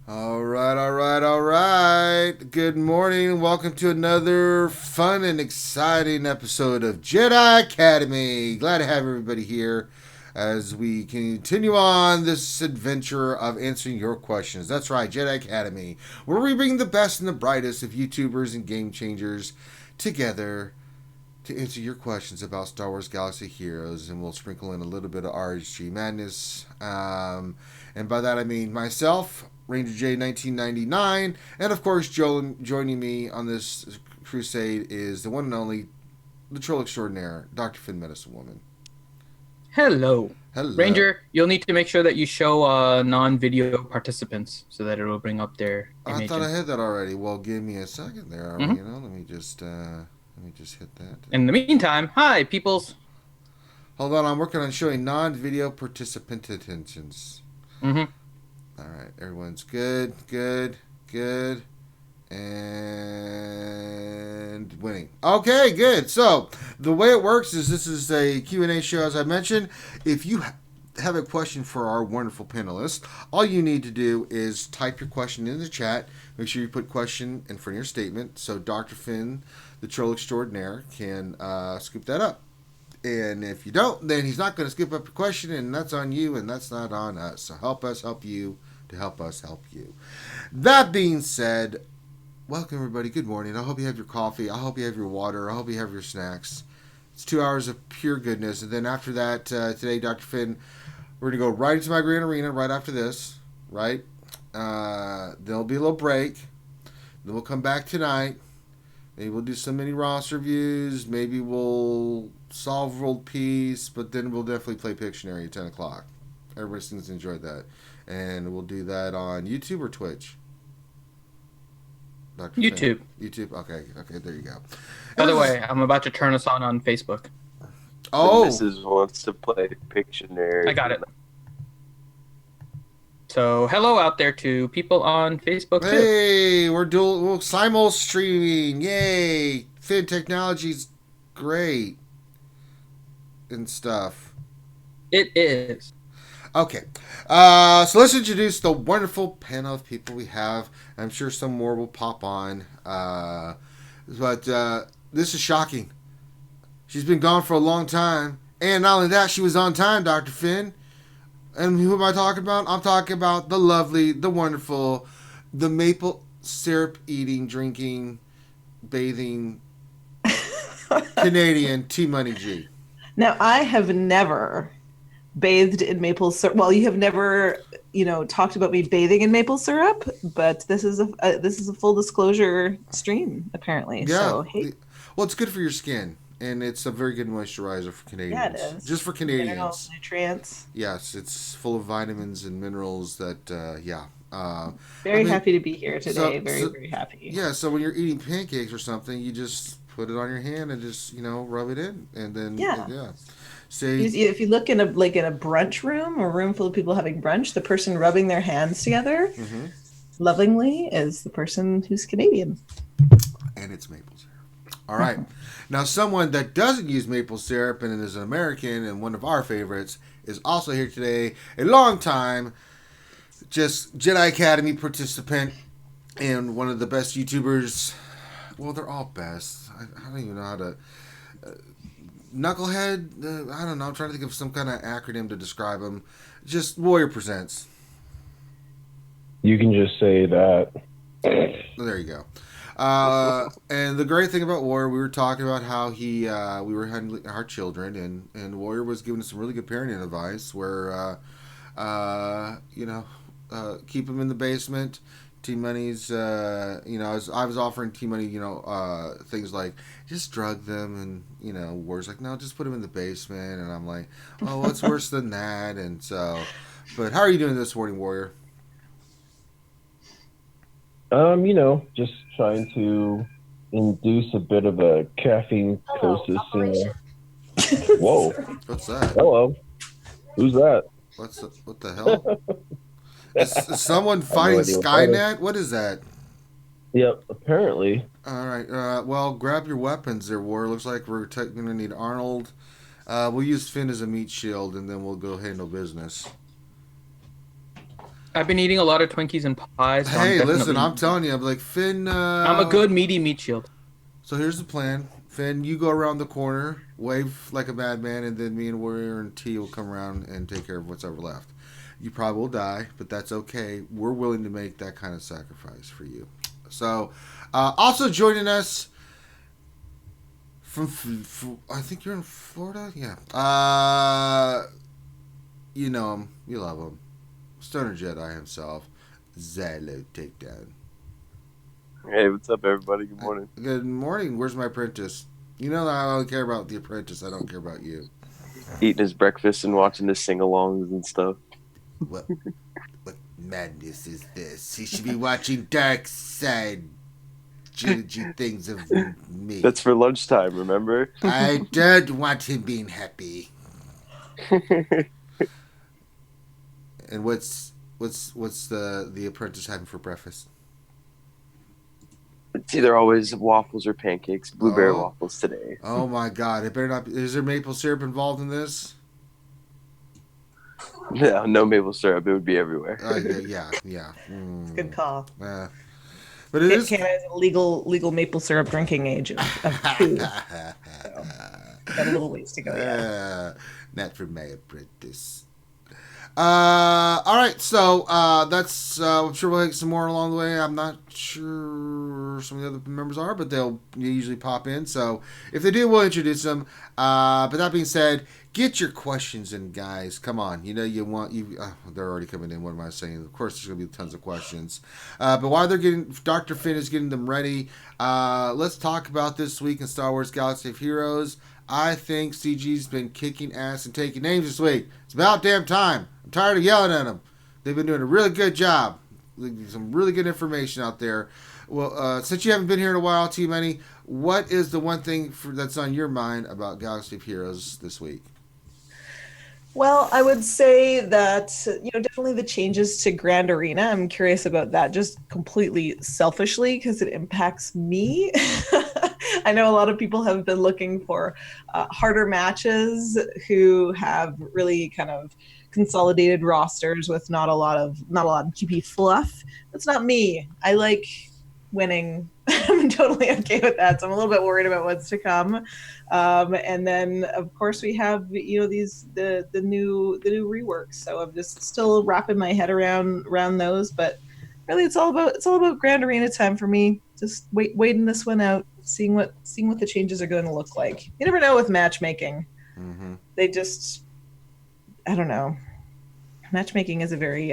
All right, all right, all right. Good morning. Welcome to another fun and exciting episode of Jedi Academy. Glad to have everybody here as we continue on this adventure of answering your questions. That's right, Jedi Academy, where we bring the best and the brightest of YouTubers and game changers together to answer your questions about Star Wars Galaxy Heroes, and we'll sprinkle in a little bit of RHG madness. And by that I mean myself, Ranger J 1999, and of course, joining me on this crusade is the one and only, the troll extraordinaire, Dr. Finn Medicine Woman. Hello. Hello. Ranger, you'll need to make sure that you show non-video participants so that it will bring up their I image. thought I had that already. Well, give me a second there. Mhm. Let me just hit that. In the meantime, hi, peoples. Hold on, I'm working on showing non-video participant attentions. Hmm. All right, everyone's good, good, good, and winning. Okay, good. So the way it works is this is a Q&A show, as I mentioned. If you have a question for our wonderful panelists, all you need to do is type your question in the chat. Make sure you put question in front of your statement so Dr. Finn, the troll extraordinaire, can scoop that up. And if you don't, then he's not going to skip up your question, and that's on you, and that's not on us. So help us help you to help us help you. That being said, welcome everybody. Good morning. I hope you have your coffee. I hope you have your water. I hope you have your snacks. It's 2 hours of pure goodness. And then after that, today, Dr. Finn, we're going to go right into my grand arena right after this, right? There'll be a little break. Then we'll come back tonight. Maybe we'll do some mini Ross reviews. Maybe we'll solve world peace, but then we'll definitely play Pictionary at 10 o'clock. Everybody seems to enjoy that. And we'll do that on YouTube or Twitch. Dr. Finn. YouTube. YouTube? Okay, okay, there you go. By the way, I'm about to turn us on Facebook. The Oh! missus wants to play Pictionary. I got it. So, hello out there to people on Facebook too. Hey, we're simul streaming. Yay! Finn technology's great and stuff. It is. Okay, so let's introduce the wonderful panel of people we have. I'm sure some more will pop on, but this is shocking. She's been gone for a long time, and not only that, she was on time, Dr. Finn. And who am I talking about? I'm talking about the lovely, the wonderful, the maple syrup eating, drinking, bathing Canadian T Money G. Now, I have never bathed in maple syrup. Well, you have never, talked about me bathing in maple syrup, but this is a full disclosure stream apparently. Yeah. So, hey, Well, it's good for your skin, and it's a very good moisturizer for Canadians. yeah, it is. Just for Minerals, Canadians. nutrients. Yes, it's full of vitamins and minerals that, yeah. Very happy to be here today. so- Very, so- very happy. Yeah, so when you're eating pancakes or something, you just put it on your hand and just, rub it in. And then, Yeah. See, If you look in a brunch room or room full of people having brunch, the person rubbing their hands together hmm lovingly is the person who's Canadian. and it's maple syrup. All right. Now, someone that doesn't use maple syrup and is an American and one of our favorites is also here today. A long time, just Jedi Academy participant and one of the best YouTubers. Well, they're all best. I don't even know how to. Knucklehead? I don't know. I'm trying to think of some kind of acronym to describe him. Just Warrior Presents. You can just say that. There you go. And the great thing about Warrior, we were talking about how we were handling our children, and Warrior was giving us some really good parenting advice where, keep them in the basement. T Money's, I was offering T Money, things like just drug them, and Warrior's like, no, just put them in the basement, and I'm like, oh, what's worse than that? And so, but how are you doing this morning, Warrior? Just trying to induce a bit of a caffeine psychosis. Whoa. What's that? Hello. Who's that? What the hell? Is someone fighting idea what that is. Skynet? What is that? Yep, apparently. All right. Well, grab your weapons there, War. Looks like we're going to need Arnold. We'll use Finn as a meat shield, and then we'll go handle business. I've been eating a lot of Twinkies and pies. So Hey, I'm listen, definitely- I'm telling you, I'm like, Finn. I'm a good meaty meat shield. So here's the plan. Finn, you go around the corner, wave like a madman, and then me and Warrior and T will come around and take care of what's ever left. You probably will die, but that's okay. We're willing to make that kind of sacrifice for you. So, also joining us from I think you're in Florida? Yeah. You know him. You love him. Stoner Jedi himself. Zylo Takedown. Hey, what's up, everybody? Good morning. Good morning. Where's my apprentice? You know that I don't care about the apprentice. I don't care about you. Eating his breakfast and watching the sing-alongs and stuff. What madness is this? He should be watching Dark Side trilogy things of me. That's for lunchtime, remember? I don't want him being happy. And what's the apprentice having for breakfast? It's either always waffles or pancakes. Blueberry Oh. waffles today. Oh my God! It better not. Is there maple syrup involved in this? Yeah, no maple syrup. It would be everywhere. Yeah. Mm. Good call. But it is. Canada's legal maple syrup drinking age of 2. Got a little ways to go yet. Not for my apprentice. All right, so that's I'm sure we'll get some more along the way. I'm not sure some of the other members are, but they'll usually pop in. So if they do, we'll introduce them. But that being said, get your questions in, guys. Come on, you know you want you. They're already coming in. What am I saying? Of course, there's gonna be tons of questions. But while they're getting, Dr. Finn is getting them ready. Let's talk about this week in Star Wars Galaxy of Heroes. I think CG's been kicking ass and taking names this week. It's about damn time. I'm tired of yelling at them. They've been doing a really good job. Some really good information out there. Well, since you haven't been here in a while, T Money, what is the one thing that's on your mind about Galaxy of Heroes this week? Well, I would say that, definitely the changes to Grand Arena. I'm curious about that just completely selfishly because it impacts me. I know a lot of people have been looking for harder matches who have really kind of consolidated rosters with not a lot of GP fluff. That's not me. I like winning. I'm totally okay with that. So I'm a little bit worried about what's to come. And then of course we have the new reworks. So I'm just still wrapping my head around those. But really, it's all about Grand Arena time for me. Just waiting this one out, seeing what the changes are going to look like. You never know with matchmaking. Mm-hmm. They just, I don't know. Matchmaking is a very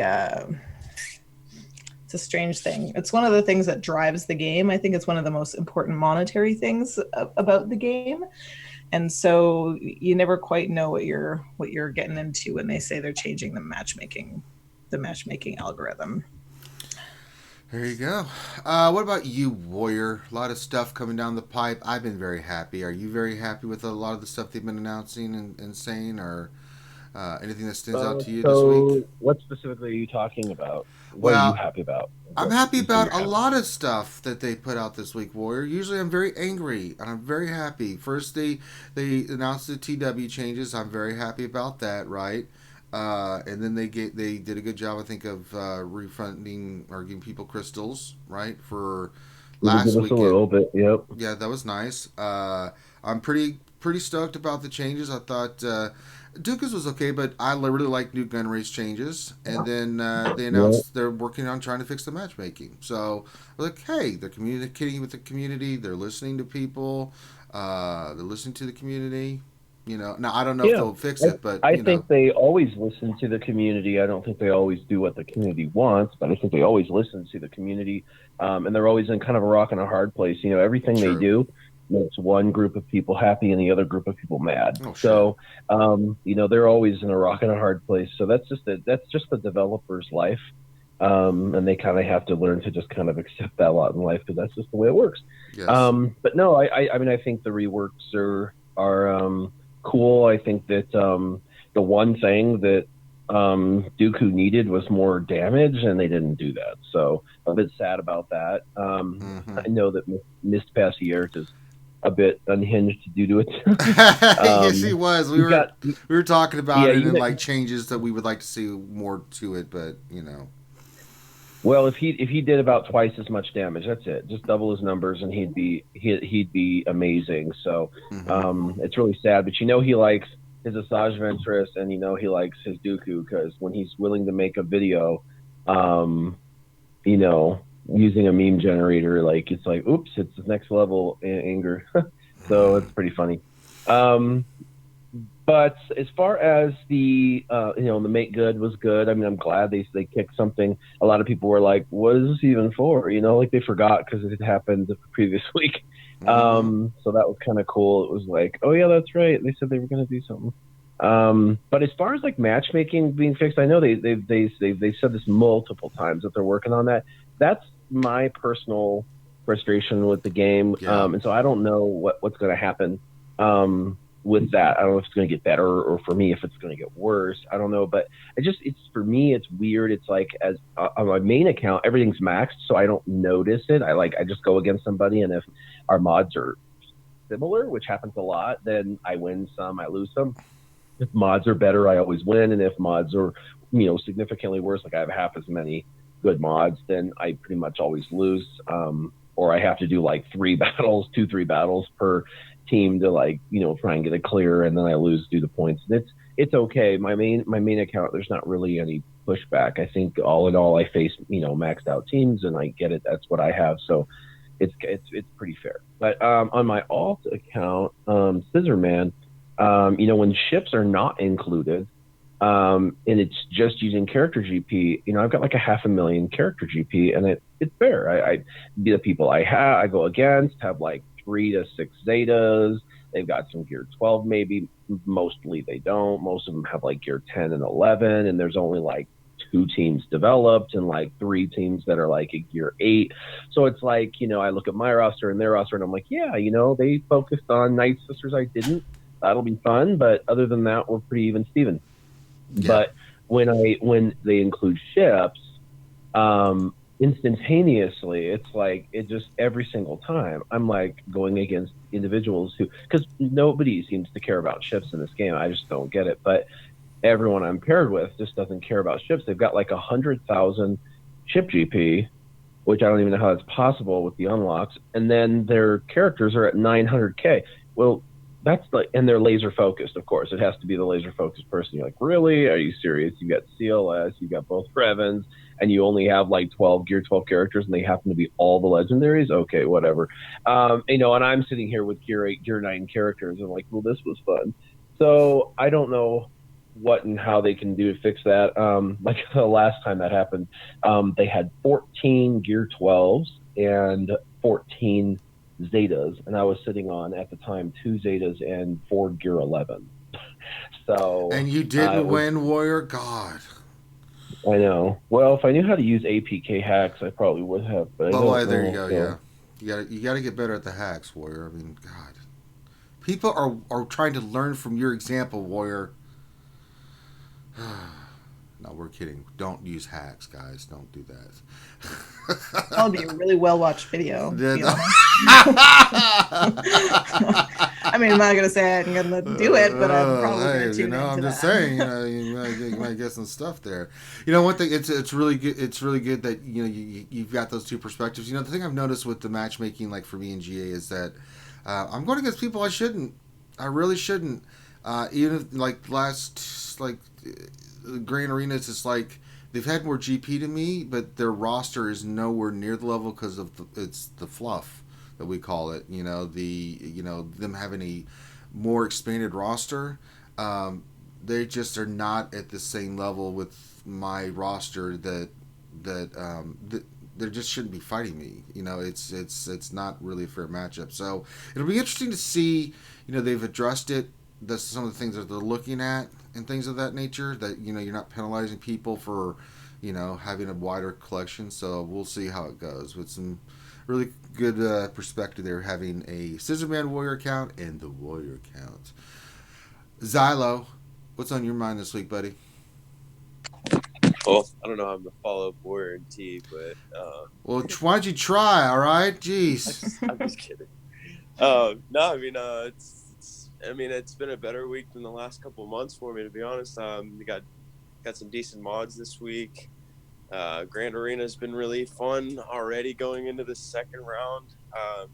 it's a strange thing. It's one of the things that drives the game. I think it's one of the most important monetary things about the game. And so you never quite know what you're getting into when they say they're changing the matchmaking algorithm. There you go. What about you, Warrior? A lot of stuff coming down the pipe. I've been very happy. Are you very happy with a lot of the stuff they've been announcing and saying, or anything that stands out to you this week? What specifically are you talking about? What Well, are you happy about? I'm happy about a lot of stuff that they put out this week, Warrior. Usually I'm very angry, and I'm very happy. First, they announced the TW changes. I'm very happy about that, right? And then they did a good job, I think, of refunding or giving people crystals, right, for last weekend. A little bit, yep. Yeah, that was nice. I'm pretty stoked about the changes. I thought Dooku's was okay, but I really like Newt Gunray's changes. And then they announced they're working on trying to fix the matchmaking. So, like, hey, they're communicating with the community. They're listening to people. They're listening to the community. Now I don't know if they'll fix it, but I think they always listen to the community. I don't think they always do what the community wants, but I think they always listen to the community. And they're always in kind of a rock and a hard place. Everything True. they do makes one group of people happy and the other group of people mad. Oh, sure. So, they're always in a rock and a hard place. So that's just the developer's life. And they kind of have to learn to just kind of accept that lot in life because that's just the way it works. Yes. But no, I mean, I think the reworks are cool. I think that the one thing that Dooku needed was more damage, and they didn't do that. So I'm a bit sad about that. I know that Miss Passier's is a bit unhinged due to it. Yes, he was. We were talking about it and even- like changes that we would like to see more to it, but Well, if he did about twice as much damage, that's it. Just double his numbers, and he'd be amazing. So it's really sad, but he likes his Asajj Ventress, and he likes his Dooku, because when he's willing to make a video, using a meme generator, like it's like, oops, it's the next level anger. So it's pretty funny. But as far as the the make good was good. I mean, I'm glad they kicked something. A lot of people were like, "What is this even for?" Like they forgot because it had happened the previous week. So that was kind of cool. It was like, "Oh yeah, that's right. They said they were going to do something." But as far as like matchmaking being fixed, I know they've said this multiple times that they're working on that. That's my personal frustration with the game, and so I don't know what's going to happen. With that, I don't know if it's going to get better, or for me if it's going to get worse. I don't know, but for me it's weird. It's like, as on my main account everything's maxed, so I don't notice it. I just go against somebody, and if our mods are similar, which happens a lot, then I win some, I lose some. If mods are better, I always win, and if mods are significantly worse, like I have half as many good mods, then I pretty much always lose. Or I have to do like 3 battles per team to try and get it clear, and then I lose due to points. And it's okay. My main account, there's not really any pushback. I think all in all, I face maxed out teams, and I get it. That's what I have, so it's pretty fair. But on my alt account, Scissorman, when ships are not included, and it's just using character GP, I've got like 500,000 character GP, and it's fair. I the people I go against have like 3 to 6 Zetas. They've got some gear 12, maybe. Mostly they don't. Most of them have like gear 10 and 11, and there's only like 2 teams developed and like 3 teams that are like a gear 8. So it's like, I look at my roster and their roster, and I'm like, yeah, they focused on Night Sisters. I didn't. That'll be fun, but other than that, we're pretty even Steven. Yeah. But when they include ships, instantaneously, it's like, it just every single time I'm like going against individuals because nobody seems to care about ships in this game. I just don't get it. But everyone I'm paired with just doesn't care about ships. They've got like 100,000 ship GP, which I don't even know how that's possible with the unlocks, and then their characters are at 900k. Well, that's like, and they're laser focused, of course. It has to be the laser focused person. You're like, really? Are you serious? You got CLS, you got both Brevins, and you only have like gear 12 characters, and they happen to be all the legendaries? Okay, whatever. And I'm sitting here with gear 8, gear 9 characters, and like, well, this was fun. So I don't know what and how they can do to fix that. Like the last time that happened, they had 14 gear 12s and 14 Zetas, and I was sitting on, at the time, 2 Zetas and 4 gear 11. So, and you didn't win, Warrior? God, I know. Well, if I knew how to use APK hacks, I probably would have. But there you go. So. Yeah, you got to get better at the hacks, Warrior. I mean, God, people are trying to learn from your example, Warrior. No, we're kidding. Don't use hacks, guys. Don't do that. That'll be a really well-watched video. I mean, I'm not gonna say I'm gonna do it, but I'm probably gonna tune into I'm just saying, you might get some stuff there. One thing, it's really good. It's really good that you've got those 2 perspectives. The thing I've noticed with the matchmaking, like for me and GA, is that I'm going against people I shouldn't. I really shouldn't. Even if, like last, like Grand Arenas, it's like they've had more GP to me, but their roster is nowhere near the level because of it's the fluff that we call it. Them having a more expanded roster. They just are not at the same level with my roster that they just shouldn't be fighting me. It's not really a fair matchup. So it'll be interesting to see. They've addressed it. That's some of the things that they're looking at and things of that nature. That you're not penalizing people for having a wider collection. So we'll see how it goes with some really good perspective there, having a Scissorman Warrior account and the Warrior account. Xylo, what's on your mind this week, buddy? Well, I don't know how I'm going to follow up Warrior and T, but... well, why don't you try, all right? Jeez. I'm just kidding. No, I mean, it's been a better week than the last couple of months for me, to be honest. We got some decent mods this week. Grand Arena has been really fun already going into the second round. I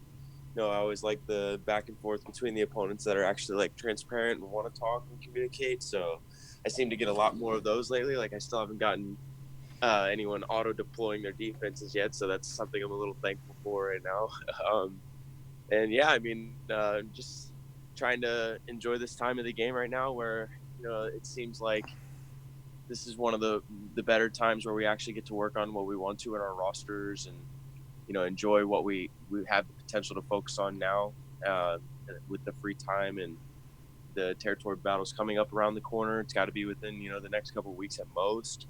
always like the back and forth between the opponents that are actually like transparent and want to talk and communicate. So I seem to get a lot more of those lately. Like I still haven't gotten anyone auto deploying their defenses yet, so that's something I'm a little thankful for right now. And yeah, I mean, just trying to enjoy this time of the game right now, where it seems like this is one of the better times where we actually get to work on what we want to in our rosters, and enjoy what we have the potential to focus on now with the free time and the territory battles coming up around the corner. It's got to be within the next couple of weeks at most.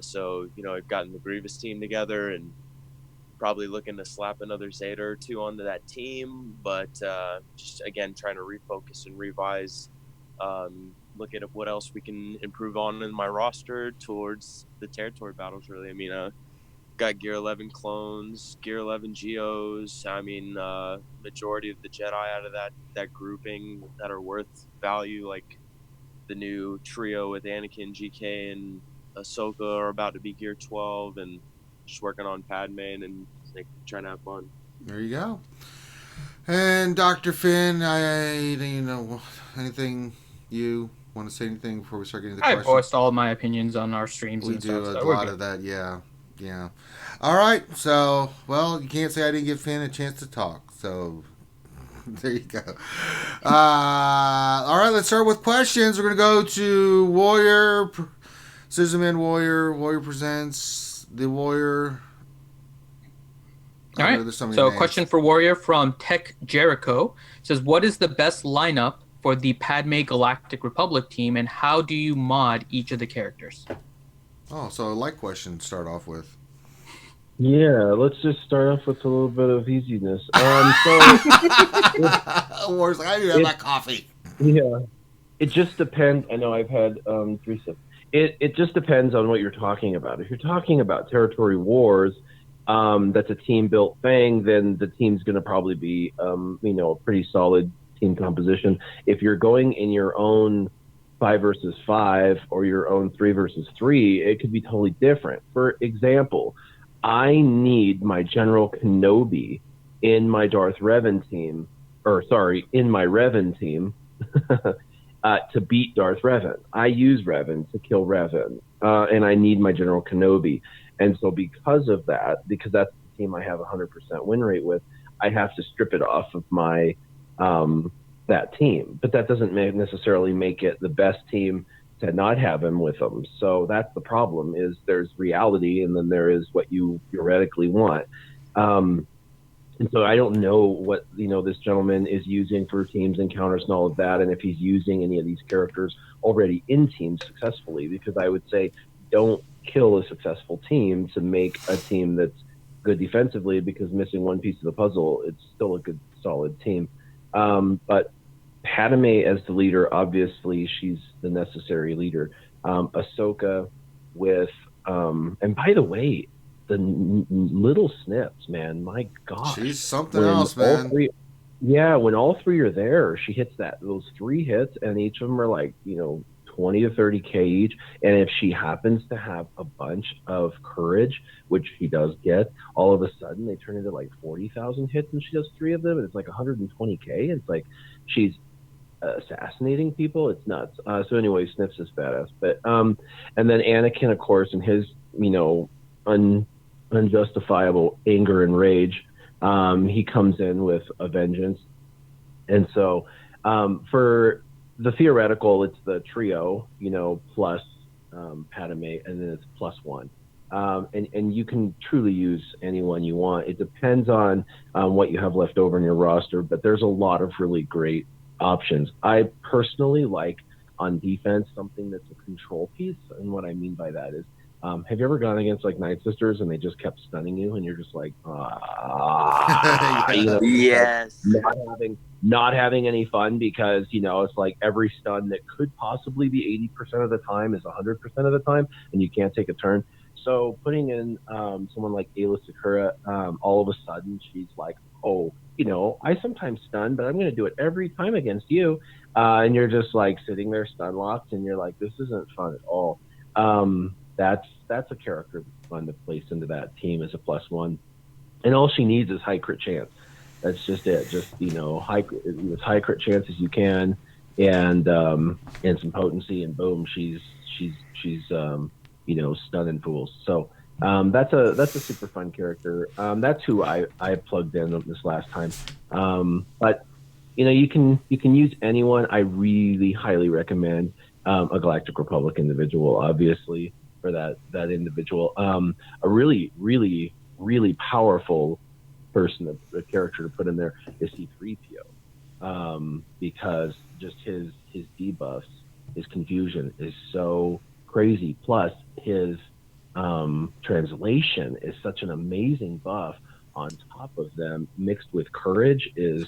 So I've gotten the Grievous team together and probably looking to slap another Zeta or two onto that team, but just again trying to refocus and revise, look at what else we can improve on in my roster towards the territory battles. Really, I mean, got Gear 11 clones, Gear 11 Geos. I mean, majority of the Jedi out of that grouping that are worth value, like the new trio with Anakin, GK, and Ahsoka are about to be Gear 12, and just working on Padme and like trying to have fun. There you go. And Dr. Finn, anything you want to say anything before we start getting to the I questions? voiced all my opinions on our streams. We and do stuff, a so we're lot good. of that, yeah. All right, so, well, you can't say I didn't give Finn a chance to talk, so there you go. All right, let's start with questions. We're going to go to Warrior, Scissorman Warrior Presents, The Warrior. All right, so a question for Warrior from Tech Jericho. It says, what is the best lineup for the Padme Galactic Republic team, and how do you mod each of the characters? Oh, so a light question to start off with. Yeah, let's just start off with a little bit of easiness. War's like, I do have that coffee. Yeah, it just depends. I know I've had 3 sips. It just depends on what you're talking about. If you're talking about territory wars, that's a team built thing, then the team's going to probably be a pretty solid team composition. If you're going in your own 5 versus 5 or your own 3 versus 3, it could be totally different. For example, I need my General Kenobi in my Darth Revan team, in my Revan team, to beat Darth Revan. I use Revan to kill Revan, and I need my General Kenobi. And so because of that, because that's the team I have 100% win rate with, I have to strip it off of my that team. But that doesn't necessarily make it the best team to not have him with them. So that's the problem, is there's reality and then there is what you theoretically want. And so I don't know what this gentleman is using for teams, encounters, and all of that, and if he's using any of these characters already in teams successfully, because I would say don't kill a successful team to make a team that's good defensively, because missing one piece of the puzzle, it's still a good solid team. But Padme as the leader, obviously she's the necessary leader. Ahsoka with and by the way, the little snips, man, my gosh, she's something else, man. When all 3 are there, she hits those 3 hits, and each of them are like 20 to 30K each. And if she happens to have a bunch of courage, which she does get, all of a sudden they turn into like 40,000 hits, and she does 3 of them, and it's like 120K. It's like she's assassinating people. It's nuts. So anyway, Snips is badass. But and then Anakin, of course, and his unjustifiable anger and rage, he comes in with a vengeance. And so for the theoretical, it's the trio, plus Padme, and then it's +1. And you can truly use anyone you want. It depends on what you have left over in your roster, but there's a lot of really great options. I personally like on defense something that's a control piece, and what I mean by that is, have you ever gone against like Night Sisters and they just kept stunning you, and you're just like, yes, not having any fun, because it's like every stun that could possibly be 80% of the time is 100% of the time, and you can't take a turn. So putting in someone like Ayla Secura, all of a sudden she's like, oh, I sometimes stun, but I'm going to do it every time against you. And you're just like sitting there stun locked, and you're like, this isn't fun at all. that's a character that's fun to place into that team as a +1. And all she needs is high crit chance. That's just it. Just, you know, as high crit chance as you can, and some potency, and boom, she's you know, stunning fools. So that's a super fun character. That's who I plugged in this last time. But you know, you can use anyone. I really highly recommend a Galactic Republic individual, obviously, for that individual. A really powerful person, a character to put in there is C-3PO, because just his debuffs, his confusion is so crazy. Plus his translation is such an amazing buff on top of them, mixed with courage, is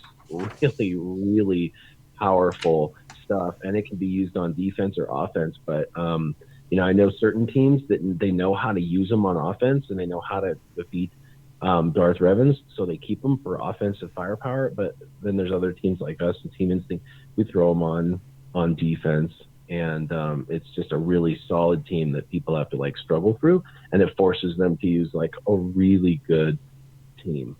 really powerful stuff, and it can be used on defense or offense. But you know, I know certain teams that they know how to use them on offense, and they know how to defeat Darth Revan's, so they keep them for offensive firepower. But then there's other teams like us and Team Instinct, we throw them on defense, and it's just a really solid team that people have to like struggle through, and it forces them to use like a really good team.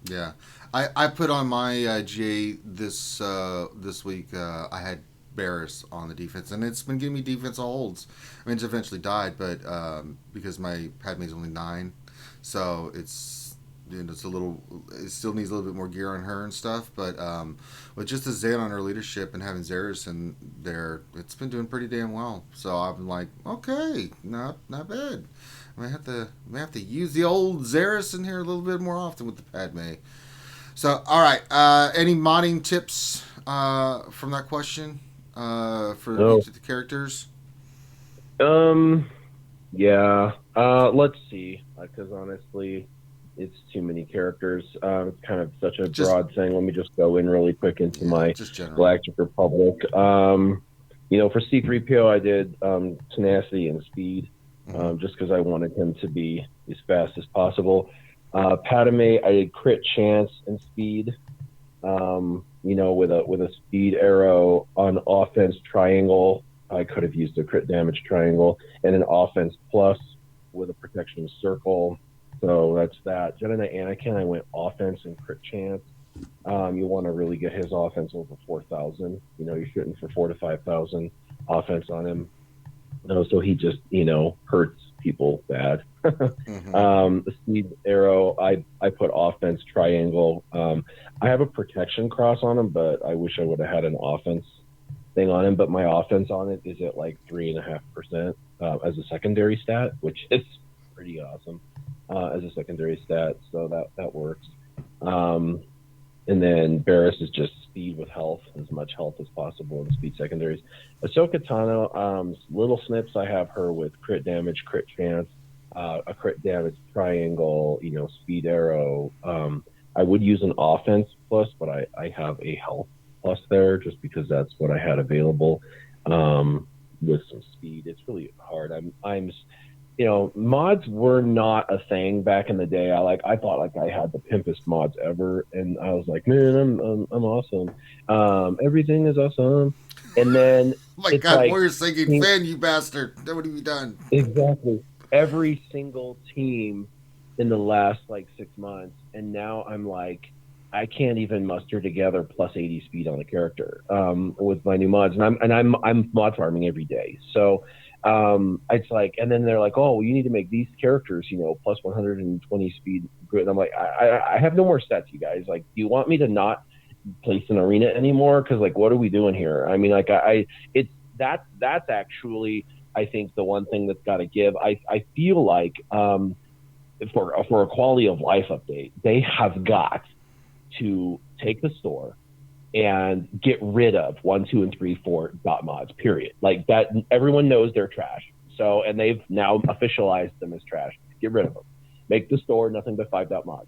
Yeah, I put on my GA this week. I had Barris on the defense, and it's been giving me defense holds. I mean, it's eventually died, but because my Padme's only 9, so it's, you know, it still needs a little bit more gear on her and stuff. But with just the Zan on her leadership and having Zaris in there, it's been doing pretty damn well. So I'm like, okay, not bad. I may have to use the old Zaris in here a little bit more often with the Padme. So, all right. Any modding tips from that question for each of the characters? Yeah. Let's see. Because honestly, it's too many characters. It's kind of such a broad thing. Let me just go in really quick into my Galactic Republic. You know, for C-3PO, I did tenacity and speed. Just because I wanted him to be as fast as possible. Padme, I did crit chance and speed. You know, with a speed arrow on offense triangle. I could have used a crit damage triangle, and an offense plus with a protection circle. So that's that. Jedi Knight Anakin, I went offense and crit chance. You want to really get his offense over 4,000. You know, you're shooting for 4,000 to 5,000 offense on him. No, so he just, you know, hurts people bad. The speed arrow, I put offense triangle. I have a protection cross on him, but I wish I would have had an offense thing on him. But my offense on it is at like 3.5% as a secondary stat, which is pretty awesome as a secondary stat. So that works. And then Barris is just speed with health, as much health as possible in speed secondaries. Ahsoka Tano, little snips, I have her with crit damage, crit chance, a crit damage triangle, you know, speed arrow. I would use an offense plus, but I have a health plus there just because that's what I had available with some speed. It's really hard. I'm you know, mods were not a thing back in the day. I thought like I had the pimpest mods ever, and I was like, man, I'm awesome. Everything is awesome. And then my God, like, Warrior Singing fan, you bastard! What have you done? Exactly. Every single team in the last like 6 months, and now I'm like, I can't even muster together plus 80 speed on a character with my new mods, and I'm mod farming every day. So. It's like, and then they're like, oh, well, you need to make these characters, you know, plus 120 speed. And I'm like, I have no more stats, you guys. Like, do you want me to not place an arena anymore? Because like, what are we doing here? I mean, like, that's actually, I think, the one thing that's got to give. I feel like for a quality of life update, they have got to take the store and get rid of 1, 2, and 3, 4 dot mods, period. Like that, everyone knows they're trash. So, and they've now officialized them as trash. Get rid of them. Make the store nothing but 5 dot mods.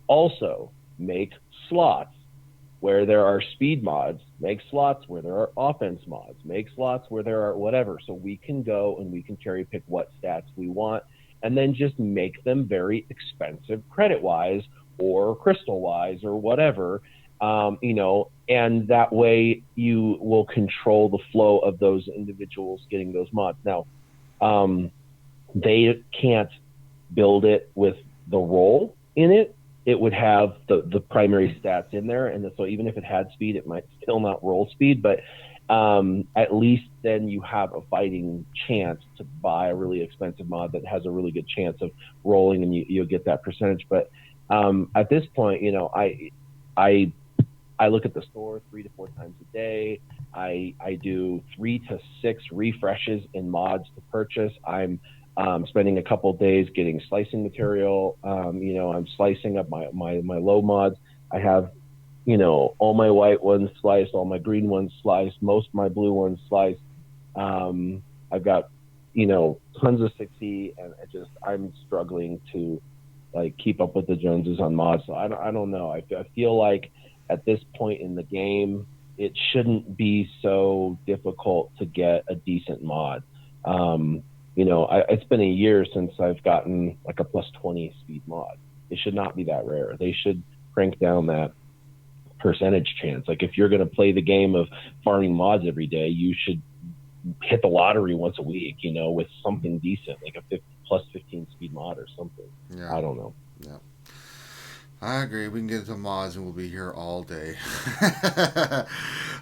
Also, make slots where there are speed mods. Make slots where there are offense mods. Make slots where there are whatever. So we can go and we can cherry pick what stats we want, and then just make them very expensive credit-wise or crystal-wise or whatever. You know, and that way you will control the flow of those individuals getting those mods. Now, they can't build it with the role in it. It would have the primary stats in there, and so even if it had speed, it might still not roll speed, but at least then you have a fighting chance to buy a really expensive mod that has a really good chance of rolling, and you'll get that percentage. But at this point, you know, I look at the store 3 to 4 times a day. I do 3 to 6 refreshes in mods to purchase. I'm spending a couple days getting slicing material. You know, I'm slicing up my low mods. I have, you know, all my white ones sliced, all my green ones sliced, most of my blue ones sliced. I've got, you know, tons of 6E, and I'm struggling to like keep up with the Joneses on mods. So I don't know. I feel like at this point in the game, it shouldn't be so difficult to get a decent mod. You know, it's been a year since I've gotten like a +20 speed mod. It should not be that rare. They should crank down that percentage chance. Like if you're going to play the game of farming mods every day, you should hit the lottery once a week, you know, with something decent, like a +15 speed mod or something. Yeah. I don't know. Yeah. I agree. We can get into mods and we'll be here all day.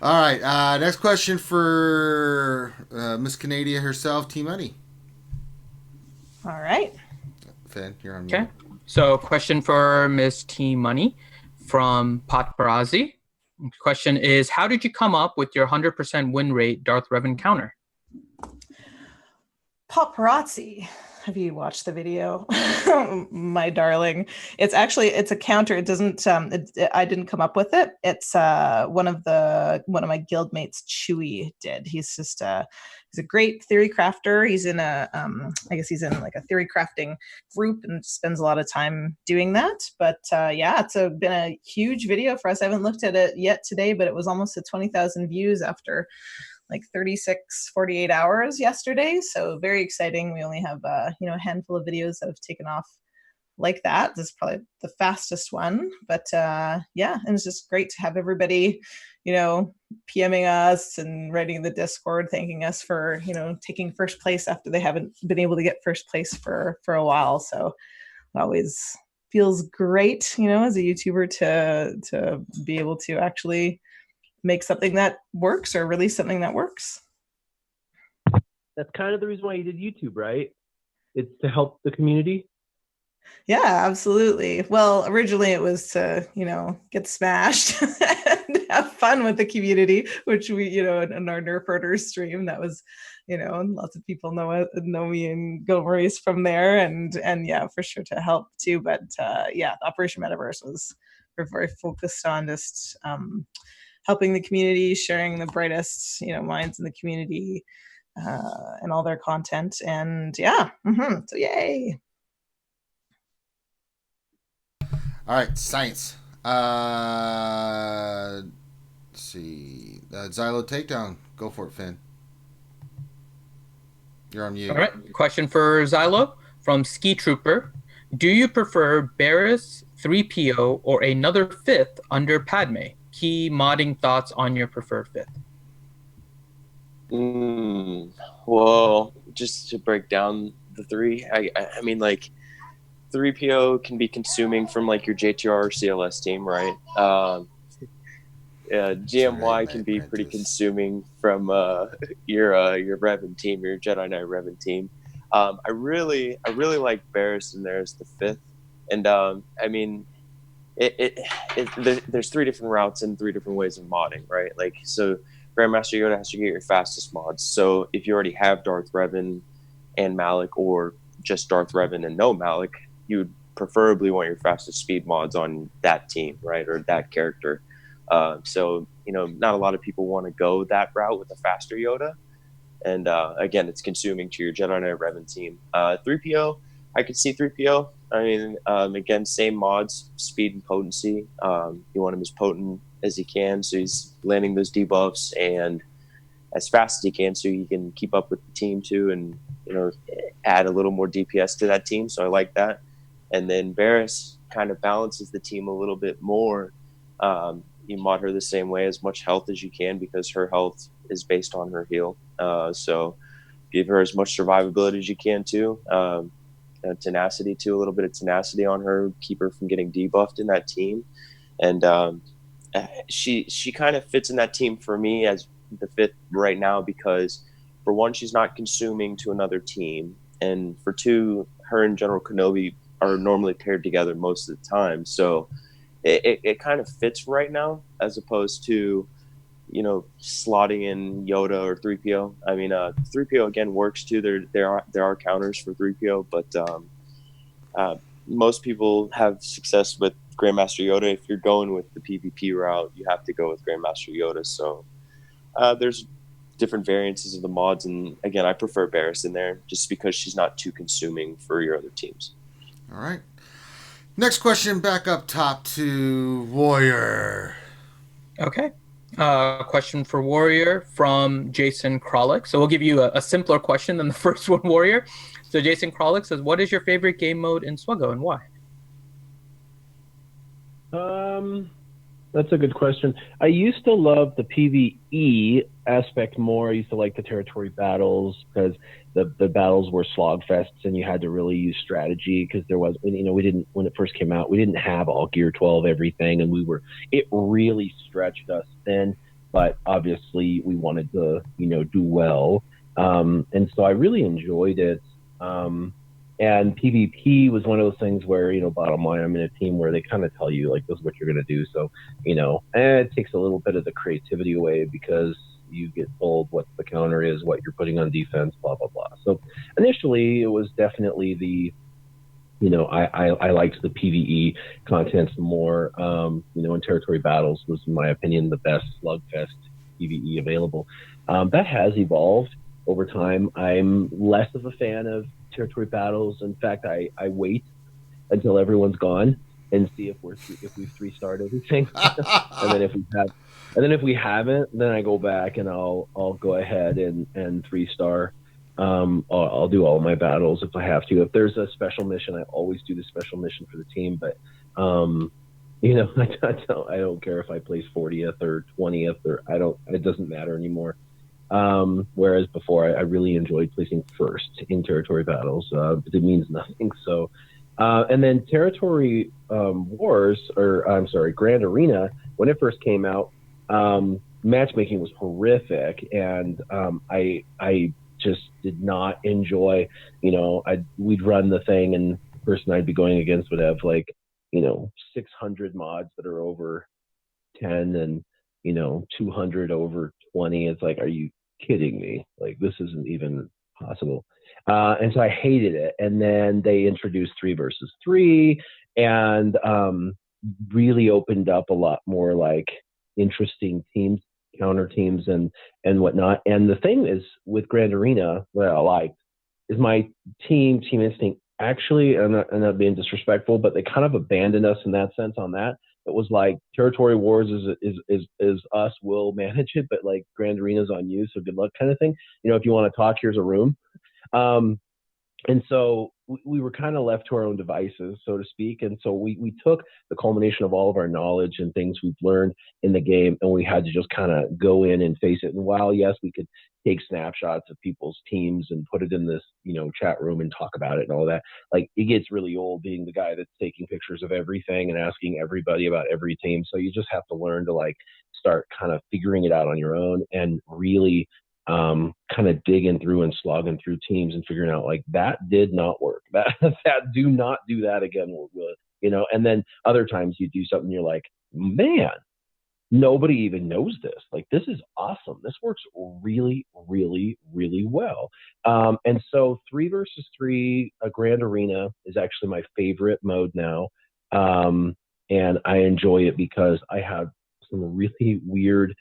All right. Next question for Miss Canada herself, T Money. All right. Finn, you're on Okay. mute. So, question for Miss T Money from Paparazzi. Question is, how did you come up with your 100% win rate Darth Revan counter? Paparazzi. Have you watched the video? My darling. It's a counter. It doesn't I didn't come up with it. It's one of my guild mates, Chewy, did. He's a great theory crafter. He's in I guess he's in like a theory crafting group and spends a lot of time doing that. But yeah, it's been a huge video for us. I haven't looked at it yet today, but it was almost at 20,000 views after like 48 hours yesterday. So very exciting. We only have a handful of videos that have taken off like that. This is probably the fastest one, but yeah, and it's just great to have everybody, PMing us and writing in the Discord, thanking us for, taking first place after they haven't been able to get first place for a while. So it always feels great, as a YouTuber to be able to actually make something that works or release something that works. That's kind of the reason why you did YouTube, right? It's to help the community. Yeah, absolutely. Well, originally it was to, get smashed and have fun with the community, which we, in our Nerf Herders stream, that was, lots of people know me and Go Maurice from there, and yeah, for sure to help too. But yeah, Operation Metaverse we're very focused on just helping the community, sharing the brightest, minds in the community, and all their content. And yeah, so yay. All right, science. Let's see. Xylo takedown. Go for it, Finn. You're on mute. All right. Question for Xylo from Ski Trooper. Do you prefer Barriss, 3PO, or another fifth under Padme? Key modding thoughts on your preferred fifth. Well, just to break down the three, I mean, like, 3PO can be consuming from like your JTR or CLS team, right? GMY can be pretty consuming from your Revan team, your Jedi Knight Revan team. I really like Barriss in there as the fifth, and I mean, there's 3 different routes and 3 different ways of modding, right? Like, so Grandmaster Yoda has to get your fastest mods. So if you already have Darth Revan and Malak, or just Darth Revan and no Malak, you would preferably want your fastest speed mods on that team, right, or that character. So not a lot of people want to go that route with a faster Yoda, and again, it's consuming to your Jedi Knight Revan team. 3PO, I could see 3PO. I mean, again, same mods, speed and potency. You want him as potent as he can, so he's landing those debuffs, and as fast as he can, so he can keep up with the team too, and add a little more DPS to that team. So I like that. And then Barriss kind of balances the team a little bit more. You mod her the same way, as much health as you can, because her health is based on her heal. So give her as much survivability as you can too. Tenacity too, a little bit of tenacity on her, keep her from getting debuffed in that team. And she kind of fits in that team for me as the fifth right now because for one, she's not consuming to another team, and for two, her and General Kenobi are normally paired together most of the time. So it kind of fits right now as opposed to, you know, slotting in Yoda or 3PO. I mean, 3PO again works too. There are counters for 3PO, but most people have success with Grandmaster Yoda. If you're going with the PvP route, you have to go with Grandmaster Yoda. So there's different variances of the mods, and again, I prefer Barriss in there just because she's not too consuming for your other teams. All right. Next question, back up top to Warrior. Okay. Question for Warrior from Jason Krolick. So we'll give you a simpler question than the first one, Warrior. So Jason Krolick says, what is your favorite game mode in SWGOH and why? That's a good question. I used to love the PvE aspect more. I used to like the territory battles because the battles were slogfests and you had to really use strategy because there was, you know, we didn't, when it first came out, we didn't have all Gear 12 everything, and it really stretched us thin, but obviously we wanted to, you know, do well. And so I really enjoyed it. And PvP was one of those things where, you know, bottom line, I'm in a team where they kind of tell you, like, this is what you're going to do. So, you know, it takes a little bit of the creativity away because you get told what the counter is, what you're putting on defense, blah, blah, blah. So initially it was definitely the, you know, I liked the PvE contents more. You know, in territory battles was, in my opinion, the best slugfest PvE available. That has evolved over time. I'm less of a fan of territory battles. In fact, I wait until everyone's gone and see if we've 3-starred everything. and then if we haven't, then I go back and I'll go ahead and 3-star. I'll do all my battles if I have to. If there's a special mission, I always do the special mission for the team. But you know, I don't care if I place 40th or 20th or it doesn't matter anymore. Whereas before I really enjoyed placing first in territory battles, but it means nothing. So, and then territory wars, or I'm sorry, Grand Arena, when it first came out, matchmaking was horrific, and I just did not enjoy. You know, we'd run the thing, and the person I'd be going against would have, like, you know, 600 mods that are over 10, and, you know, 200 over 20. It's like, are you kidding me? Like, this isn't even possible. And so I hated it. And then they introduced 3 versus 3 and really opened up a lot more, like, interesting teams, counter teams and whatnot. And the thing is, with Grand Arena, what I liked is my team instinct. Actually, I'm not being disrespectful, but they kind of abandoned us in that sense on that. It was like territory wars is us, we'll manage it, but like Grand Arena's on you, so good luck kind of thing. You know, if you want to talk, here's a room. And so we were kind of left to our own devices, so to speak. And so we took the culmination of all of our knowledge and things we've learned in the game, and we had to just kind of go in and face it. And while, yes, we could take snapshots of people's teams and put it in this, you know, chat room and talk about it and all that, like, it gets really old being the guy that's taking pictures of everything and asking everybody about every team. So you just have to learn to, like, start kind of figuring it out on your own and really kind of digging through and slogging through teams and figuring out, like, that did not work. That do not do that again, you know. And then other times you do something, you're like, man, nobody even knows this. Like, this is awesome. This works really, really, really well. And so 3 versus 3, a Grand Arena is actually my favorite mode now. And I enjoy it because I have some really weird,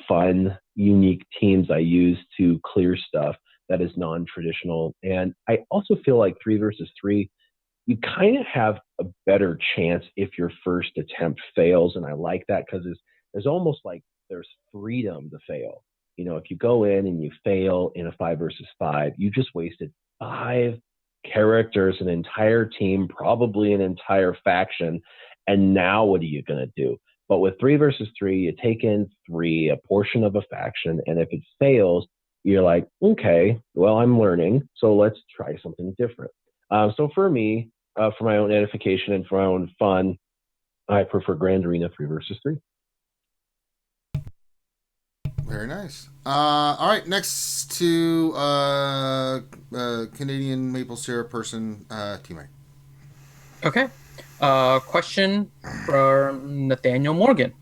fun, unique teams I use to clear stuff that is non-traditional. And I also feel like 3 versus 3, you kind of have a better chance if your first attempt fails. And I like that because there's almost like there's freedom to fail. You know, if you go in and you fail in a 5 versus 5, you just wasted 5 characters, an entire team, probably an entire faction. And now what are you going to do? But with 3 versus 3, you take in 3, a portion of a faction, and if it fails, you're like, okay, well, I'm learning, so let's try something different. So for me, for my own edification and for my own fun, I prefer Grand Arena 3 versus 3. Very nice. All right, next to Canadian maple syrup person, T-Mike. Okay. Question from Nathaniel Morgan.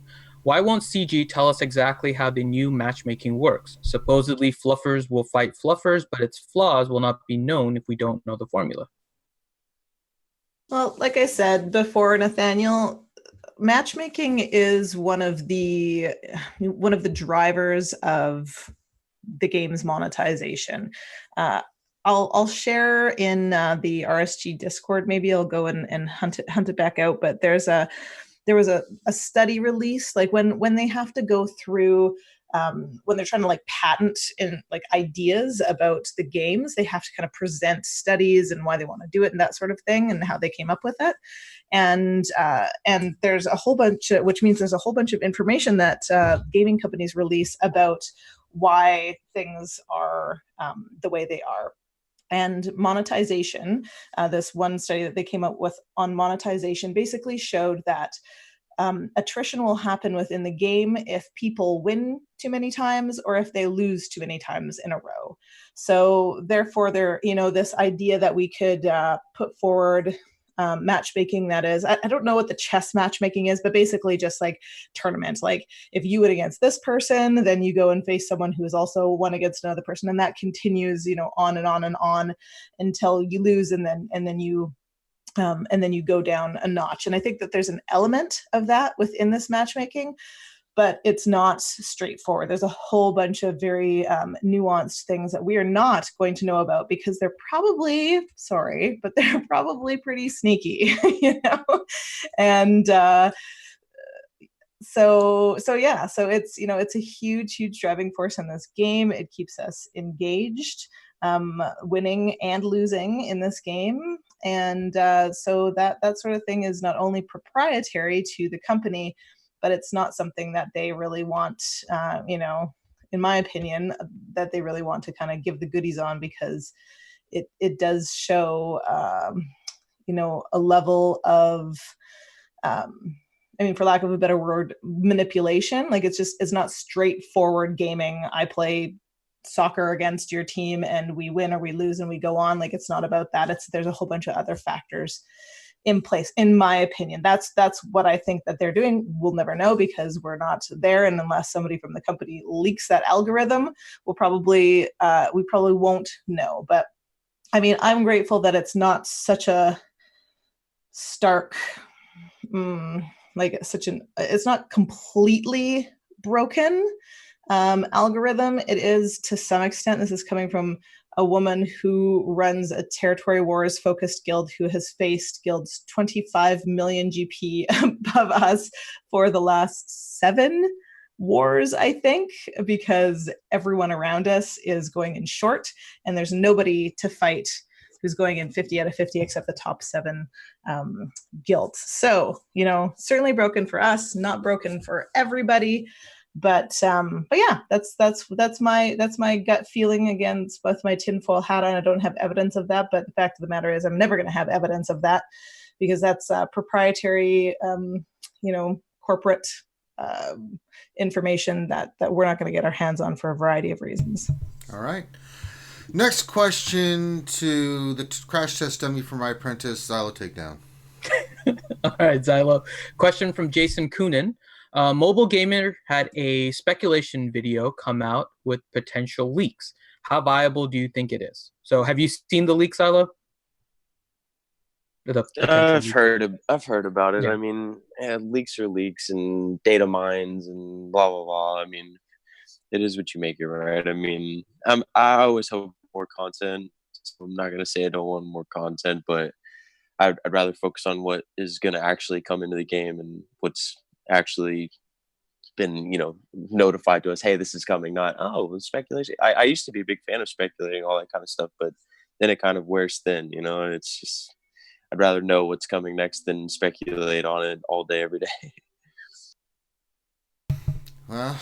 Why won't CG tell us exactly how the new matchmaking works? Supposedly, fluffers will fight fluffers, but its flaws will not be known if we don't know the formula. Well, like I said before, Nathaniel, matchmaking is one of the drivers of the game's monetization. I'll share in the RSG Discord. Maybe I'll go and hunt it back out. But there was a study released, like when they have to go through when they're trying to like patent in like ideas about the games, they have to kind of present studies and why they want to do it and that sort of thing and how they came up with it. And there's a whole bunch, which means there's a whole bunch of information that gaming companies release about why things are the way they are. And monetization, this one study that they came up with on monetization basically showed that attrition will happen within the game if people win too many times or if they lose too many times in a row. So therefore, this idea that we could put forward matchmaking that is, I don't know what the chess matchmaking is, but basically just like tournaments. Like if you win against this person, then you go and face someone who is also won against another person, and that continues, on and on and on until you lose, and then you go down a notch. And I think that there's an element of that within this matchmaking, but it's not straightforward. There's a whole bunch of very nuanced things that we are not going to know about because they're probably, sorry, but they're probably pretty sneaky, And so it's a huge driving force in this game. It keeps us engaged, winning and losing in this game. And so that sort of thing is not only proprietary to the company, but it's not something that they really want, in my opinion, that they really want to kind of give the goodies on, because it does show, a level of, for lack of a better word, manipulation. Like it's not straightforward gaming. I play soccer against your team and we win or we lose and we go on. Like it's not about that. There's a whole bunch of other factors in place, in my opinion. That's what I think that they're doing. We'll never know because we're not there, and unless somebody from the company leaks that algorithm, we probably won't know. But I'm grateful that it's not such a stark, it's not completely broken algorithm. It is to some extent. This is coming from a woman who runs a territory wars focused guild who has faced guilds 25 million GP above us for the last 7 wars, I think, because everyone around us is going in short and there's nobody to fight who's going in 50 out of 50 except the top 7 guilds. So, certainly broken for us, not broken for everybody. But yeah, that's my gut feeling. Again, with my tinfoil hat on, I don't have evidence of that. But the fact of the matter is, I'm never going to have evidence of that because that's proprietary, corporate information that we're not going to get our hands on for a variety of reasons. All right. Next question to the crash test dummy for my apprentice, Xylo Takedown. All right, Xylo. Question from Jason Coonan. Mobile Gamer had a speculation video come out with potential leaks. How viable do you think it is? So have you seen the leaks, Xylo? I've heard about it. Yeah. Leaks are leaks and data mines and blah, blah, blah. It is what you make it, right? I always hope more content. So I'm not going to say I don't want more content, but I'd rather focus on what is going to actually come into the game and what's actually been, notified to us. Hey, this is coming. Not speculation. I used to be a big fan of speculating, all that kind of stuff, but then it kind of wears thin, and it's just I'd rather know what's coming next than speculate on it all day, every day. Well,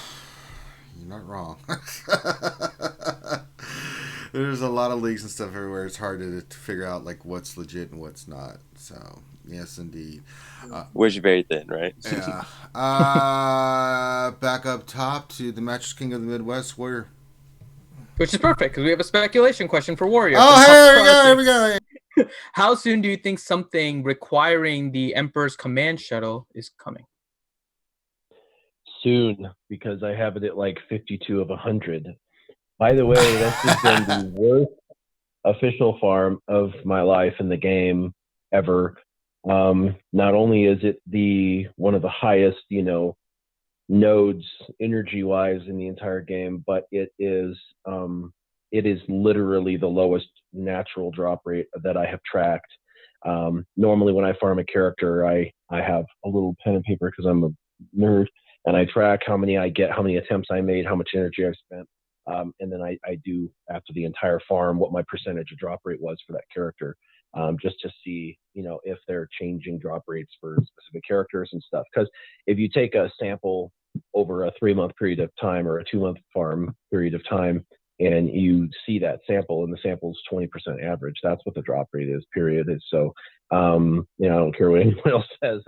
not wrong. There's a lot of leaks and stuff everywhere. It's hard to figure out like what's legit and what's not. So yes, indeed. Which is very thin, right? Yeah. Back up top to the Mattress King of the Midwest, Warrior. Which is perfect because we have a speculation question for Warrior. Oh, here we go. How soon do you think something requiring the Emperor's command shuttle is coming? Soon, because I have it at like 52 of 100. By the way, this has been the worst official farm of my life in the game ever. Not only is it one of the highest, nodes energy-wise in the entire game, but it is literally the lowest natural drop rate that I have tracked. Normally, when I farm a character, I have a little pen and paper because I'm a nerd, and I track how many I get, how many attempts I made, how much energy I've spent. And then I do, after the entire farm, what my percentage of drop rate was for that character, just to see, if they're changing drop rates for specific characters and stuff. Because if you take a sample over a 3-month period of time or a 2-month farm period of time, and you see that sample, and the sample is 20% average, that's what the drop rate is, period. So, I don't care what anyone else says,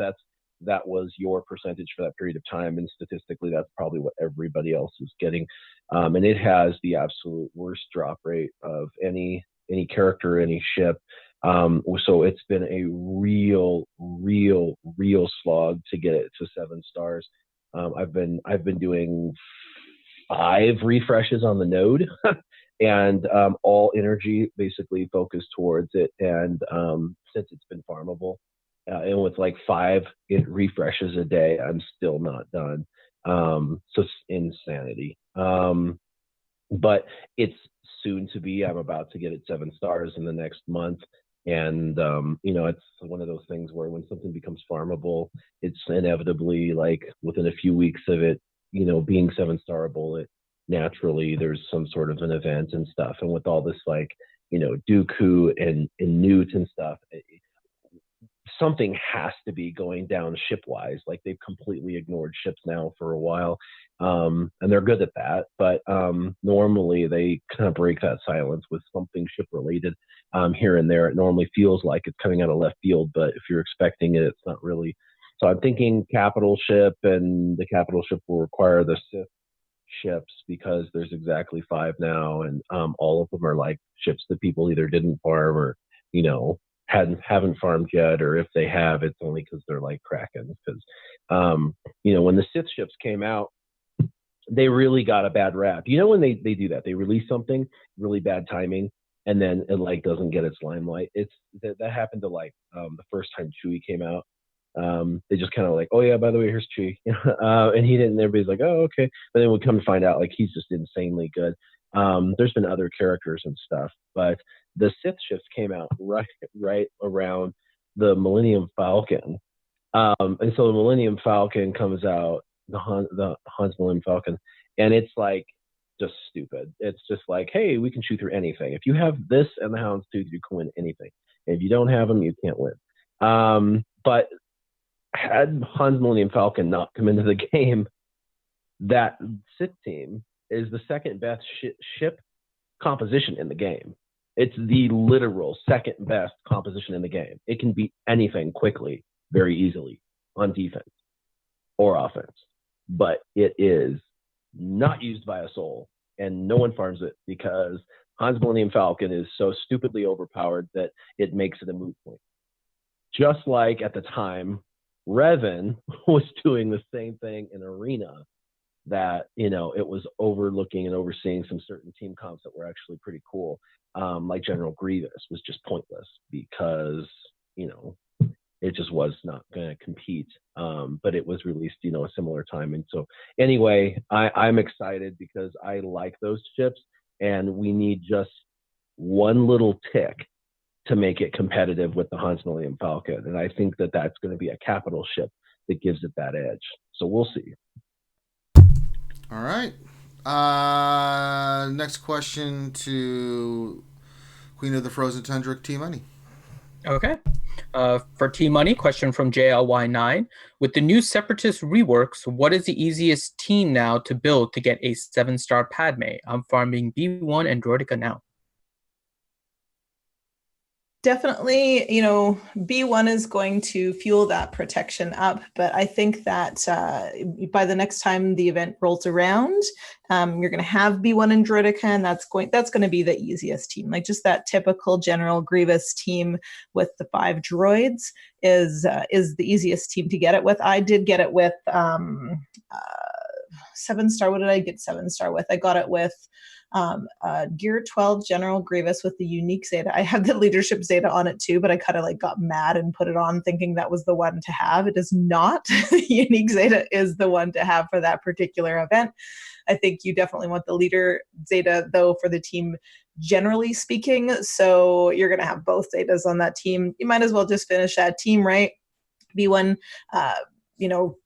that was your percentage for that period of time, and statistically that's probably what everybody else is getting. And it has the absolute worst drop rate of any character, any ship. So it's been a real slog to get it to 7 stars. I've been doing 5 refreshes on the node and all energy basically focused towards it, and since it's been farmable, and with like 5 refreshes a day, I'm still not done. So it's insanity. But it's soon to be. I'm about to get it 7 stars in the next month. And, it's one of those things where when something becomes farmable, it's inevitably like within a few weeks of it, being 7-starable, naturally there's some sort of an event and stuff. And with all this, like, Dooku and Newt and stuff, something has to be going down ship-wise. Like, they've completely ignored ships now for a while, and they're good at that. But normally they kind of break that silence with something ship-related here and there. It normally feels like it's coming out of left field, but if you're expecting it, it's not really. So I'm thinking capital ship, and the capital ship will require the Sith ships because there's exactly 5 now, and all of them are like ships that people either didn't farm or, haven't farmed yet, or if they have, it's only because they're like Krakens. Because when the Sith ships came out, they really got a bad rap. When they do that, they release something, really bad timing, and then it like doesn't get its limelight. It's that happened to like the first time Chewie came out. They just kind of like, oh yeah, by the way, here's Chewie, and he didn't. And everybody's like, oh okay, but then we come to find out like he's just insanely good. There's been other characters and stuff, but the Sith ships came out right around the Millennium Falcon, and so the Millennium Falcon comes out, the Han's Millennium Falcon, and it's like just stupid. It's just like, hey, we can shoot through anything. If you have this and the Houndstooth, you can win anything. And if you don't have them, you can't win. But had Han's Millennium Falcon not come into the game, that Sith team is the second best ship composition in the game. It's the literal second best composition in the game. It can beat anything quickly, very easily, on defense or offense. But it is not used by a soul, and no one farms it because Han's Millennium Falcon is so stupidly overpowered that it makes it a moot point. Just like at the time, Revan was doing the same thing in Arena, that it was overlooking and overseeing some certain team comps that were actually pretty cool, like General Grievous was just pointless because it just was not going to compete, but it was released a similar time. And so anyway, I'm excited because I like those ships, and we need just one little tick to make it competitive with the Han's Millennium Falcon, and I think that that's going to be a capital ship that gives it that edge. So we'll see. All right. Next question to Queen of the Frozen Tundra, T Money. Okay. For T-Money, question from JLY9. With the new Separatist reworks, what is the easiest team now to build to get a 7-star Padme? I'm farming B1 and Droideka now. Definitely, B1 is going to fuel that protection up, but I think that by the next time the event rolls around, you're going to have B1 and Droideka, and that's going to be the easiest team. Like just that typical General Grievous team with the 5 droids is the easiest team to get it with. I did get it with 7-star. What did I get 7-star with? I got it with Gear 12 General Grievous with the unique Zeta. I have the leadership Zeta on it too, but I kind of got mad and put it on thinking that was the one to have. It is not. The unique Zeta is the one to have for that particular event. I think you definitely want the leader Zeta though for the team, generally speaking. So you're going to have both Zetas on that team. You might as well just finish that team, right? B1,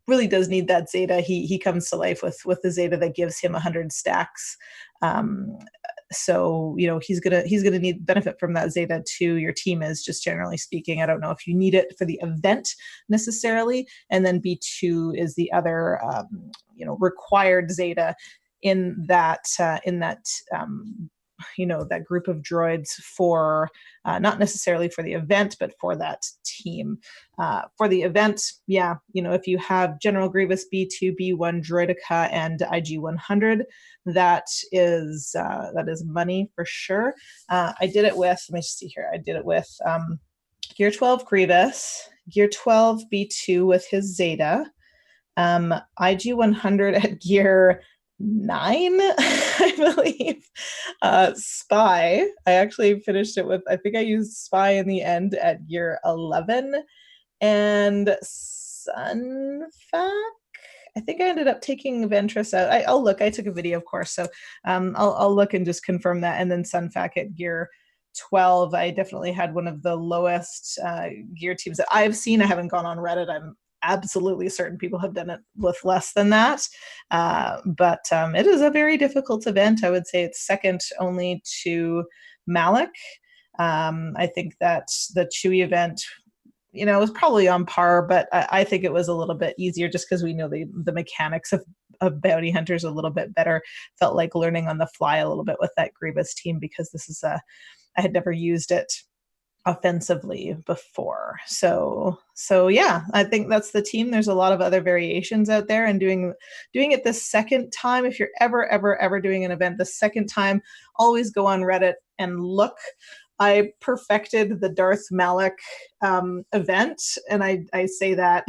really does need that Zeta. He comes to life with the Zeta that gives him 100 stacks. So he's gonna need benefit from that Zeta too. Your team is, just generally speaking. I don't know if you need it for the event necessarily. And then B2 is the other required Zeta in that that group of droids for not necessarily for the event, but for that team. For the event, if you have General Grievous, B2, B1, Droideka, and IG-100, that is money for sure. I did it with, let me just see here. I did it with Gear 12 Grievous, Gear 12 B2 with his Zeta, IG-100 at Gear 9, I believe. Spy, I actually finished it with, I think I used Spy in the end at Gear 11, and Sunfac. I think I ended up taking Ventress out. I'll look. I took a video, of course, so I'll look and just confirm that. And then Sunfac at Gear 12. I definitely had one of the lowest gear teams that I've seen. I haven't gone on Reddit. I'm absolutely certain people have done it with less than that. But it is a very difficult event. I would say it's second only to Malik. I think that the Chewie event, was probably on par, but I think it was a little bit easier just because we know the mechanics of bounty hunters a little bit better. Felt like learning on the fly a little bit with that Grievous team because this is I had never used it offensively before. So yeah, I think that's the team. There's a lot of other variations out there, and doing it the second time, if you're ever doing an event the second time, always go on Reddit and look. I perfected the Darth Malik event, and I say that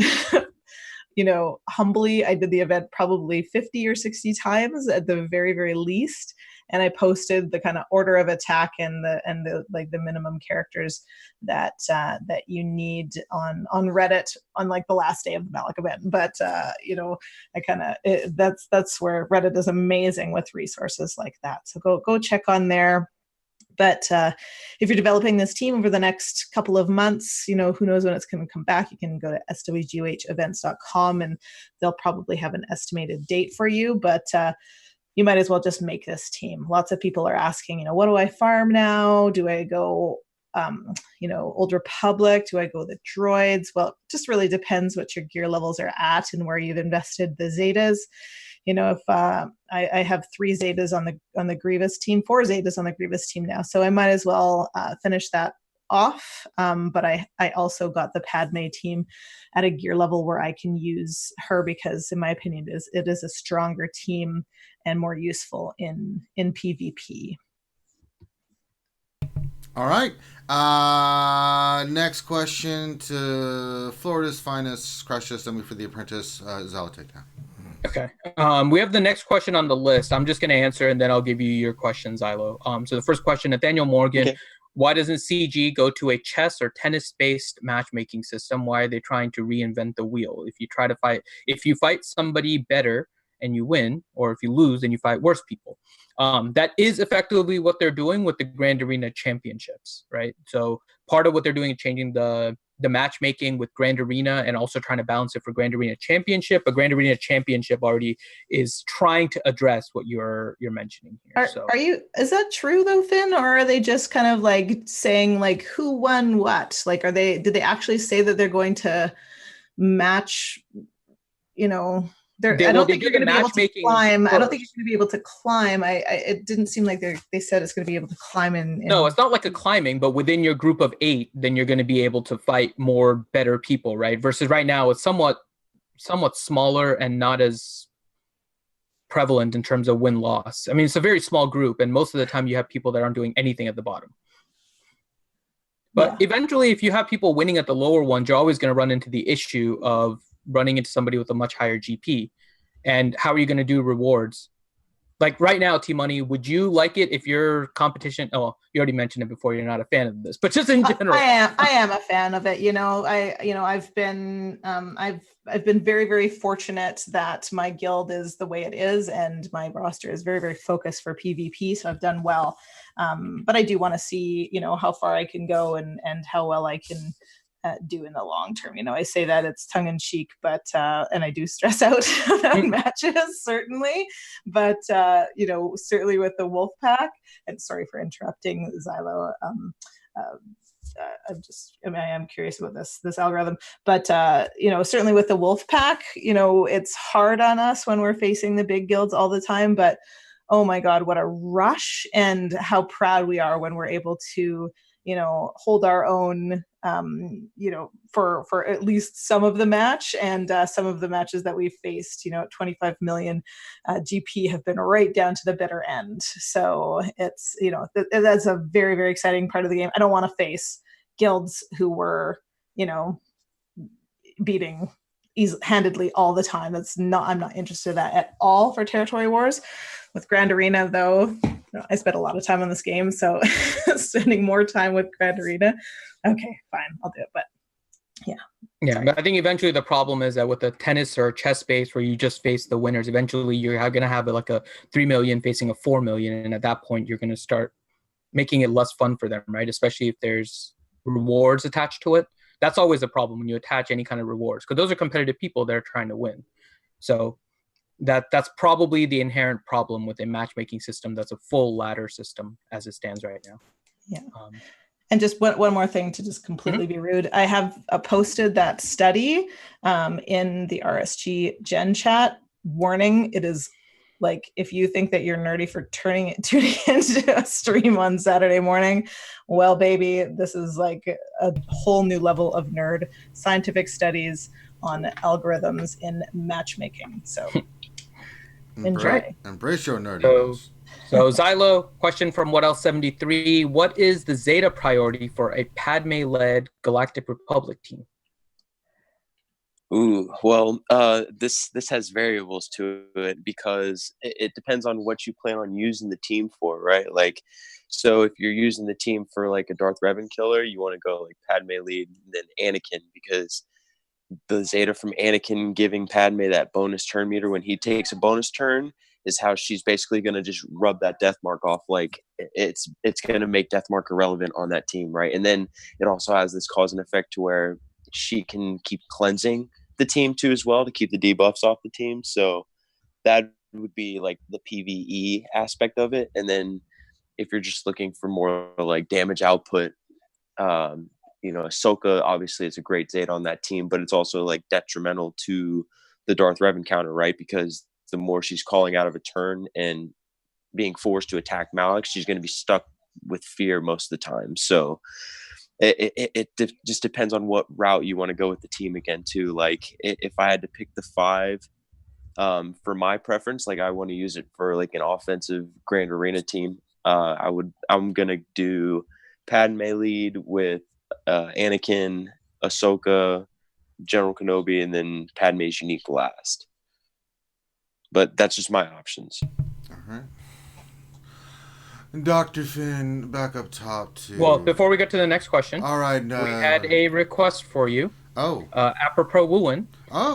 humbly. I did the event probably 50 or 60 times at the very, very least. And I posted the kind of order of attack and the minimum characters that you need on Reddit on the last day of the Malik event. But I kind of that's where Reddit is amazing with resources like that. So go check on there. But if you're developing this team over the next couple of months, who knows when it's going to come back, you can go to SWGOH and they'll probably have an estimated date for you. But you might as well just make this team. Lots of people are asking, what do I farm now? Do I go, Old Republic? Do I go the droids? Well, it just really depends what your gear levels are at and where you've invested the Zetas. If I have 3 Zetas on the Grievous team, 4 Zetas on the Grievous team now, so I might as well finish that off. But I also got the Padme team at a gear level where I can use her because, in my opinion, it is a stronger team and more useful in PvP. All right. Next question to Florida's finest crash system for the apprentice. Zal, take now. Okay. We have the next question on the list. I'm just going to answer, and then I'll give you your question, Xylo. So the first question, Nathaniel Morgan. Okay. Why doesn't CG go to a chess or tennis-based matchmaking system? Why are they trying to reinvent the wheel? If you fight somebody better and you win, or if you lose, then you fight worse people. That is effectively what they're doing with the Grand Arena Championships, right? So part of what they're doing is changing the the matchmaking with Grand Arena and also trying to balance it for Grand Arena Championship. But Grand Arena Championship already is trying to address what you're mentioning here. Is that true though, Finn, or are they just kind of like saying like who won what? Like, did they actually say that they're going to match, you know, I don't think you're going to be able to climb. I don't think you're going to be able to climb. It didn't seem like they said it's going to be able to climb in. No, it's not like a climbing, but within your group of 8, then you're going to be able to fight more better people, right? Versus right now, it's somewhat smaller and not as prevalent in terms of win-loss. I mean, it's a very small group, and most of the time you have people that aren't doing anything at the bottom. But eventually, if you have people winning at the lower ones, you're always going to run into the issue of running into somebody with a much higher GP. And how are you going to do rewards? Like right now, T-Money, would you like it if your competition? Oh, you already mentioned it before. You're not a fan of this, but just in general, I am a fan of it. I've been very, very fortunate that my guild is the way it is, and my roster is very, very focused for PvP. So I've done well, but I do want to see, how far I can go and how well I can do in the long term. I say that it's tongue in cheek, but and I do stress out about matches, certainly. But certainly with the wolf pack, and sorry for interrupting, Xylo. I am curious about this algorithm, but certainly with the wolf pack, it's hard on us when we're facing the big guilds all the time. But oh my God, what a rush, and how proud we are when we're able to hold our own, for at least some of the match, and some of the matches that we've faced, at 25 million GP have been right down to the bitter end. So it's, that's a very, very exciting part of the game. I don't want to face guilds who were, beating handedly all the time. I'm not interested in that at all for Territory Wars. With Grand Arena, though, I spent a lot of time on this game, so spending more time with Grand Arena, okay, fine, I'll do it. But yeah, but I think eventually the problem is that with a tennis or chess base where you just face the winners, eventually you're going to have like a 3 million facing a 4 million, and at that point you're going to start making it less fun for them, right? Especially if there's rewards attached to it. That's always a problem when you attach any kind of rewards, because those are competitive people that are trying to win. So that's probably the inherent problem with a matchmaking system that's a full ladder system as it stands right now. Yeah. And just one more thing to just completely be rude. I have posted that study in the RSG Gen chat. Warning, it is like, if you think that you're nerdy for tuning into a stream on Saturday morning, well, baby, this is like a whole new level of nerd. Scientific studies on algorithms in matchmaking. So enjoy. Embrace your nerdiness. So Xylo, question from What Else 73. What is the Zeta priority for a Padme-led Galactic Republic team? Ooh, well, this has variables to it, because it depends on what you plan on using the team for, right? Like, so if you're using the team for like a Darth Revan killer, you want to go like Padme lead, then Anakin, because the Zeta from Anakin giving Padme that bonus turn meter when he takes a bonus turn is how she's basically going to just rub that death mark off. Like, it's going to make death mark irrelevant on that team, right? And then it also has this cause and effect to where she can keep cleansing the team too as well, to keep the debuffs off the team. So that would be like the PvE aspect of it. And then if you're just looking for more like damage output, Ahsoka obviously is a great Zeta on that team, but it's also like detrimental to the Darth Revan counter, right? Because the more she's calling out of a turn and being forced to attack Malak, she's going to be stuck with fear most of the time. So it just depends on what route you want to go with the team again too. Like, if I had to pick the 5 for my preference, like I want to use it for like an offensive Grand Arena team, I'm gonna do Padme lead with Anakin, Ahsoka, General Kenobi, and then Padme's unique last. But that's just my options. All right. Dr. Finn, back up top too. Well, before we get to the next question, all right, we had a request for you. Oh. Apropos Wooin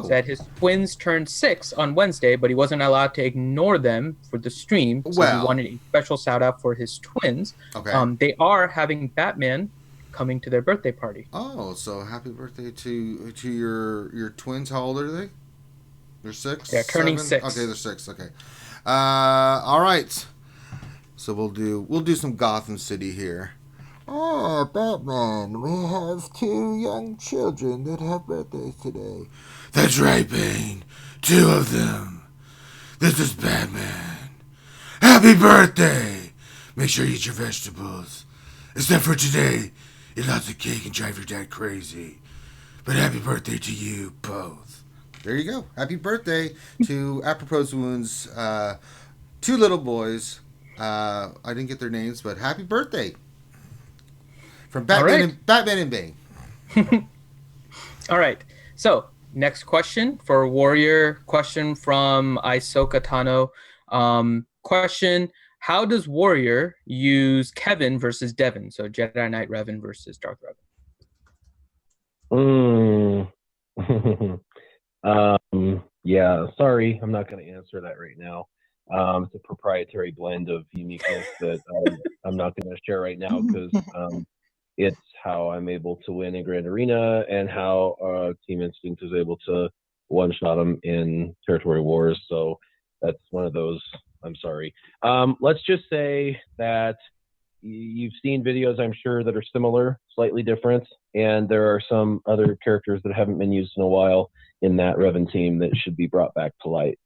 said his twins turned 6 on Wednesday, but he wasn't allowed to ignore them for the stream. So he wanted a special shout out for his twins. Okay. They are having Batman coming to their birthday party. Oh, so happy birthday to your twins. How old are they? They're 6, They're turning 7? 6. Okay, they're 6. Okay. All right. So we'll do some Gotham City here. Oh, Batman, we have 2 young children that have birthdays today. That's right, Bane. 2 of them. This is Batman. Happy birthday! Make sure you eat your vegetables. Except for today, eat lots of cake and drive your dad crazy. But happy birthday to you both. There you go. Happy birthday to Apropos Wounds, 2 little boys. I didn't get their names, but happy birthday from Batman and Bane. All right. So next question for Warrior. Question from Isoka Tano. Question: how does Warrior use Kevin versus Devin? So Jedi Knight Revan versus Darth Revan. Yeah, sorry, I'm not going to answer that right now. It's a proprietary blend of uniqueness that I'm not going to share right now because it's how I'm able to win in Grand Arena and how Team Instinct is able to one-shot them in Territory Wars. So that's one of those. I'm sorry. Let's just say that you've seen videos, I'm sure, that are similar, slightly different, and there are some other characters that haven't been used in a while in that Revan team that should be brought back to light.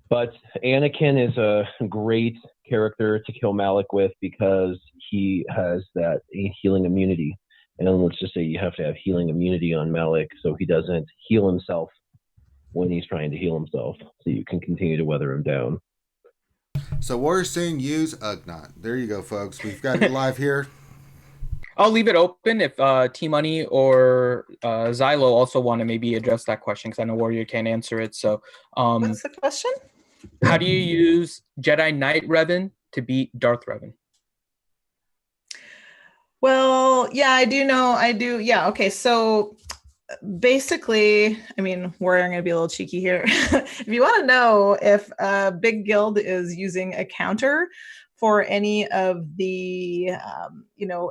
But Anakin is a great character to kill Malik with because he has that healing immunity. And let's just say you have to have healing immunity on Malik so he doesn't heal himself when he's trying to heal himself, so you can continue to weather him down. So Warrior's saying use Ugnaught. There you go, folks. We've got it live here. I'll leave it open if T-Money or Xylo also want to maybe address that question because I know Warrior can't answer it. So, what's the question? How do you use Jedi Knight Revan to beat Darth Revan? Well, yeah, I do. Yeah, okay. So basically, I mean, we're going to be a little cheeky here. If you want to know if a big guild is using a counter for any of the,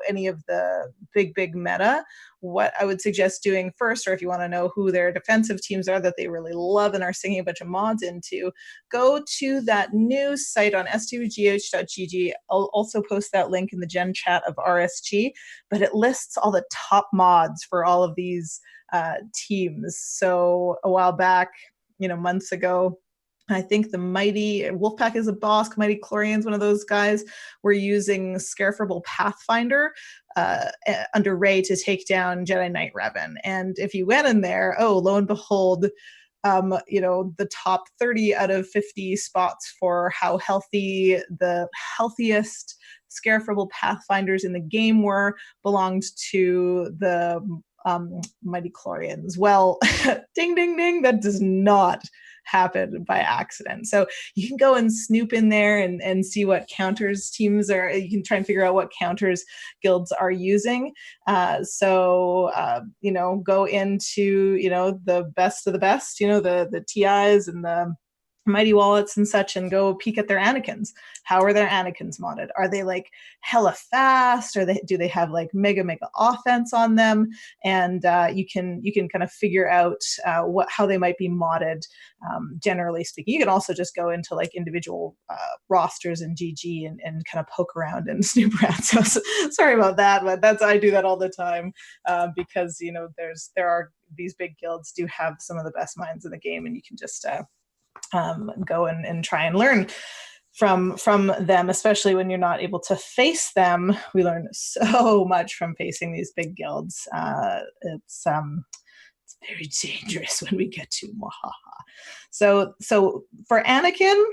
any of the big meta, what I would suggest doing first, or if you want to know who their defensive teams are that they really love and are singing a bunch of mods into, go to that new site on SWGOH.gg. I'll also post that link in the gen chat of RSG, but it lists all the top mods for all of these teams. So a while back, months ago, I think the Mighty Wolfpack is a boss. Mighty Chlorian's one of those guys. We're using Scarefable Pathfinder under Rey to take down Jedi Knight Revan. And if you went in there, lo and behold, the top 30 out of 50 spots for how healthy the healthiest Scarefable Pathfinders in the game were belonged to the Mighty Chlorians. Well, ding, ding, ding, that does not happen by accident. So you can go and snoop in there and see what counters teams are. You can try and figure out what counters guilds are using. Go into, the best of the best, the TIs and the Mighty Wallets and such, and go peek at their Anakins. How are their Anakins modded? Are they like hella fast? Do they have like mega offense on them? And you can kind of figure out how they might be modded. Generally speaking, you can also just go into like individual rosters in GG and kind of poke around and snoop around. So sorry about that, but I do that all the time because there are these big guilds do have some of the best minds in the game, and you can just go and try and learn from them, especially when you're not able to face them. We learn so much from facing these big guilds. It's very dangerous when we get to Mwahaha. So for Anakin,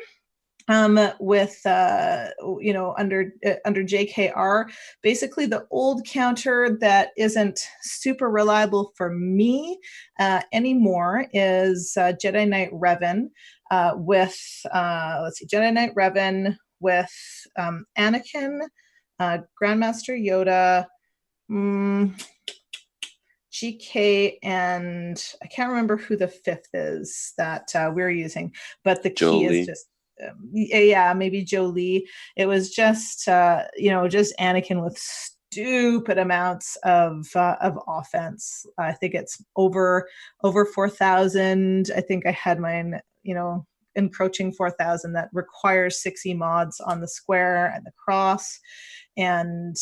with under JKR, basically the old counter that isn't super reliable for me anymore is Jedi Knight Revan with Jedi Knight Revan with Anakin, Grandmaster Yoda, GK, and I can't remember who the fifth is that we're using, but the key is just maybe Jolie. It was just just Anakin with stupid amounts of offense. I think it's over 4,000. I think I had mine, encroaching 4,000 that requires 60 mods on the square and the cross, and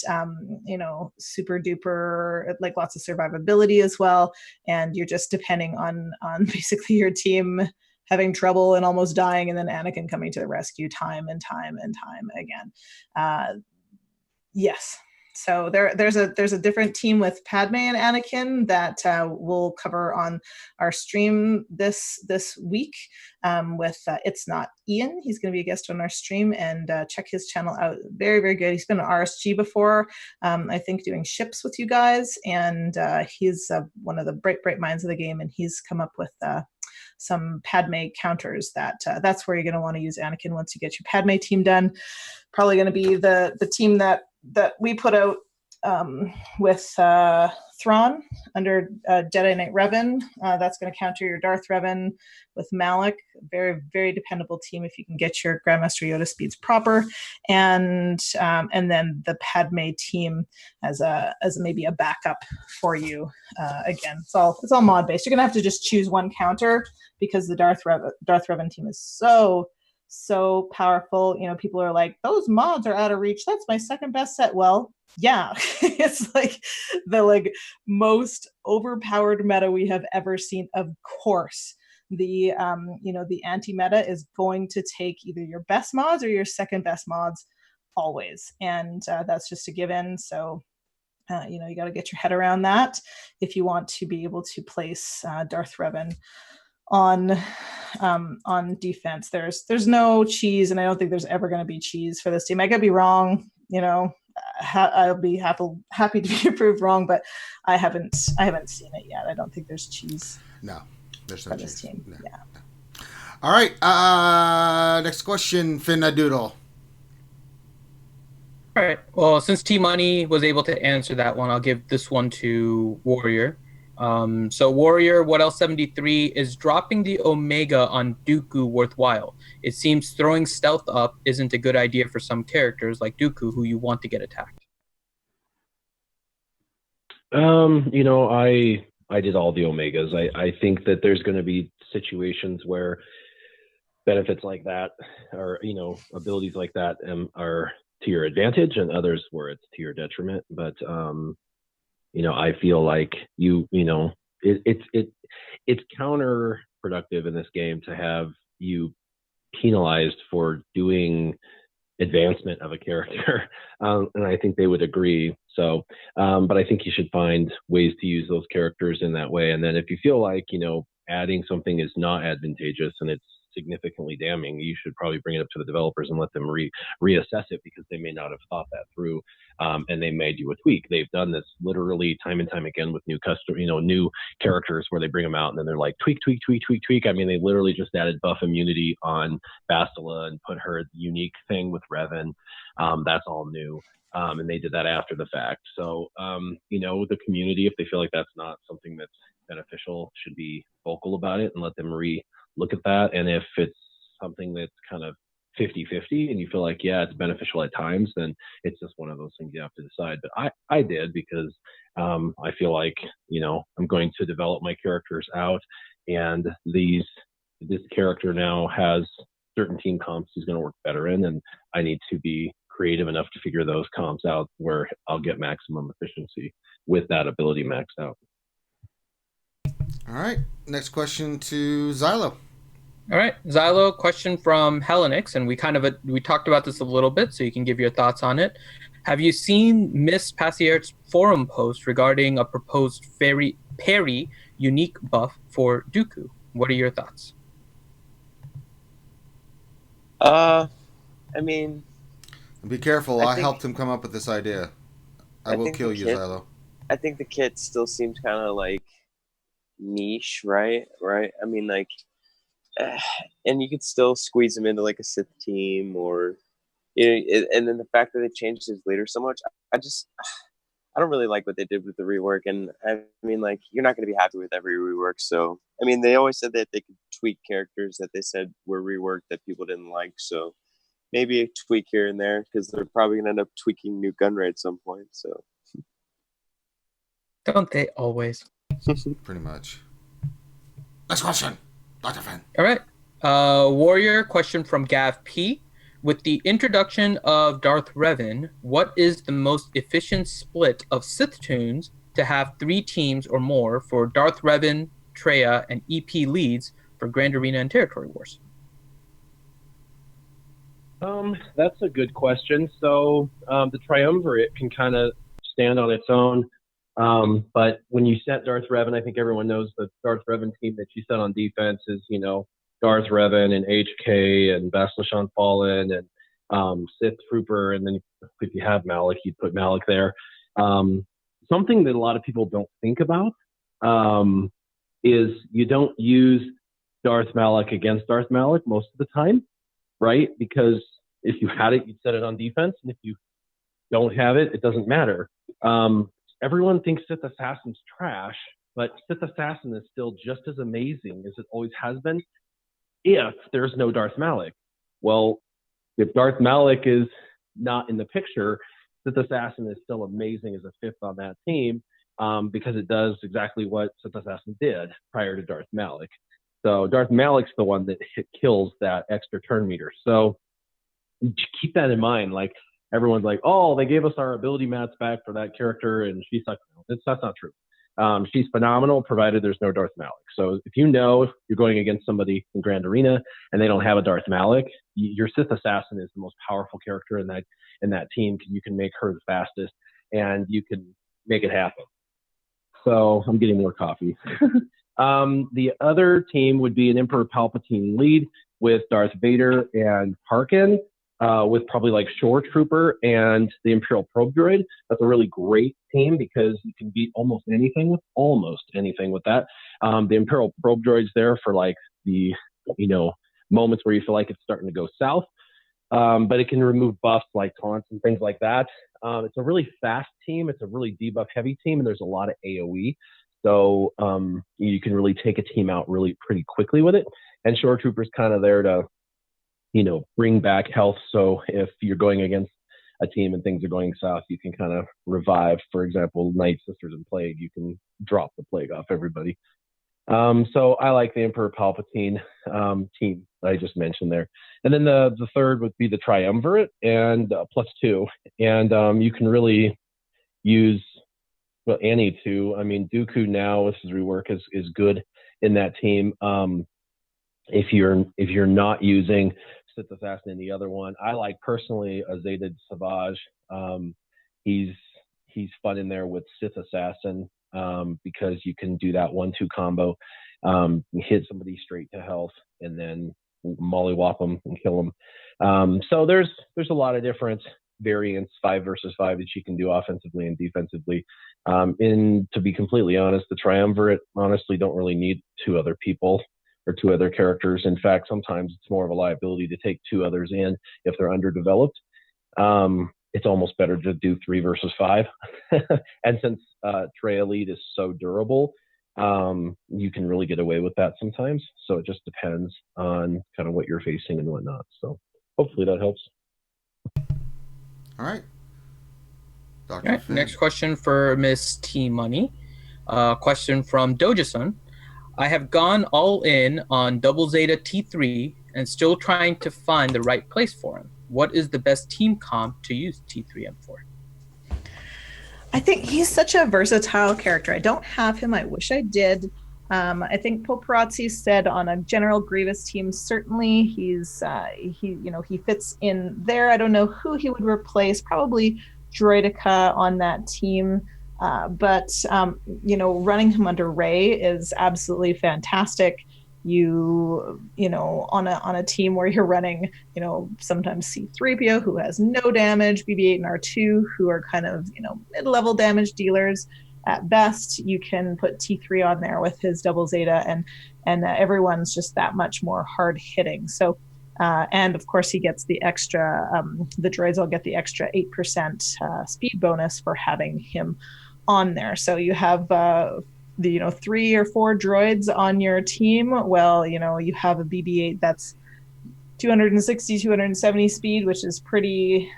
super duper, like lots of survivability as well. And you're just depending on basically your team having trouble and almost dying, and then Anakin coming to the rescue time and time and time again. Yes. So there's a different team with Padme and Anakin that we'll cover on our stream this week with It's Not Ian. He's going to be a guest on our stream, and check his channel out. Very, very good. He's been on RSG before, I think, doing ships with you guys, and he's one of the bright minds of the game, and he's come up with some Padme counters that's where you're going to want to use Anakin once you get your Padme team done. Probably going to be the team that we put out with Thrawn under Jedi Knight Revan. That's going to counter your Darth Revan with Malak. Very, very dependable team if you can get your Grandmaster Yoda speeds proper, and then the Padme team as maybe a backup for you. Again, it's all mod based. You're going to have to just choose one counter because the Darth Revan team is so powerful. People are like, those mods are out of reach. That's my second best set. Well, yeah, it's like the most overpowered meta we have ever seen. Of course, the anti-meta is going to take either your best mods or your second best mods always, and that's just a given. So you got to get your head around that if you want to be able to place Darth Revan on defense. There's no cheese, and I don't think there's ever going to be cheese for this team. I could be wrong, I'll be happy to be proved wrong, but I haven't seen it yet. I don't think there's cheese. No, there's no for cheese. This team. No. Yeah. All right. Next question, Finna Doodle. All right. Well, since T Money was able to answer that one, I'll give this one to Warrior. So Warrior, what else 73 is dropping the Omega on Dooku worthwhile? It seems throwing stealth up isn't a good idea for some characters like Dooku who you want to get attacked. I did all the Omegas. I think that there's going to be situations where benefits like that or abilities like that are to your advantage, and others where it's to your detriment. But I feel like it's counterproductive in this game to have you penalized for doing advancement of a character, and I think they would agree. So, but I think you should find ways to use those characters in that way. And then if you feel like adding something is not advantageous and it's significantly damning, you should probably bring it up to the developers and let them reassess it, because they may not have thought that through, and they may do a tweak. They've done this literally time and time again with new new characters where they bring them out and then they're like tweak. I mean, they literally just added buff immunity on Bastila and put her unique thing with Revan. That's all new. And they did that after the fact. So, the community, if they feel like that's not something that's beneficial, should be vocal about it and let them look at that. And if it's something that's kind of 50-50 and you feel like, yeah, it's beneficial at times, then it's just one of those things you have to decide. But I did, because I feel like, I'm going to develop my characters out, and this character now has certain team comps he's going to work better in, and I need to be creative enough to figure those comps out where I'll get maximum efficiency with that ability maxed out. All right. Next question to Xylo. All right, Xylo, question from Helenix, and we talked about this a little bit, so you can give your thoughts on it. Have you seen Miss Passier's forum post regarding a proposed parry unique buff for Dooku? What are your thoughts? I mean, be careful. I I think- helped him come up with this idea. I will think kill the you, kit- Xylo. I think the kit still seems kind of like niche, right? I mean, like, and you could still squeeze him into like a Sith team, or and then the fact that they changed his leader so much, I don't really like what they did with the rework. And I mean, like, you're not going to be happy with every rework. So I mean, they always said that they could tweak characters that they said were reworked that people didn't like. So maybe a tweak here and there, because they're probably going to end up tweaking New Gunray at some point. So Don't they always? Pretty much. Next question, Dr. Finn. All right. Warrior question from Gav P. With the introduction of Darth Revan, what is the most efficient split of Sith tunes to have 3 teams or more for Darth Revan, Traya, and EP leads for Grand Arena and Territory Wars? That's a good question. So the Triumvirate can kind of stand on its own. But when you set Darth Revan, I think everyone knows the Darth Revan team that you set on defense is, Darth Revan and HK and Bastila Fallen and Sith Trooper. And then if you have Malik, you'd put Malik there. Something that a lot of people don't think about is you don't use Darth Malik against Darth Malik most of the time, right? Because if you had it, you'd set it on defense. And if you don't have it, it doesn't matter. Everyone thinks Sith Assassin's trash, but Sith Assassin is still just as amazing as it always has been if there's no Darth Malik. Well, if Darth Malik is not in the picture, Sith Assassin is still amazing as a 5th on that team because it does exactly what Sith Assassin did prior to Darth Malik. So Darth Malik's the one that kills that extra turn meter. So keep that in mind. Like, everyone's like, oh, they gave us our ability mats back for that character and she sucks. That's not true. She's phenomenal provided there's no Darth Malik. So if you're going against somebody in Grand Arena and they don't have a Darth Malik, your Sith Assassin is the most powerful character in that team. You can make her the fastest and you can make it happen. So I'm getting more coffee. The other team would be an Emperor Palpatine lead with Darth Vader and Tarkin. With probably like Shore Trooper and the Imperial Probe Droid. That's a really great team because you can beat almost anything with that. The Imperial Probe Droid's there for like the, moments where you feel like it's starting to go south. But it can remove buffs like taunts and things like that. It's a really fast team. It's a really debuff heavy team and there's a lot of AoE. So you can really take a team out really pretty quickly with it. And Shore Trooper's kind of there to bring back health. So if you're going against a team and things are going south, you can kind of revive. For example, Night Sisters and Plague, you can drop the plague off everybody. So I like the Emperor Palpatine team that I just mentioned there. And then the third would be the Triumvirate and +2. And you can really use any two. I mean, Dooku now, this is rework, is good in that team. If you're not using Sith Assassin in the other one, I like personally a Zeta Savage. He's fun in there with Sith Assassin because you can do that 1-2 combo, hit somebody straight to health, and then mollywop them and kill them. So there's a lot of different variants, 5 versus 5, that you can do offensively and defensively. And to be completely honest, the Triumvirate honestly don't really need 2 other people or 2 other characters. In fact, sometimes it's more of a liability to take 2 others in if they're underdeveloped. It's almost better to do 3 versus 5. And since Trey Elite is so durable, you can really get away with that sometimes. So it just depends on kind of what you're facing and whatnot. So hopefully that helps. All right. Dr. All right, Finn. next question for Miss T Money. Question from Dojasun. I have gone all in on Double Zeta T3 and still trying to find the right place for him. What is the best team comp to use T3M for? I think he's such a versatile character. I don't have him. I wish I did. I think Poperazzi said on a General Grievous team, certainly he fits in there. I don't know who he would replace. Probably Droidica on that team. But running him under Rey is absolutely fantastic. On a team where you're running, sometimes C-3PO who has no damage, BB-8 and R2 who are kind of, mid-level damage dealers at best. You can put T3 on there with his Double Zeta and everyone's just that much more hard hitting. So, and of course he gets the extra, the droids will get the extra 8% speed bonus for having him on there. So you have, 3 or 4 droids on your team. Well, you have a BB-8 that's 260, 270 speed, which is pretty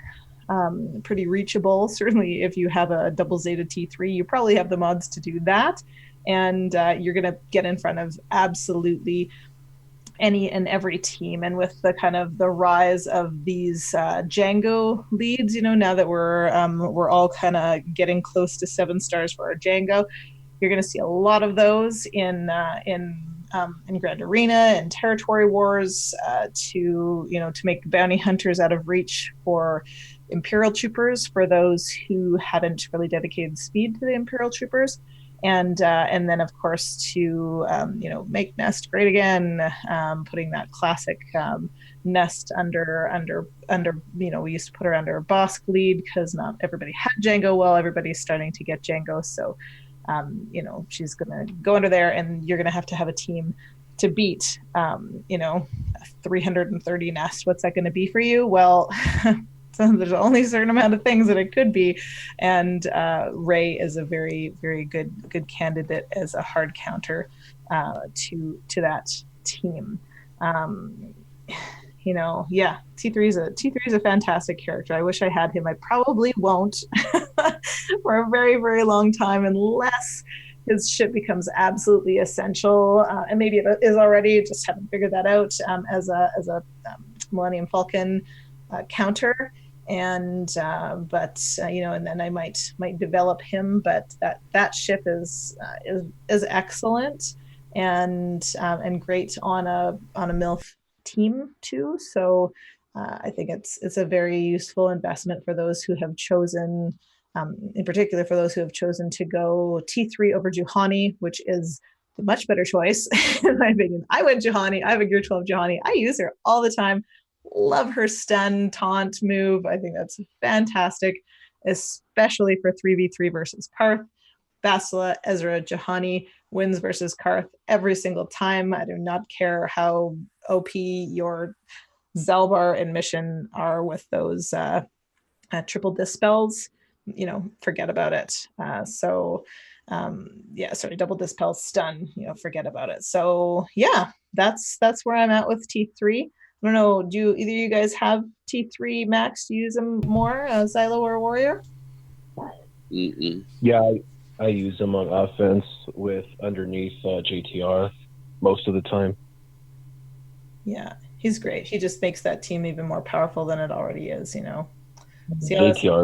pretty reachable. Certainly, if you have a double Zeta T3, you probably have the mods to do that, and you're going to get in front of absolutely any and every team. And with the kind of the rise of these Django leads, now that we're all kind of getting close to 7 stars for our Django, you're going to see a lot of those in Grand Arena and Territory Wars to make bounty hunters out of reach for Imperial Troopers for those who hadn't really dedicated speed to the Imperial Troopers. And then of course to make Nest great again, putting that classic Nest under we used to put her under Bosk lead because not everybody had Django. Well, everybody's starting to get Django, so she's gonna go under there, and you're gonna have to have a team to beat 330 Nest. What's that going to be for you? Well, so there's only a certain amount of things that it could be, and Rey is a very, very good candidate as a hard counter to that team. T3 is a fantastic character. I wish I had him. I probably won't for a very, very long time unless his ship becomes absolutely essential, and maybe it is already. Just haven't figured that out as a Millennium Falcon counter. And and then I might develop him, but that ship is excellent and great on a MILF team too. So I think it's a very useful investment for those who have chosen, in particular for those who have chosen to go T3 over Juhani, which is the much better choice in my opinion. I went Juhani. I have a Gear 12 Juhani. I use her all the time. Love her stun taunt move. I think that's fantastic, especially for 3v3 versus Karth. Bastila, Ezra, Juhani wins versus Karth every single time. I do not care how OP your Zalbar and Mission are with those triple dispels. Forget about it. Double dispel stun. Forget about it. So yeah, that's where I'm at with T3. I don't know. Do either of you guys have T3 max? Do you use them more, Xylo or Warrior? Yeah, I use them on offense with underneath JTR most of the time. Yeah, he's great. He just makes that team even more powerful than it already is. JTR,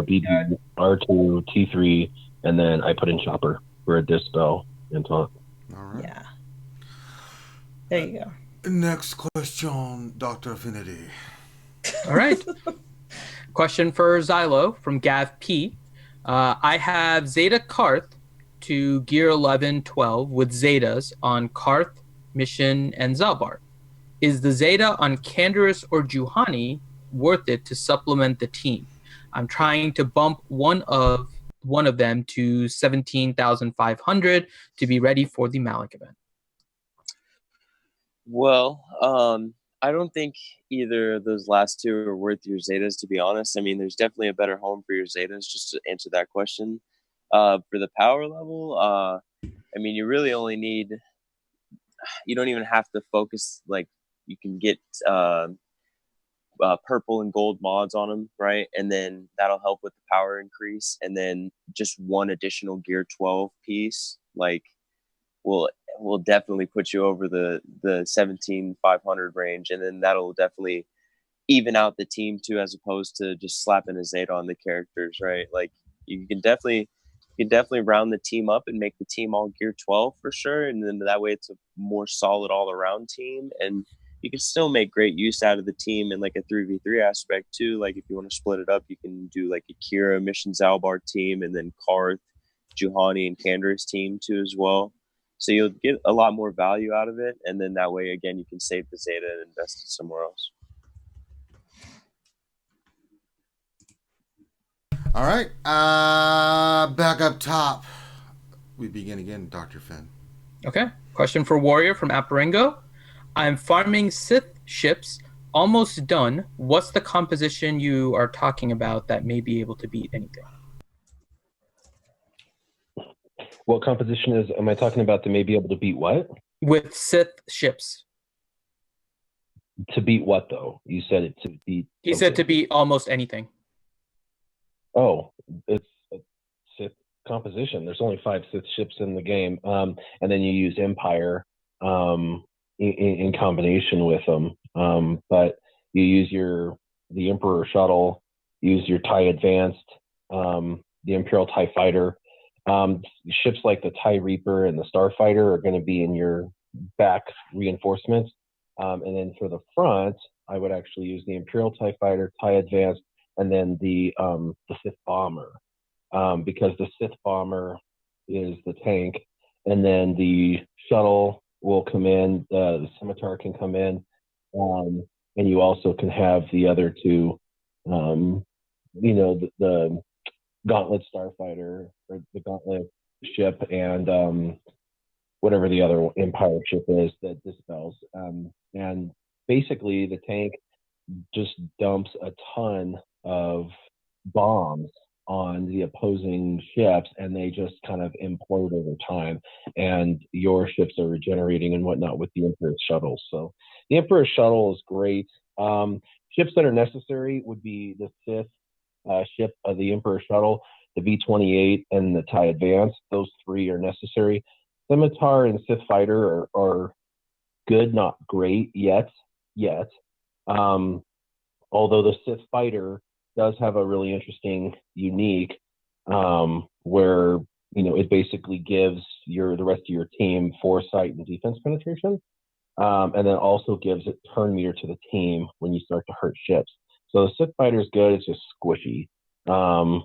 BB, R2, T3, and then I put in Chopper for a dispel and taunt. All right. Yeah. There you go. Next question, Dr. Affinity. All right. Question for Xylo from Gav P. I have Zeta Karth to Gear 11, 12 with Zetas on Karth, Mission, and Zalbar. Is the Zeta on Canderous or Juhani worth it to supplement the team? I'm trying to bump one of them to 17,500 to be ready for the Malik event. Well, I don't think either of those last two are worth your Zetas, to be honest. I mean, there's definitely a better home for your Zetas, just to answer that question. For the power level, I mean, you really only need, you don't even have to focus, like, you can get purple and gold mods on them, right? And then that'll help with the power increase. And then just one additional Gear 12 piece, like, will definitely put you over the 17,500 range, and then that'll definitely even out the team too, as opposed to just slapping a Zeta on the characters, right? Like you can definitely round the team up and make the team all Gear 12 for sure, and then that way it's a more solid all around team, and you can still make great use out of the team in like a 3v3 aspect too. Like if you want to split it up, you can do like a Kira Mission Zalbar team, and then Karth, Juhani, and Canderous team too as well. So you'll get a lot more value out of it, and then that way, again, you can save the Zeta and invest it somewhere else. All right. Back up top. We begin again, Dr. Finn. Okay. Question for Warrior from Aparengo. I'm farming Sith ships, almost done. What's the composition you are talking about that may be able to beat anything? What composition am I talking about that may be able to beat what? With Sith ships. To beat what, though? You said it to beat... He said to beat almost anything. Oh, it's a Sith composition. There's only 5 Sith ships in the game, and then you use Empire in combination with them. But you use the Emperor shuttle, use your TIE Advanced, the Imperial TIE Fighter. Ships like the TIE Reaper and the Starfighter are going to be in your back reinforcements. And then for the front, I would actually use the Imperial TIE Fighter, TIE Advanced, and then the Sith Bomber, because the Sith Bomber is the tank, and then the shuttle will come in, the Scimitar can come in, and you also can have the other two, the Gauntlet Starfighter or the Gauntlet ship, and whatever the other Empire ship is that dispels. And basically, the tank just dumps a ton of bombs on the opposing ships, and they just kind of implode over time. And your ships are regenerating and whatnot with the Emperor's shuttle. So the Emperor's shuttle is great. Ships that are necessary would be the fifth ship of the Emperor shuttle, the V-28, and the TIE Advance. Those 3 are necessary. Scimitar and Sith Fighter are good, not great yet. Although the Sith Fighter does have a really interesting unique where it basically gives the rest of your team foresight and defense penetration, and then also gives it turn meter to the team when you start to hurt ships. So the Sith Fighter is good. It's just squishy,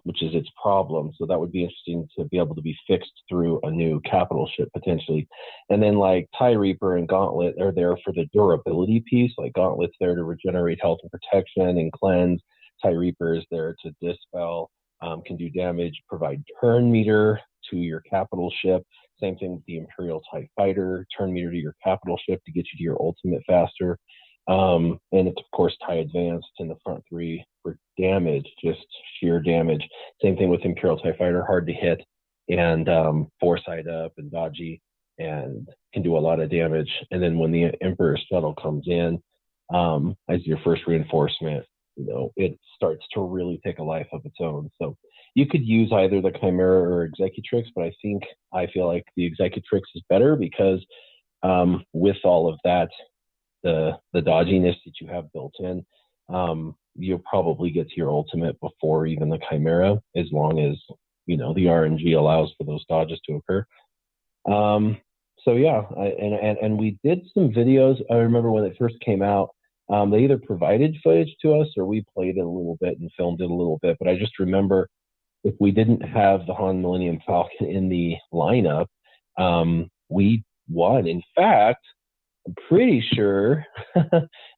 which is its problem. So that would be interesting to be able to be fixed through a new capital ship potentially. And then like TIE Reaper and Gauntlet are there for the durability piece. Like Gauntlet's there to regenerate health and protection and cleanse. TIE Reaper is there to dispel, can do damage, provide turn meter to your capital ship. Same thing with the Imperial TIE Fighter, turn meter to your capital ship to get you to your ultimate faster. And it's, of course, TIE Advanced in the front 3 for damage, just sheer damage. Same thing with Imperial TIE Fighter, hard to hit, and foresight up and dodgy, and can do a lot of damage. And then when the Emperor's shuttle comes in as your first reinforcement, it starts to really take a life of its own. So you could use either the Chimera or Executrix, but I feel like the Executrix is better because with all of that, the dodginess that you have built in, you'll probably get to your ultimate before even the Chimera, as long as the RNG allows for those dodges to occur. So yeah, and we did some videos. I remember when it first came out, they either provided footage to us or we played it a little bit and filmed it a little bit. But I just remember if we didn't have the Han Millennium Falcon in the lineup, we won. In fact, I'm pretty sure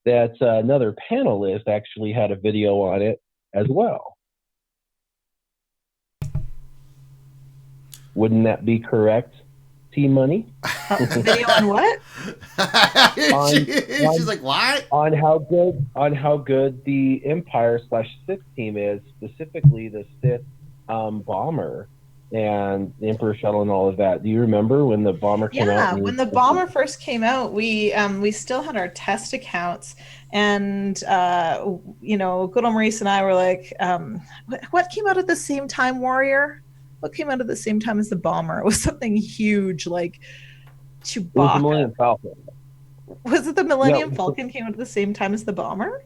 that another panelist actually had a video on it as well. Wouldn't that be correct, Team Money? Video on what? She's like, what? On how good the Empire/Sith team is, specifically the Sith bomber and the Emperor shuttle and all of that. Do you remember when the bomber came out? Yeah, when the bomber first came out, we still had our test accounts, and good old Maurice and I were like, what came out at the same time, Warrior? What came out at the same time as the bomber? It was something huge, like Chewbacca. It was the Millennium Falcon. Was it the Millennium Falcon came out at the same time as the bomber?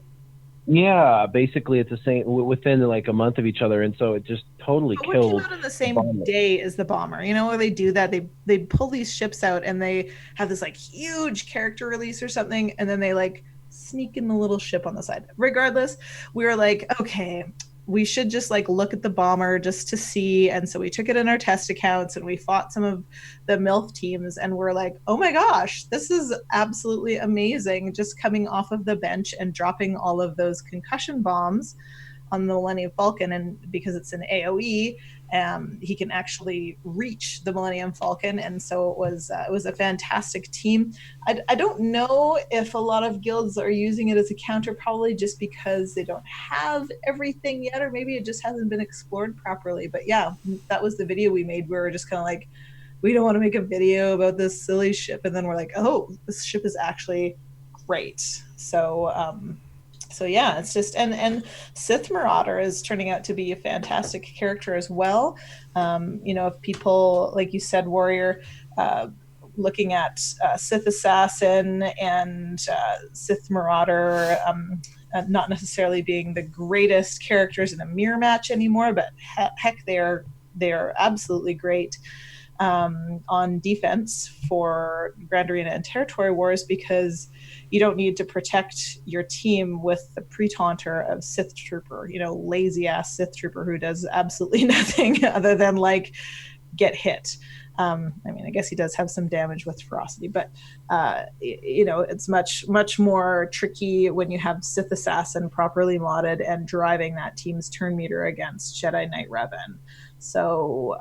Yeah, basically it's the same within like a month of each other, and so it just totally killed. What came out on the same day as the bomber? Where they do that, they pull these ships out and they have this like huge character release or something, and then they like sneak in the little ship on the side. Regardless, we were like, okay, we should just like look at the bomber just to see. And so we took it in our test accounts and we fought some of the MILF teams, and we're like, oh my gosh, this is absolutely amazing. Just coming off of the bench and dropping all of those concussion bombs on the Millennium Falcon. And because it's an AoE, he can actually reach the Millennium Falcon. And so it was a fantastic team. I don't know if a lot of guilds are using it as a counter, probably just because they don't have everything yet, or maybe it just hasn't been explored properly. But yeah, that was the video we made. We were just kind of like, we don't want to make a video about this silly ship. And then we're like, oh, this ship is actually great. So So yeah, it's just and Sith Marauder is turning out to be a fantastic character as well. If people, like you said, Warrior, looking at Sith Assassin and Sith Marauder, not necessarily being the greatest characters in a mirror match anymore, but heck, they're absolutely great on defense for Grand Arena and Territory Wars, because you don't need to protect your team with the pre-taunter of Sith Trooper, lazy ass Sith Trooper who does absolutely nothing other than like get hit. I guess he does have some damage with ferocity, but it's much more tricky when you have Sith Assassin properly modded and driving that team's turn meter against Jedi Knight Revan. So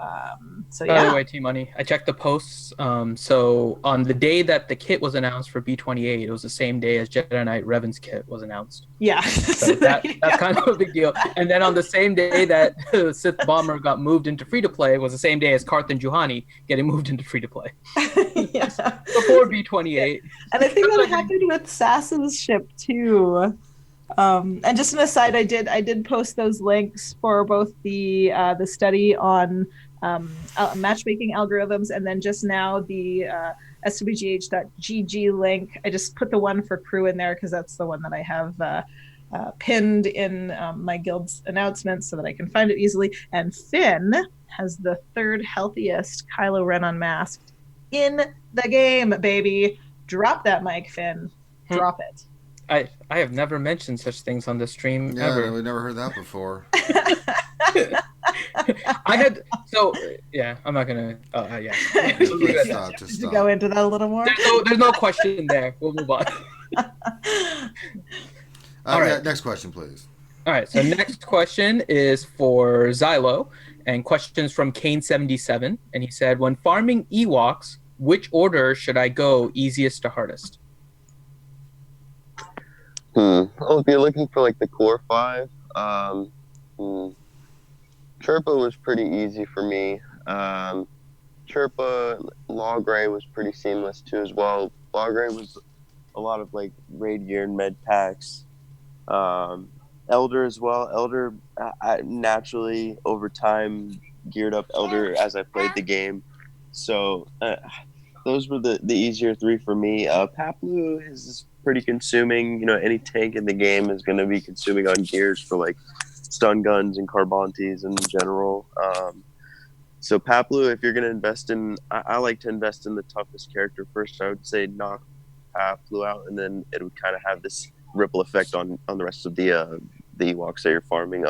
yeah. By the way, T-Money, I checked the posts. So on the day that the kit was announced for B28, it was the same day as Jedi Knight Revan's kit was announced. Yeah. So that's kind of a big deal. And then on the same day that Sith Bomber got moved into free-to-play was the same day as Karth and Juhani getting moved into free-to-play. Yeah. Before B28. And I think that happened with Sass's ship too. And just an aside, I did post those links for both the study on matchmaking algorithms, and then just now the SWGH.gg link. I just put the one for crew in there because that's the one that I have pinned in my guild's announcements so that I can find it easily. And Finn has the third healthiest Kylo Ren unmasked in the game, baby. Drop that mic, Finn. Drop it. I have never mentioned such things on the stream ever. We never heard that before. I'm not gonna. Yeah. Just stop. Go into that a little more. There's no question there. We'll move on. All right. Next question, please. All right. So next question is for Xylo, and questions from Kane77, and he said, "When farming Ewoks, which order should I go, easiest to hardest?" Well, if you're looking for like the core 5, Chirpa was pretty easy for me. Chirpa, Logray was pretty seamless too as well. Logray was a lot of like raid gear and med packs. Elder as well. Elder, I naturally over time geared up Elder as I played the game. So those were the easier 3 for me. Paplu is pretty consuming. Any tank in the game is going to be consuming on gears for like stun guns and Carbontes in general. So Paplu, if you're going to invest in, I like to invest in the toughest character first. I would say knock Paplu out, and then it would kind of have this ripple effect on the rest of the Ewoks that you're farming.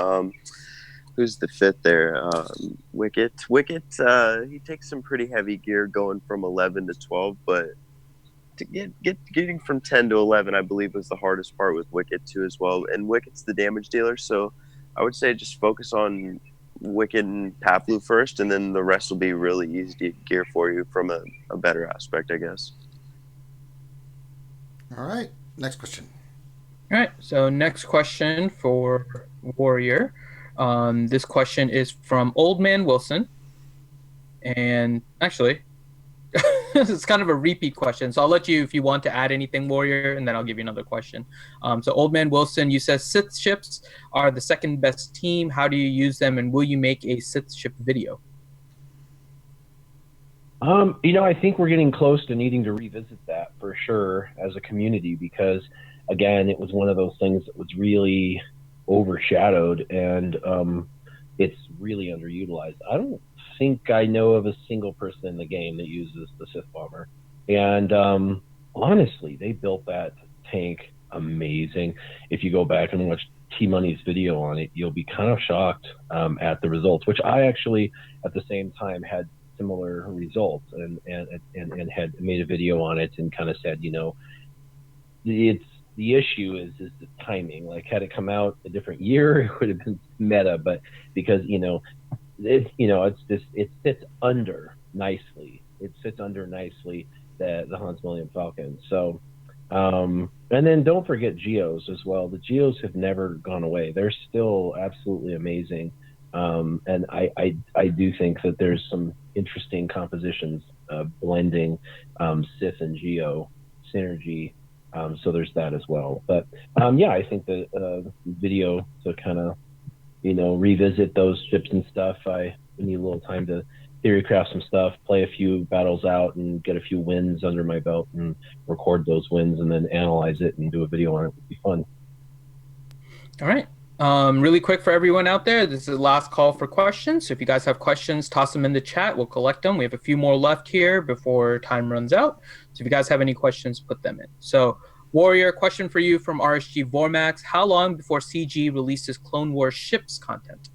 Who's the 5th there? Wicket. Wicket, he takes some pretty heavy gear going from 11 to 12, but to getting from 10 to 11, I believe, was the hardest part with Wicket too as well. And Wicket's the damage dealer, so I would say just focus on Wicket and Paplu first, and then the rest will be really easy to gear for you from a better aspect, I guess. All right. Next question. All right. So next question for Warrior. This question is from Old Man Wilson. And actually, it's kind of a repeat question. So I'll let you, if you want to add anything, Warrior, and then I'll give you another question. So Old Man Wilson, you said Sith ships are the second best team. How do you use them, and will you make a Sith ship video? I think we're getting close to needing to revisit that for sure as a community, because again, it was one of those things that was really overshadowed, and it's really underutilized. I don't think I know of a single person in the game that uses the Sith Bomber, and honestly, they built that tank amazing. If you go back and watch T-Money's video on it, you'll be kind of shocked at the results, which I actually at the same time had similar results and had made a video on it and kind of said, it's the issue is the timing. Like, had it come out a different year, it would have been meta, but because it sits under nicely. It sits under nicely the Hans Millennium Falcon. So, and then don't forget Geos as well. The Geos have never gone away. They're still absolutely amazing. And I do think that there's some interesting compositions blending Sith and Geo synergy So there's that as well. But yeah, I think the video to kind of revisit those ships and stuff. I need a little time to theory craft some stuff, play a few battles out, and get a few wins under my belt, and record those wins, and then analyze it and do a video on it. Would be fun. All right. Really quick for everyone out there, this is the last call for questions. So if you guys have questions, toss them in the chat. We'll collect them. We have a few more left here before time runs out. So if you guys have any questions, put them in. So Warrior, question for you from RSG Vormax. How long before CG releases Clone Wars ships content?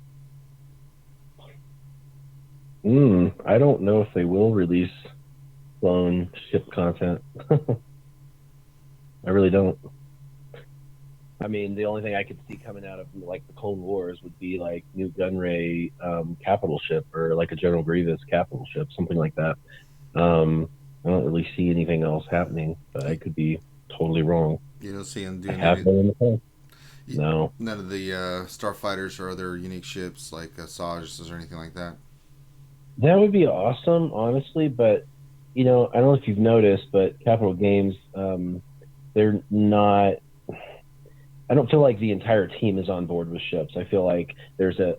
I don't know if they will release clone ship content. I really don't. I mean, the only thing I could see coming out of like the Clone Wars would be like new Gunray capital ship, or like a General Grievous capital ship, something like that. I don't really see anything else happening, but I could be totally wrong. You don't see them doing No. None of the starfighters or other unique ships like SWGOH or anything like that. That would be awesome, honestly, but I don't know if you've noticed, but Capital Games, they're not. I don't feel like the entire team is on board with ships. I feel like there's a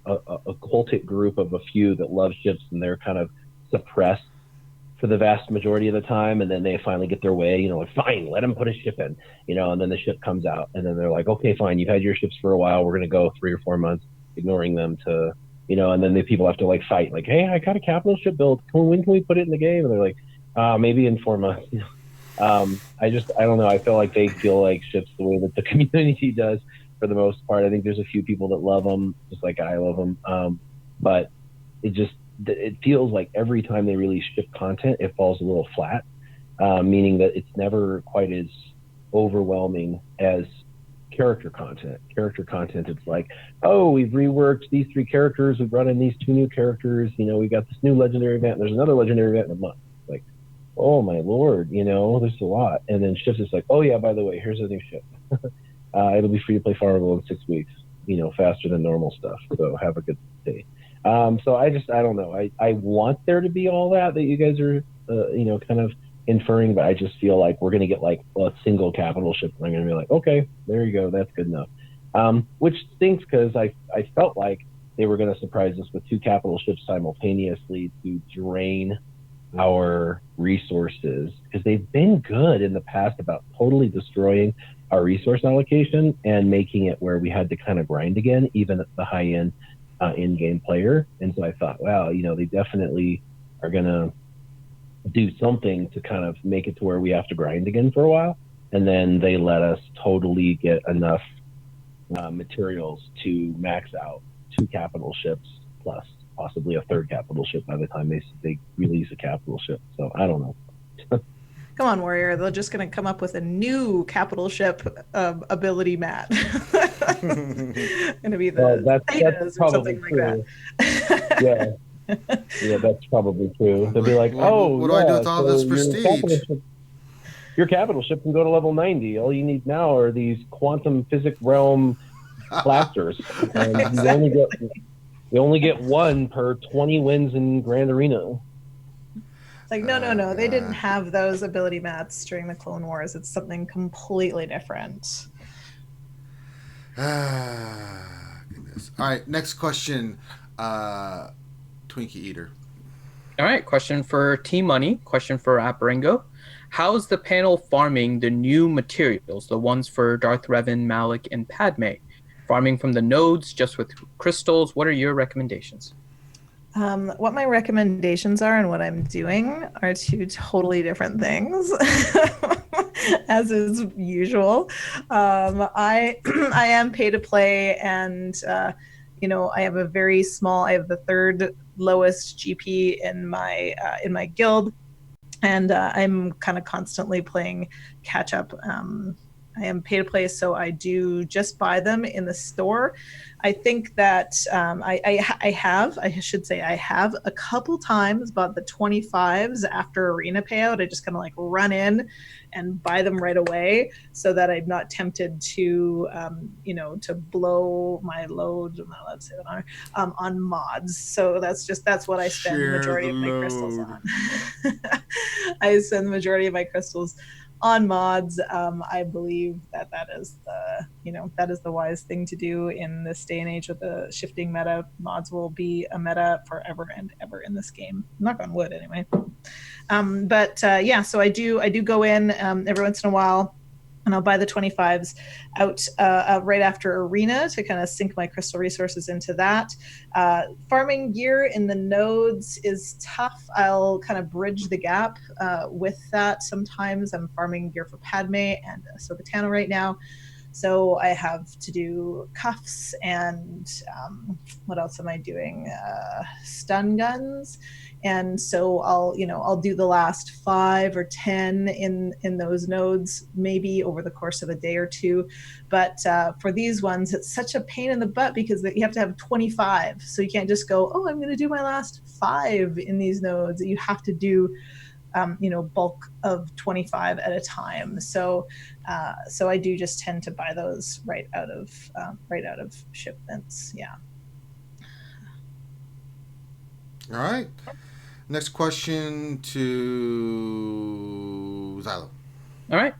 cultic group of a few that love ships, and they're kind of suppressed for the vast majority of the time, and then they finally get their way. Like, fine, let them put a ship in, and then the ship comes out, and then they're like, okay, fine, you've had your ships for a while. We're going to go 3 or 4 months ignoring them to. And then the people have to like fight, like, hey, I got a capital ship built. When can we put it in the game? And they're like, maybe in 4 months. I don't know. I feel like they feel like ships the way that the community does for the most part. I think there's a few people that love them, just like I love them. But it feels like every time they release ship content, it falls a little flat, meaning that it's never quite as overwhelming as character content. It's like, oh, we've reworked these 3 characters, we've brought in these 2 new characters, we got this new legendary event, there's another legendary event in a month. Like, oh my lord, there's a lot. And then ships is like, oh yeah, by the way, here's a new ship. It'll be free to play farmable in 6 weeks, faster than normal stuff. So have a good day. So I don't know. I want there to be all that you guys are, kind of inferring, but I just feel like we're going to get like a single capital ship, and I'm going to be like, okay, there you go, that's good enough. Which stinks, because I felt like they were going to surprise us with 2 capital ships simultaneously to drain our resources, because they've been good in the past about totally destroying our resource allocation and making it where we had to kind of grind again, even at the high end in-game player. And so I thought, wow, they definitely are going to do something to kind of make it to where we have to grind again for a while. And then they let us totally get enough materials to max out 2 capital ships, plus possibly a 3rd capital ship by the time they release a capital ship. So I don't know. Come on, Warrior. They're just going to come up with a new capital ship ability mat. Going to be the Thetas or something true. Like that. Yeah. Yeah, that's probably true. They'll be like, what do I do with all this prestige? Your capital ship can go to level 90. All you need now are these quantum physics realm blasters. And Exactly. you only get 1 per 20 wins in Grand Arena. It's like, no. They didn't have those ability mats during the Clone Wars. It's something completely different. Goodness. All right, next question. Twinkie Eater. All right, question for Team Money, question for Apparingo. How's the panel farming the new materials, the ones for Darth Revan, Malik, and Padme? Farming from the nodes, just with crystals, what are your recommendations? What my recommendations are and what I'm doing are 2 totally different things, as is usual. I am pay to play, and I have a very small. I have the 3rd lowest GP in my guild, and I'm kind of constantly playing catch up. I am pay to play, so I do just buy them in the store. I think that I have a couple times bought the 25s after arena payout. I just kind of like run in and buy them right away so that I'm not tempted to, to blow my load. I'm not allowed to say that on mods. So that's what I spend the majority of my crystals on. I spend the majority of my crystals on mods. I believe that is the wise thing to do in this day and age with the shifting meta. Mods will be a meta forever and ever in this game. Knock on wood, anyway. So I do go in every once in a while, and I'll buy the 25s out right after Arena to kind of sink my crystal resources into that. Farming gear in the nodes is tough. I'll kind of bridge the gap with that. Sometimes I'm farming gear for Padme and Ahsoka Tano right now. So I have to do cuffs and what else am I doing? Stun guns. And so I'll do the last 5 or 10 in those nodes, maybe over the course of a day or two. But for these ones, it's such a pain in the butt because you have to have 25. So you can't just go, oh, I'm going to do my last 5 in these nodes. You have to do bulk of 25 at a time. So I do just tend to buy those right out of shipments. Yeah. All right. Next question to Xylo. All right.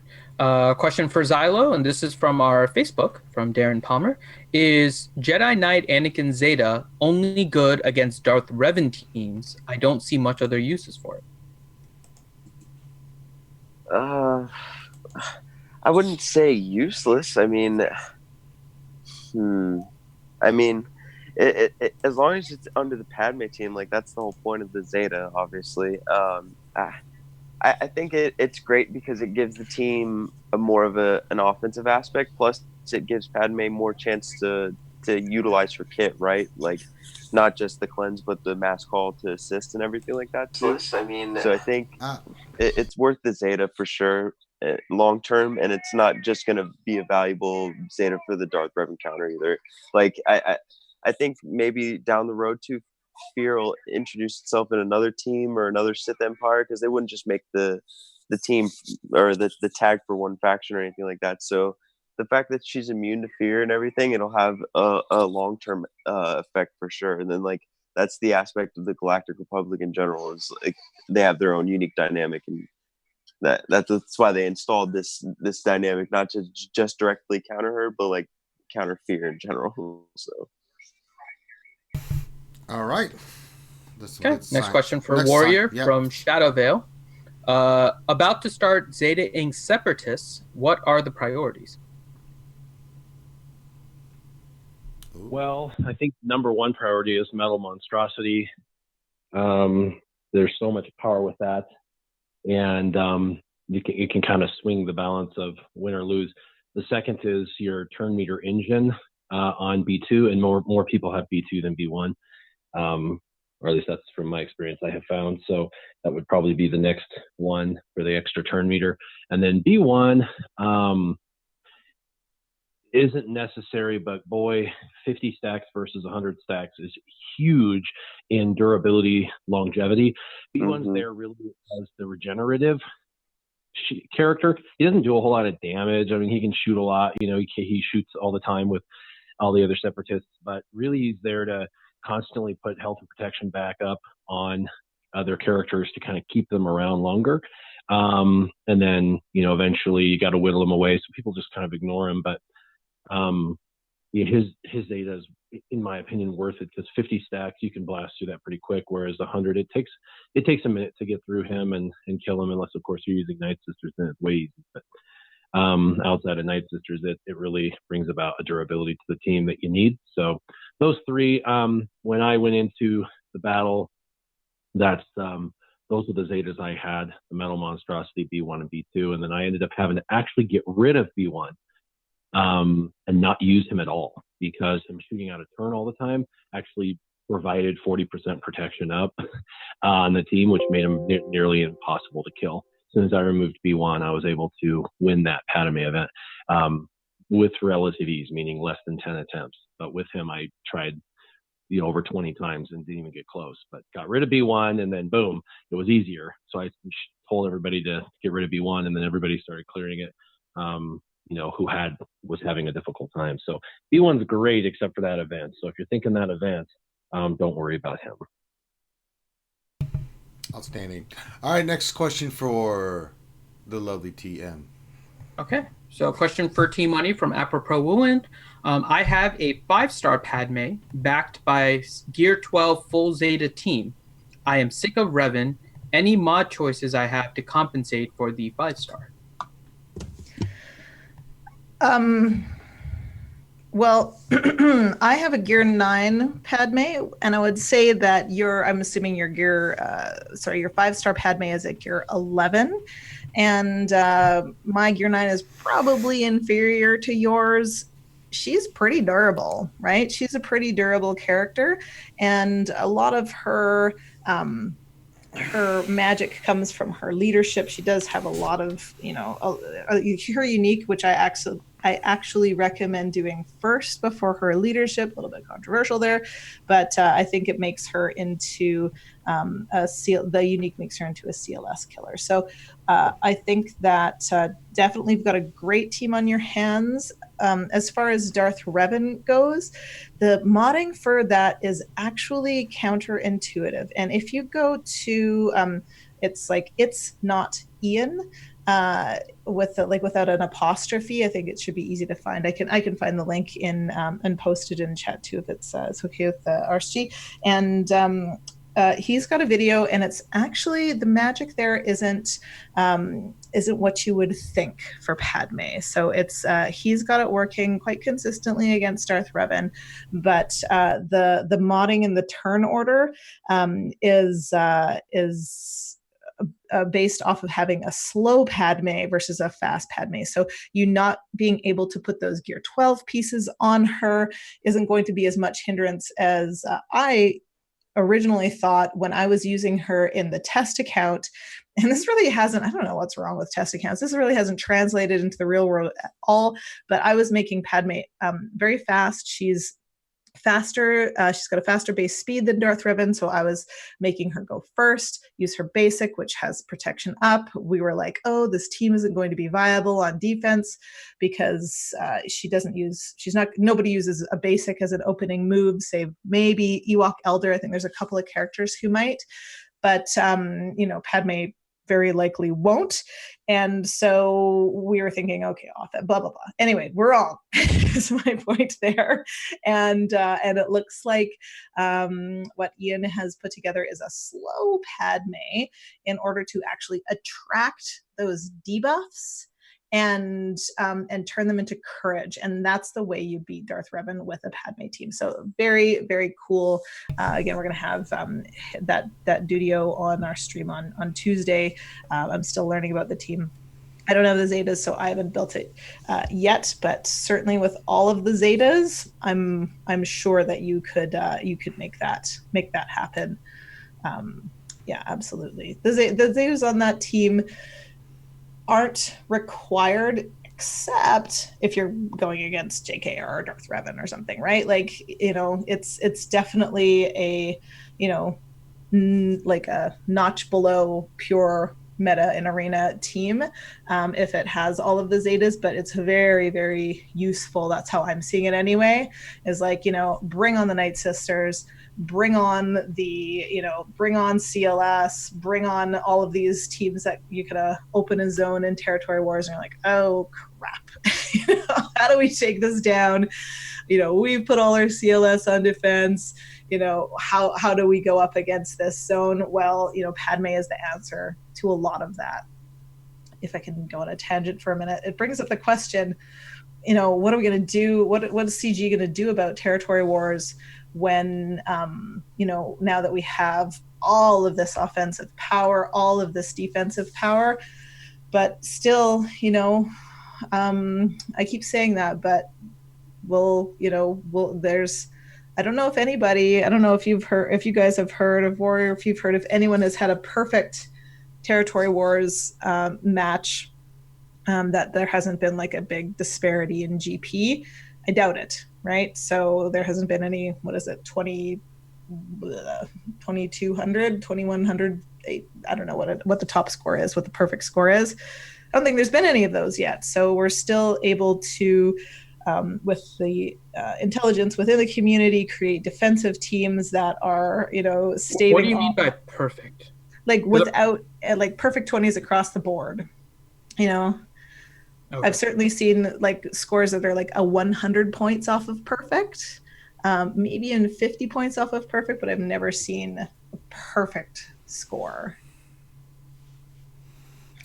Question for Xylo, and this is from our Facebook, from Darren Palmer. Is Jedi Knight Anakin Zeta only good against Darth Revan teams? I don't see much other uses for it. I wouldn't say useless. I mean, as long as it's under the Padme team, like that's the whole point of the Zeta, obviously. I think it's great because it gives the team more of an offensive aspect. Plus, it gives Padme more chance to utilize her kit, right? Like, not just the cleanse, but the mass call to assist and everything like that too. So I think it's worth the Zeta for sure, long term, and it's not just going to be a valuable Zeta for the Darth Revan counter either. Like, I think maybe down the road too, Fear will introduce itself in another team or another Sith Empire, because they wouldn't just make the team or the tag for one faction or anything like that. So the fact that she's immune to fear and everything, it'll have a long-term effect for sure. And then, like, that's the aspect of the Galactic Republic in general, is like they have their own unique dynamic, and that's why they installed this dynamic, not to just directly counter her, but like counter fear in general. So all right. Okay. Next question for Warrior from Shadow Veil. About to start Zeta-ing Separatists. What are the priorities? Well, I think number one priority is Metal Monstrosity. There's so much power with that, and it can kind of swing the balance of win or lose. The second is your turn meter engine on B2, and more people have B2 than B1. Or at least that's from my experience I have found. So that would probably be the next one for the extra turn meter. And then B1 isn't necessary, but boy, 50 stacks versus 100 stacks is huge in durability, longevity. B1's there really as the regenerative character. He doesn't do a whole lot of damage. I mean, he can shoot a lot. He shoots all the time with all the other Separatists, but really he's there to constantly put health and protection back up on other characters to kind of keep them around longer. And then, eventually you got to whittle them away. So people just kind of ignore him. But his Zeta is, in my opinion, worth it, because 50 stacks, you can blast through that pretty quick. Whereas 100, it takes a minute to get through him and kill him, unless, of course, you're using Night Sisters, then it's way easy. But outside of Night Sisters, it really brings about a durability to the team that you need. So those three, when I went into the battle, those were the Zetas I had: the Metal Monstrosity, B1 and B2, and then I ended up having to actually get rid of B1 and not use him at all, because him shooting out a turn all the time actually provided 40% protection up on the team, which made him nearly impossible to kill. As soon as I removed B1, I was able to win that Padme event with relative ease, meaning less than 10 attempts. But with him, I tried over 20 times and didn't even get close. But got rid of B1, and then boom, it was easier. So I told everybody to get rid of B1, and then everybody started clearing it, who was having a difficult time. So B1's great, except for that event. So if you're thinking that event, don't worry about him. Outstanding. All right, next question for the lovely TM. Okay, so a question for Team Money from Apropos Woolen. I have a 5-star Padme backed by Gear 12 full Zeta team. I am sick of Revan. Any mod choices I have to compensate for the 5-star? Well, I have a Gear 9 Padme, and I would say that I'm assuming your your 5-star Padme is at Gear 11, and my Gear 9 is probably inferior to yours. She's pretty durable, right? She's a pretty durable character, and a lot of her magic comes from her leadership. She does have a lot of, her unique, which I actually recommend doing first before her leadership. A little bit controversial there, but I think it makes her into the unique makes her into a CLS killer. So I think that definitely you've got a great team on your hands. As far as Darth Revan goes, the modding for that is actually counterintuitive. And if you go to, it's not Ian, without an apostrophe. I think it should be easy to find. I can find the link in and post it in chat too if it's okay with RSG. And he's got a video, and it's actually the magic there isn't what you would think for Padme. So it's he's got it working quite consistently against Darth Revan, but the modding in the turn order is based off of having a slow Padme versus a fast Padme. So you not being able to put those Gear 12 pieces on her isn't going to be as much hindrance as I originally thought when I was using her in the test account. And this really hasn't, I don't know what's wrong with test accounts. This really hasn't translated into the real world at all, but I was making Padme very fast. She's faster. She's got a faster base speed than Darth Revan, so I was making her go first, use her basic, which has protection up. We were like, oh, this team isn't going to be viable on defense because nobody uses a basic as an opening move, save maybe Ewok Elder. I think there's a couple of characters who might, but Padme very likely won't. And so we were thinking, okay, off that, blah, blah, blah. Anyway, we're wrong is my point there. And it looks like what Ian has put together is a slow Padme in order to actually attract those debuffs and turn them into courage. And that's the way you beat Darth Revan with a Padme team. So very, very cool. Again, we're going to have that Dudio on our stream on Tuesday. I'm still learning about the team. I don't have the Zetas, so I haven't built it yet, but certainly with all of the Zetas, I'm sure that you could make that happen. Yeah, absolutely. The Zetas on that team aren't required except if you're going against JK or Darth Revan or something, right? Like, it's definitely a, like a notch below pure meta and arena team if it has all of the Zetas, but it's very, very useful. That's how I'm seeing it anyway, is like, bring on the Night Sisters, bring on CLS, bring on all of these teams that you could open a zone in Territory Wars, and you're like, oh crap, how do we take this down? We've put all our CLS on defense. How do we go up against this zone? Well, Padme is the answer to a lot of that. If I can go on a tangent for a minute, it brings up the question, what are we going to do? What is CG going to do about Territory Wars when, now that we have all of this offensive power, all of this defensive power, but still, I keep saying that, but I don't know if you guys have heard of Warrior, if you've heard if anyone has had a perfect Territory Wars match, that there hasn't been like a big disparity in GP. I doubt it, right? So there hasn't been any, what is it, 2200, 2100, I don't know what the top score is, what the perfect score is. I don't think there's been any of those yet. So we're still able to, with the intelligence within the community, create defensive teams that are, staving. What do you mean by perfect? Like without, like perfect 20s across the board. You know, Okay. I've certainly seen like scores that are like a 100 points off of perfect, maybe even 50 points off of perfect, but I've never seen a perfect score.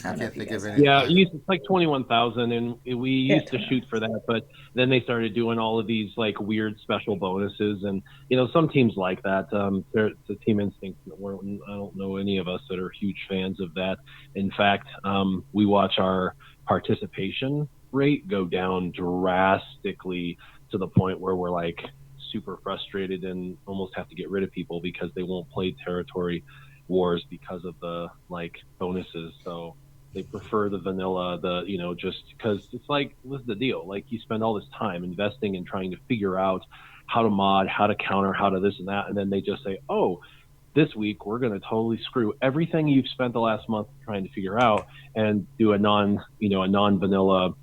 I I don't know can't if you think of guys any. have. Yeah, it's like 21,000, and we Yeah, used to shoot for that, but then they started doing all of these like weird special bonuses, and some teams like that. It's a Team Instinct. I don't know any of us that are huge fans of that. In fact, we watch our participation rate go down drastically to the point where we're like super frustrated and almost have to get rid of people because they won't play territory wars because of the like bonuses. So they prefer the vanilla, just because it's like, what's the deal? Like, you spend all this time investing in trying to figure out how to mod, how to counter, how to this and that, and then they just say, oh, this week we're going to totally screw everything you've spent the last month trying to figure out and do a non-vanilla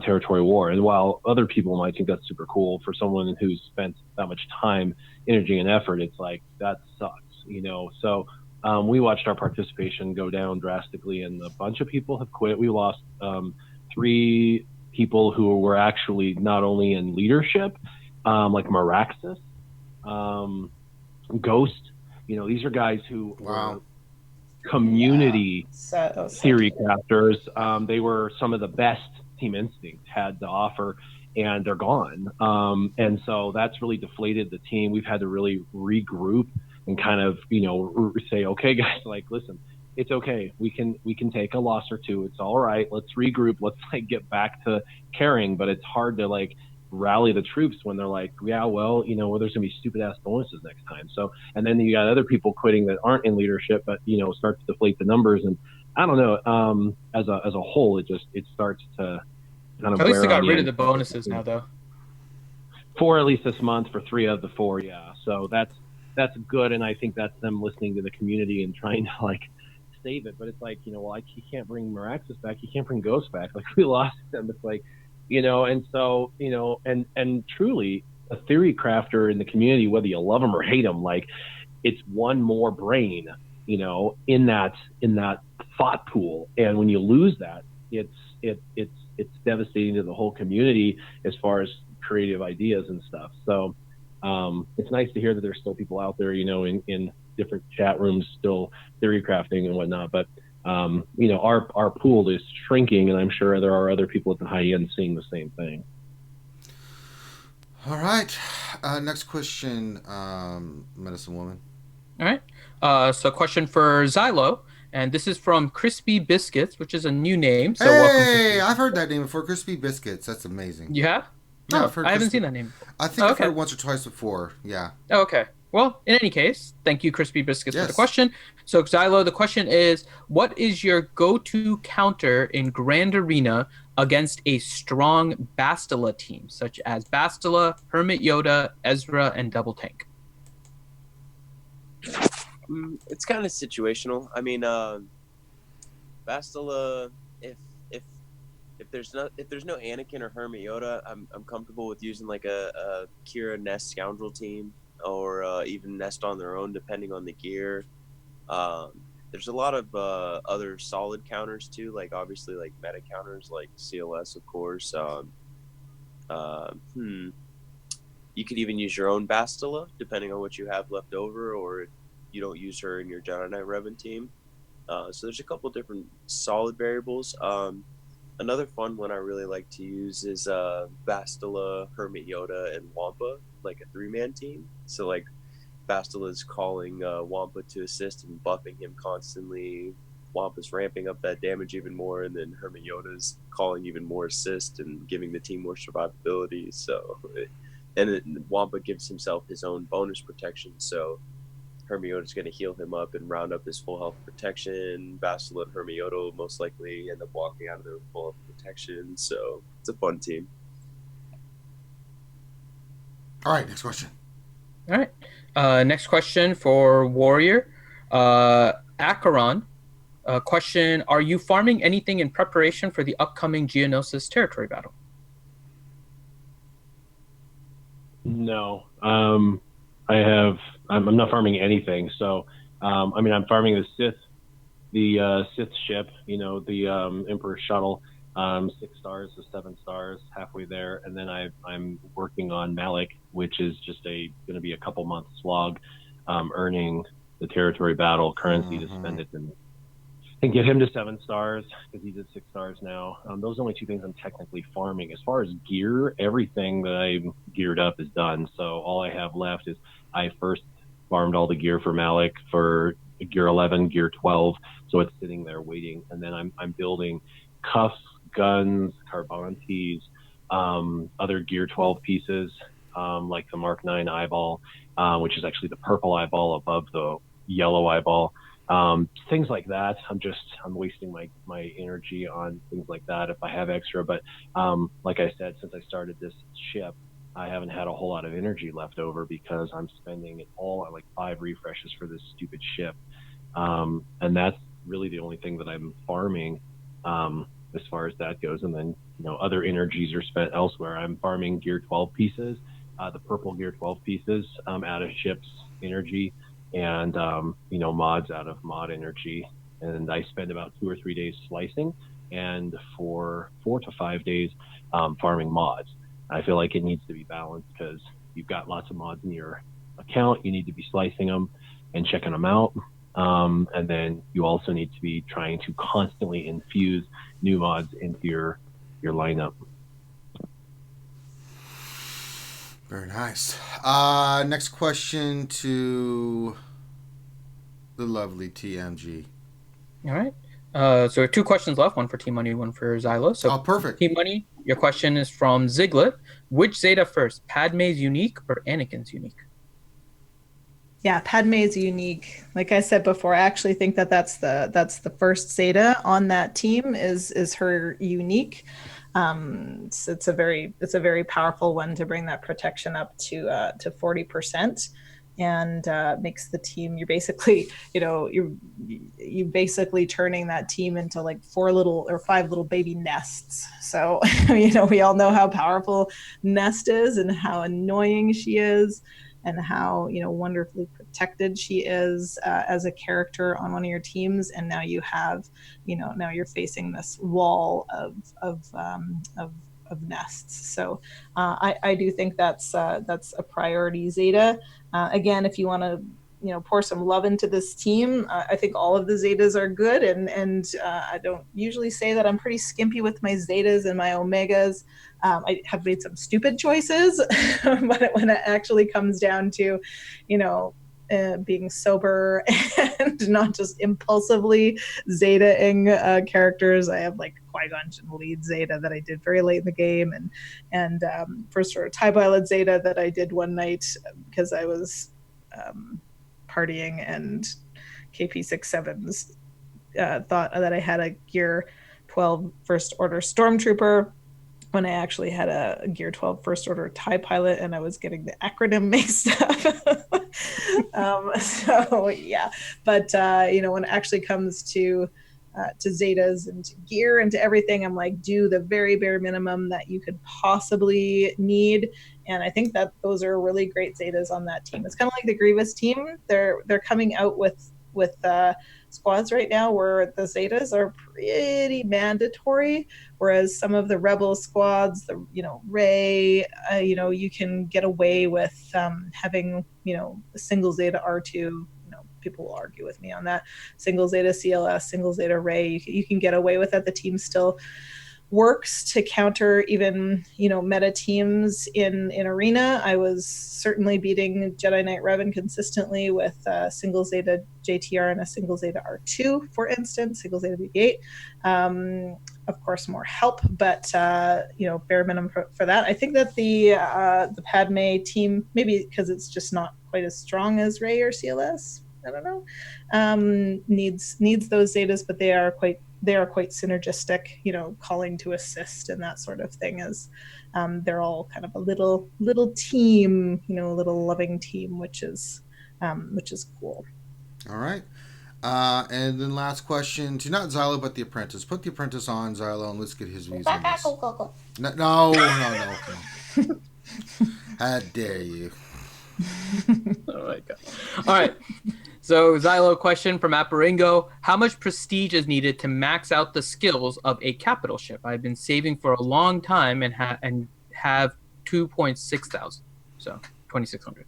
territory war. And while other people might think that's super cool, for someone who's spent that much time, energy, and effort, it's like, that sucks. So we watched our participation go down drastically, and a bunch of people have quit. We lost 3 people who were actually not only in leadership, like Maraxis, Ghost. These are guys who Wow. were community So theory crafters. They were some of the best Team Instinct had to offer, and they're gone. And so that's really deflated the team. We've had to really regroup and kind of, say, okay, guys, like, listen, it's okay. We can take a loss or two. It's all right. Let's regroup. Let's like get back to caring. But it's hard to like rally the troops when they're like, yeah, well, there's gonna be stupid ass bonuses next time. So, and then you got other people quitting that aren't in leadership, but start to deflate the numbers. And I don't know. As a whole, it starts to kind of At least they wear on got you. rid of the bonuses now, though. 4 at least this month for 3 of the 4, yeah. So that's good, and I think that's them listening to the community and trying to like save it. But it's like, well, he can't bring Maraxis back, he can't bring Ghost back. Like, we lost them. It's like, and so and truly, a theory crafter in the community, whether you love them or hate them, like, it's one more brain, in that thought pool. And when you lose that, it's devastating to the whole community as far as creative ideas and stuff. So it's nice to hear that there's still people out there, in different chat rooms still theory crafting and whatnot. But our pool is shrinking, and I'm sure there are other people at the high end seeing the same thing. All right. Next question, Medicine Woman. All right. So question for Xylo, and this is from Crispy Biscuits, which is a new name. So Hey, welcome I've heard that name before. Crispy Biscuits. That's amazing. You have? Yeah, Oh, I've heard I haven't Crispy. seen that name before. I think Oh, I've heard okay. it once or twice before. Yeah. Oh, okay. Well, in any case, thank you, Crispy Biscuits, for the Yes. question. So, Xylo, the question is, what is your go-to counter in Grand Arena against a strong Bastila team, such as Bastila, Hermit Yoda, Ezra, and Double Tank? It's kind of situational. I mean, Bastila, if there's no Anakin or Hermit Yoda, I'm comfortable with using like a Kira Nest Scoundrel team, or even Nest on their own, depending on the gear. There's a lot of other solid counters too, like obviously like meta counters like CLS, of course. You could even use your own Bastila, depending on what you have left over, or you don't use her in your Jedi Knight Revan team. So there's a couple different solid variables. Another fun one I really like to use is Bastila, Hermit Yoda, and Wampa, like a 3-man team. So like Bastila's calling Wampa to assist and buffing him constantly. Wampa's ramping up that damage even more, and then Hermit Yoda's calling even more assist and giving the team more survivability. So, Wampa gives himself his own bonus protection. So Hermiota's going to heal him up and round up his full health protection. Bastila and Hermiota will most likely end up walking out of their full health protection. So it's a fun team. All right, next question. All right. Next question for Warrior. Acheron. Question, are you farming anything in preparation for the upcoming Geonosis territory battle? No. I'm not farming anything. So, I'm farming the Sith the Sith ship, the Emperor shuttle, 6 stars to 7 stars, halfway there, and then I'm working on Malik, which is just going to be a couple months slog, earning the territory battle currency to spend it and get him to 7 stars because he's at 6 stars now. Those are only 2 things I'm technically farming. As far as gear, everything that I'm geared up is done. So all I have left is I first farmed all the gear for Malik for gear 11, gear 12. So it's sitting there waiting. And then I'm building cuffs, guns, carbantes, other gear 12 pieces, like the Mark 9 eyeball, which is actually the purple eyeball above the yellow eyeball. Things like that. I'm wasting my energy on things like that if I have extra. But like I said, since I started this ship, I haven't had a whole lot of energy left over because I'm spending it all on like 5 refreshes for this stupid ship. And that's really the only thing that I'm farming as far as that goes. And then, other energies are spent elsewhere. I'm farming gear 12 pieces, the purple gear 12 pieces out of ship's energy, and mods out of mod energy. And I spend about 2 or 3 days slicing, and for 4 to 5 days farming mods. I feel like it needs to be balanced because you've got lots of mods in your account. You need to be slicing them and checking them out, and then you also need to be trying to constantly infuse new mods into your lineup. Very nice. Next question to the lovely TMG. All right. So there are 2 questions left, one for T-Money, one for Xylo. So perfect. T-Money, your question is from Ziglet. Which Zeta first, Padme's unique or Anakin's unique? Yeah, Padme's unique. Like I said before, I actually think that's the first Zeta on that team is her unique. So it's a very powerful one to bring that protection up to 40%, and makes the team. You're basically you basically turning that team into like 4 little or 5 little baby nests. So we all know how powerful Nest is and how annoying she is, and how wonderfully protected she is as a character on one of your teams. And now you have now you're facing this wall of nests. So I do think that's a priority Zeta. Again, if you want to pour some love into this team, I think all of the Zetas are good, and I don't usually say that I'm pretty skimpy with my Zetas and my Omegas. I have made some stupid choices, but when it actually comes down to being sober and not just impulsively Zeta-ing characters, I have like Qui-Gon lead Zeta that I did very late in the game, and first sort of TIE Pilot Zeta that I did one night because I was partying, and KP67s thought that I had a Gear 12 First Order Stormtrooper when I actually had a Gear 12 First Order TIE Pilot, and I was getting the acronym mixed up. So yeah, but when it actually comes to Zetas and to gear and to everything, I'm like, do the very bare minimum that you could possibly need. And I think that those are really great Zetas on that team. It's kind of like the Grievous team. They're coming out with squads right now where the Zetas are pretty mandatory, whereas some of the Rebel squads, the Rey, you can get away with having a single Zeta R2. People will argue with me on that. Single Zeta CLS, single Zeta Rey, you can get away with that. The team still works to counter even meta teams in Arena. I was certainly beating Jedi Knight Revan consistently with single Zeta JTR and a single Zeta R2, for instance, single Zeta BB-8. Of course, more help, but bare minimum for that. I think that the Padme team, maybe because it's just not quite as strong as Rey or CLS, I don't know, needs those Zetas, but they are quite synergistic, calling to assist and that sort of thing, as they're all kind of a little team, a little loving team, which is cool. All right. And then last question to not Xylo, but the Apprentice. Put the Apprentice on, Xylo, and let's get his views on this. No. How dare you? Oh my god. All right. So, Xylo question from Apparingo. How much prestige is needed to max out the skills of a capital ship? I've been saving for a long time and have 2.6 thousand. So, 2,600.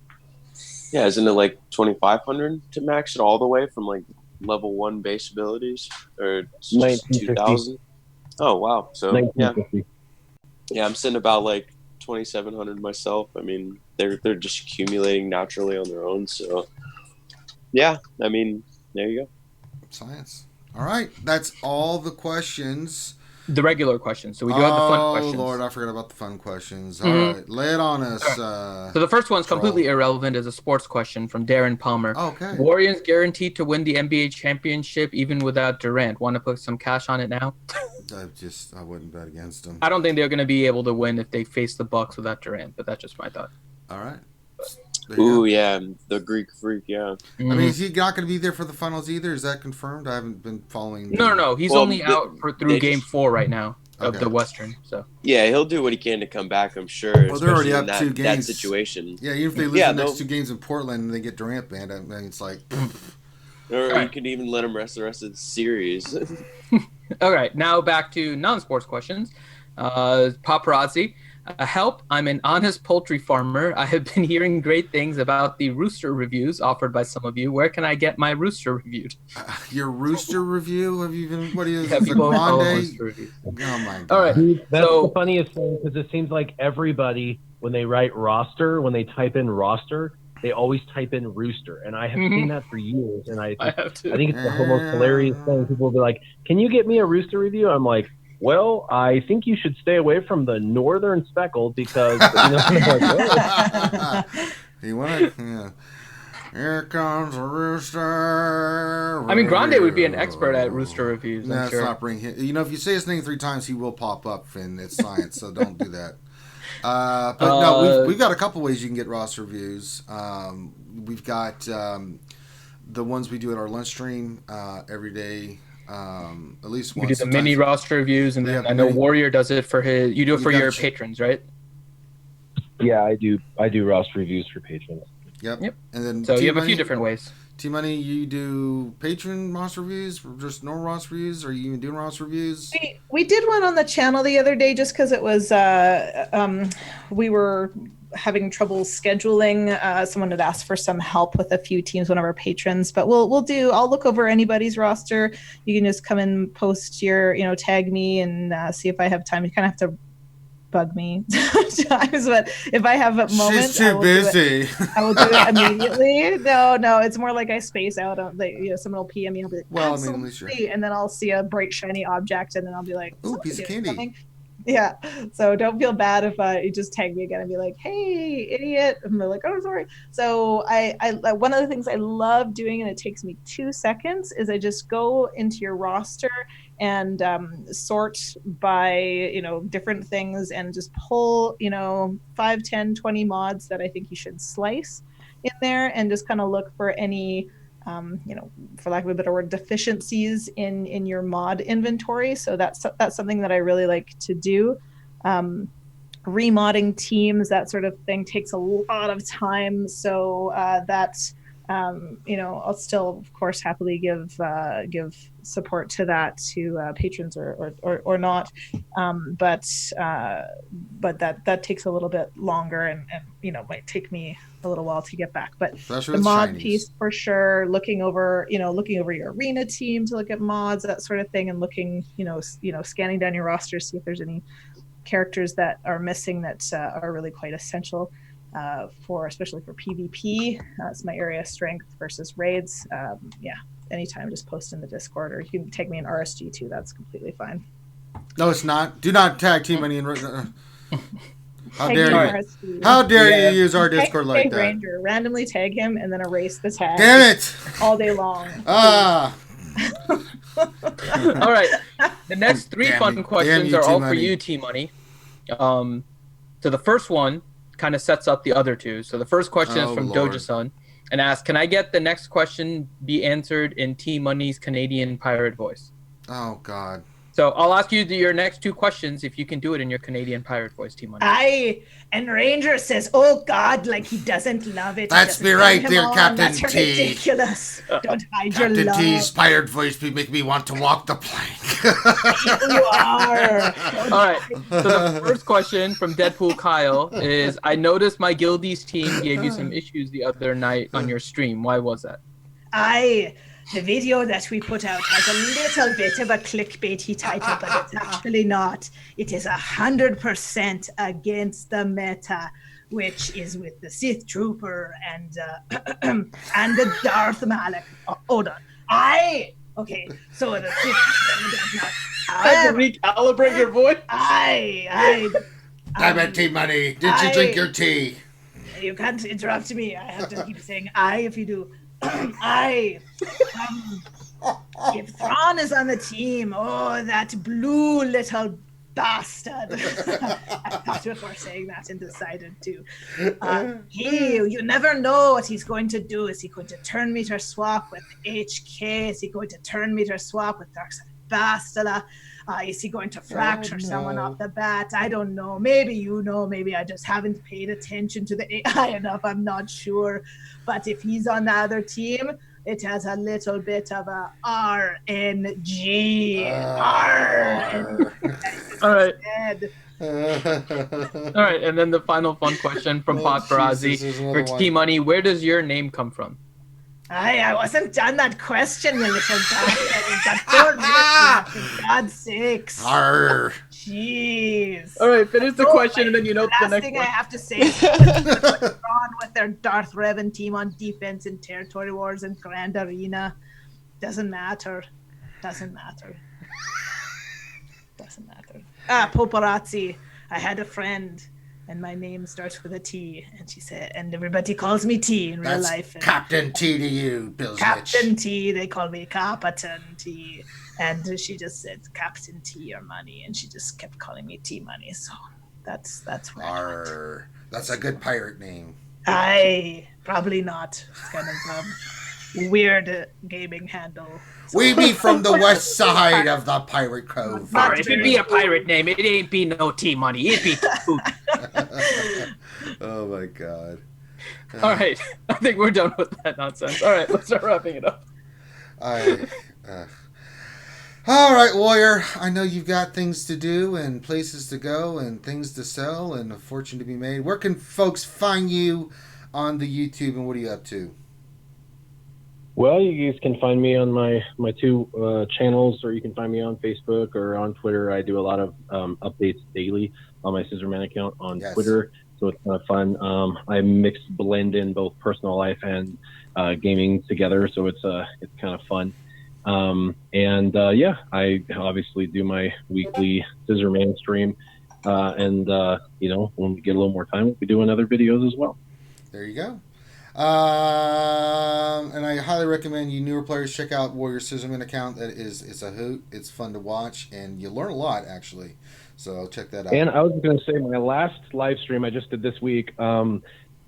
Yeah, isn't it like 2,500 to max it all the way from like level 1 base abilities, or it's just 2,000? Oh wow! So yeah, I'm sitting about like 2,700 myself. I mean, they're just accumulating naturally on their own. So yeah, I mean, there you go. Science. All right, that's all the questions. The regular questions. So we do have the fun questions. Oh Lord, I forgot about the fun questions. All right, lay it on us. Right. So the first one's completely irrelevant as a sports question from Darren Palmer. Okay. Warriors guaranteed to win the NBA championship even without Durant. Want to put some cash on it now? I wouldn't bet against them. I don't think they're going to be able to win if they face the Bucks without Durant, but that's just my thought. All right. Ooh, yeah, the Greek Freak, yeah. I mean, is he not going to be there for the finals either? Is that confirmed? I haven't been following. No. He's only out through Game 4 right now of the Western. So yeah, he'll do what he can to come back, I'm sure. Well, they're already up 2 games. That situation. Yeah, even if they lose the next 2 games in Portland and they get Durant banned, I mean, it's like. Or you can even let him rest the rest of the series. All right, now back to non-sports questions. Paparazzi. Help, I'm an honest poultry farmer. I have been hearing great things about the rooster reviews offered by some of you. Where can I get my rooster reviewed? Your rooster review? Have you been, what are you, yeah, people Grande? Oh my God. All right. That's the funniest thing, because it seems like everybody, when they write roster, when they type in roster, they always type in rooster. And I have seen that for years. And I think it's the most hilarious thing. People will be like, can you get me a rooster review? I'm like, well, I think you should stay away from the northern speckled because you want to? Yeah. Here comes a rooster. I mean, Grande would be an expert at rooster reviews. No, sure. Not bring him. You know, if you say his name 3 times, he will pop up, Finn. It's science, so don't do that. But no, we've got a couple ways you can get roster reviews. We've got the ones we do at our lunch stream every day. At least once. We do the mini roster reviews, and then I know Warrior does it for his. You do it for your patrons, right? Yeah, I do roster reviews for patrons. Yep. And then so you have a few different ways. T-Money, you do patron roster reviews, or just normal roster reviews, or are you even doing roster reviews? We did one on the channel the other day just because it was we were having trouble scheduling. Someone had asked for some help with a few teams, one of our patrons, but I'll look over anybody's roster. You can just come and post your, tag me and see if I have time. You kind of have to bug me times, but if I have a moment, she's too busy. I will do it immediately. No, it's more like I space out on someone will PM me and I'll be like, well, I mean, sure. And then I'll see a bright shiny object and then I'll be like, ooh, piece of candy. Something. Yeah, so don't feel bad if you just tag me again and be like, hey, idiot. And they're like, oh, sorry. So I one of the things I love doing, and it takes me 2 seconds, is I just go into your roster and sort by, different things and just pull, 5, 10, 20 mods that I think you should slice in there and just kind of look for any for lack of a better word, deficiencies in your mod inventory. So that's something that I really like to do. Remodding teams, that sort of thing, takes a lot of time. So I'll still, of course, happily give support to that to patrons or not. But that takes a little bit longer and might take me a little while to get back. But the mod Chinese piece for sure, looking over your arena team to look at mods, that sort of thing, and looking, scanning down your roster, see if there's any characters that are missing that are really quite essential. Especially for PvP, it's my area of strength versus raids. Anytime, just post in the Discord, or you can tag me in RSG too. That's completely fine. No, it's not. Do not tag T-Money in. How dare you? How dare you use our Discord like that? Ranger, randomly tag him and then erase the tag. Damn it! All day long. Ah. All right. The next 3 fun questions are all for you, T-Money. So the first one kind of sets up the other 2. So the first question is from Doja-san and asks, can I get the next question be answered in T-Money's Canadian pirate voice? Oh, God. So I'll ask you your next 2 questions if you can do it in your Canadian pirate voice, Team Money. Aye, and Ranger says, "Oh God, like he doesn't love it." That's me right there, Captain That's T. ridiculous. Don't hide your Captain love. T's pirate voice make me want to walk the plank. You are. All right. So the first question from Deadpool Kyle is: I noticed my Guildies team gave you some issues the other night on your stream. Why was that? Aye, the video that we put out has a little bit of a clickbaity title, but it's actually not. It is 100% against the meta, which is with the Sith Trooper and and the Darth Malak. Oh, hold on. Okay, so the Sith. I had to recalibrate your voice. Damn it, Tea Money. Did you drink your tea? You can't interrupt me. I have to keep saying "I" if you do. If Thrawn is on the team, oh, that blue little bastard. I thought before saying that and decided to. You never know what he's going to do. Is he going to turn meter swap with HK? Is he going to turn meter swap with Darkseid Bastila? Is he going to fracture someone off the bat? I don't know. Maybe you know. Maybe I just haven't paid attention to the AI enough. I'm not sure. But if he's on the other team, it has a little bit of a RNG. All right. All right, and then the final fun question from Paparazzi for T-Money. Where does your name come from? I wasn't done that question, you little bastard. You've got 4 minutes left, for God's sakes. Arr. Jeez. All right, finish the question and then you know the next thing one. I have to say is on with their Darth Revan team on defense in Territory Wars and Grand Arena. Doesn't matter. Doesn't matter. Paparazzi. I had a friend and my name starts with a T, and she said, and everybody calls me T in real life. Captain T to you, Bill Captain T, they call me Captain T. And she just said, Captain T or money, and she just kept calling me T Money. So that's where that's a good pirate name. Probably not. It's kind of weird gaming handle. So. We be from the west side of the Pirate Cove. Sorry, if it be a pirate name, it ain't be no T-Money. It be T. Oh my God. All right, I think we're done with that nonsense. All right, let's start wrapping it up. All right, Warrior. I know you've got things to do and places to go and things to sell and a fortune to be made. Where can folks find you on the YouTube, and what are you up to? Well, you guys can find me on my 2 channels, or you can find me on Facebook or on Twitter. I do a lot of updates daily on my Scissorman account on Twitter, so it's kind of fun. I blend in both personal life and gaming together, so it's kind of fun. I obviously do my weekly Scissorman stream, and when we get a little more time, we'll be doing other videos as well. There you go. And I highly recommend you newer players check out Warrior Scissorman account. It's a hoot. It's fun to watch, and you learn a lot actually. So check that out. And I was going to say, my last live stream I just did this week, I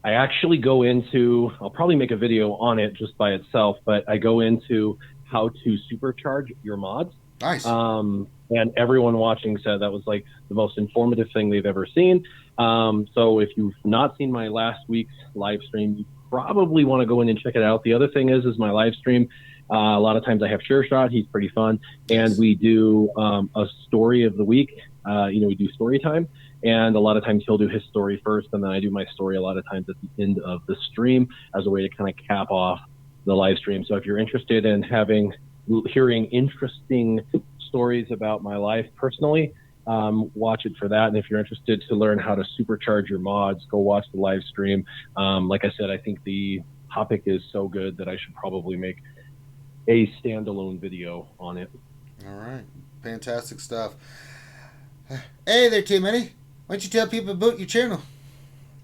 actually go into, I'll probably make a video on it just by itself, but I go into how to supercharge your mods. Nice. And everyone watching said that was like the most informative thing they've ever seen. So if you've not seen my last week's live stream, you probably want to go in and check it out. The other thing is my live stream. A lot of times I have SureShot. He's pretty fun. And we do a story of the week. We do story time. And a lot of times he'll do his story first, and then I do my story a lot of times at the end of the stream as a way to kind of cap off the live stream. So if you're interested in hearing interesting stories about my life personally, watch it for that. And if you're interested to learn how to supercharge your mods, go watch the live stream. Like I said, I think the topic is so good that I should probably make a standalone video on it. All right. Fantastic stuff. Hey there, T-Money. Why don't you tell people about your channel?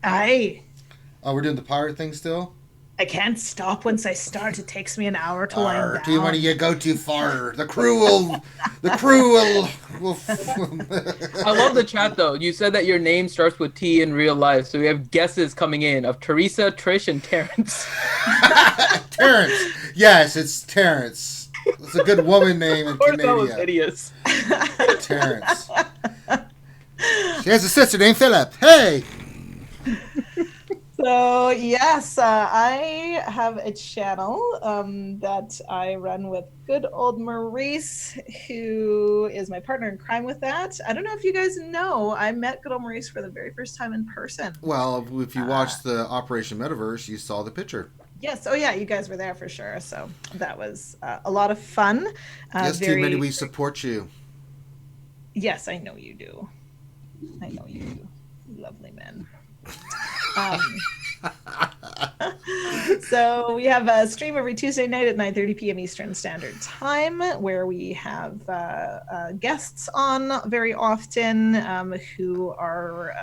Aye. Oh, we're doing the pirate thing still? I can't stop once I start. It takes me an hour to wind down. T-Money, you go too far. The crew will I love the chat though. You said that your name starts with T in real life, so we have guesses coming in of Teresa, Trish, and Terrence. Terrence. Yes, it's Terrence. It's a good woman name in Of course, Canada. that was hideous. Terrence. She has a sister named Philip. Hey! So yes, I have a channel that I run with good old Maurice, who is my partner in crime with that. I don't know if you guys know, I met good old Maurice for the very first time in person. Well, if you watched the Operation Metaverse, you saw the picture. Yes. Oh, yeah. You guys were there for sure. So that was a lot of fun. Yes, Team Minnie, we support you. Yes, I know you do. I know you do. Lovely men. So we have a stream every Tuesday night at 9:30 p.m. Eastern Standard Time, where we have guests on very often who are,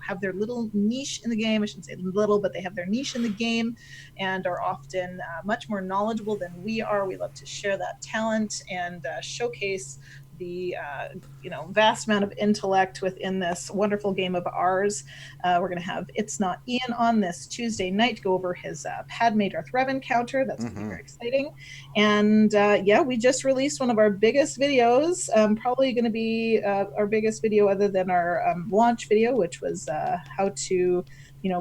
have their little niche in the game. I shouldn't say little, but they have their niche in the game and are often much more knowledgeable than we are. We love to share that talent and showcase the vast amount of intellect within this wonderful game of ours. We're going to have It's Not Ian on this Tuesday night to go over his Padme Darth Revan encounter. That's going to be very exciting. And we just released one of our biggest videos, probably going to be our biggest video other than our launch video, which was how to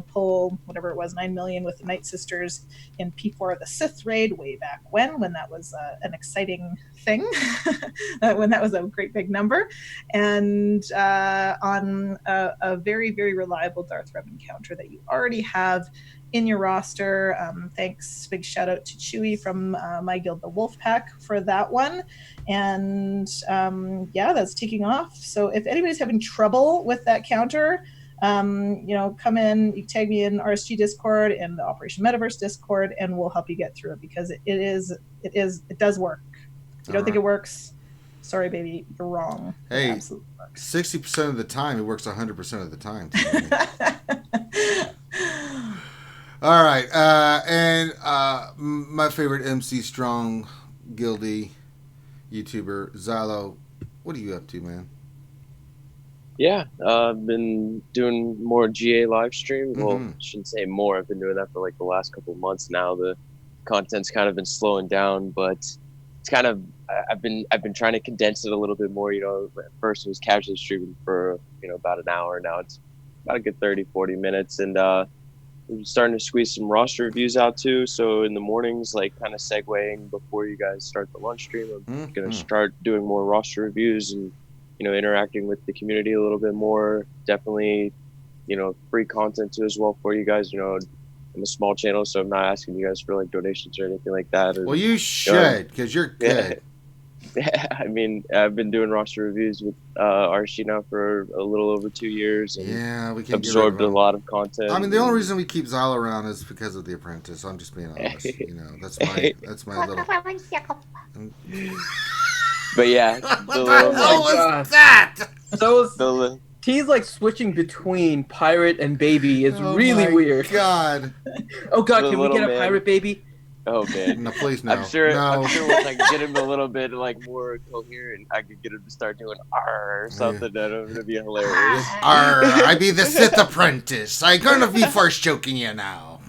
pull whatever it was, 9 million with the Night Sisters in P4 of the Sith raid way back when that was an exciting thing, when that was a great big number, and on a very, very reliable Darth Revan counter that you already have in your roster. Thanks, big shout out to Chewie from my guild, the Wolfpack, for that one. And that's taking off. So if anybody's having trouble with that counter, come in, you tag me in RSG Discord and the Operation Metaverse Discord, and we'll help you get through it, because it does work. If you don't think it works, sorry, baby, you're wrong. Hey, 60% of the time, it works 100% of the time. All right, and my favorite MC Strong Guildy YouTuber, Xylo, what are you up to, man? Yeah, I've been doing more GA live stream. Well, I shouldn't say more. I've been doing that for like the last couple of months now. The content's kind of been slowing down, but it's kind of I've been trying to condense it a little bit more. At first it was casually streaming for about an hour. Now it's about a good 30-40 minutes, and we're starting to squeeze some roster reviews out too. So in the mornings, like kind of segueing before you guys start the lunch stream, I'm gonna start doing more roster reviews and interacting with the community a little bit more. Definitely, free content too as well for you guys. I'm a small channel, so I'm not asking you guys for like donations or anything like that. Well, you should, because you're good. Yeah, I mean, I've been doing roster reviews with RC now for a little over 2 years. And we can absorbed a lot of content. I mean, the only reason we keep Xylo around is because of The Apprentice. I'm just being honest. That's my little. But yeah, what was that? He's like switching between pirate and baby is really weird. God. Oh God, can we get a pirate baby? Oh man, no, please no. I'm sure once I get him a little bit like more coherent, I could get him to start doing R or something. That'd be hilarious. R, I be the Sith apprentice. I gonna be first choking you now.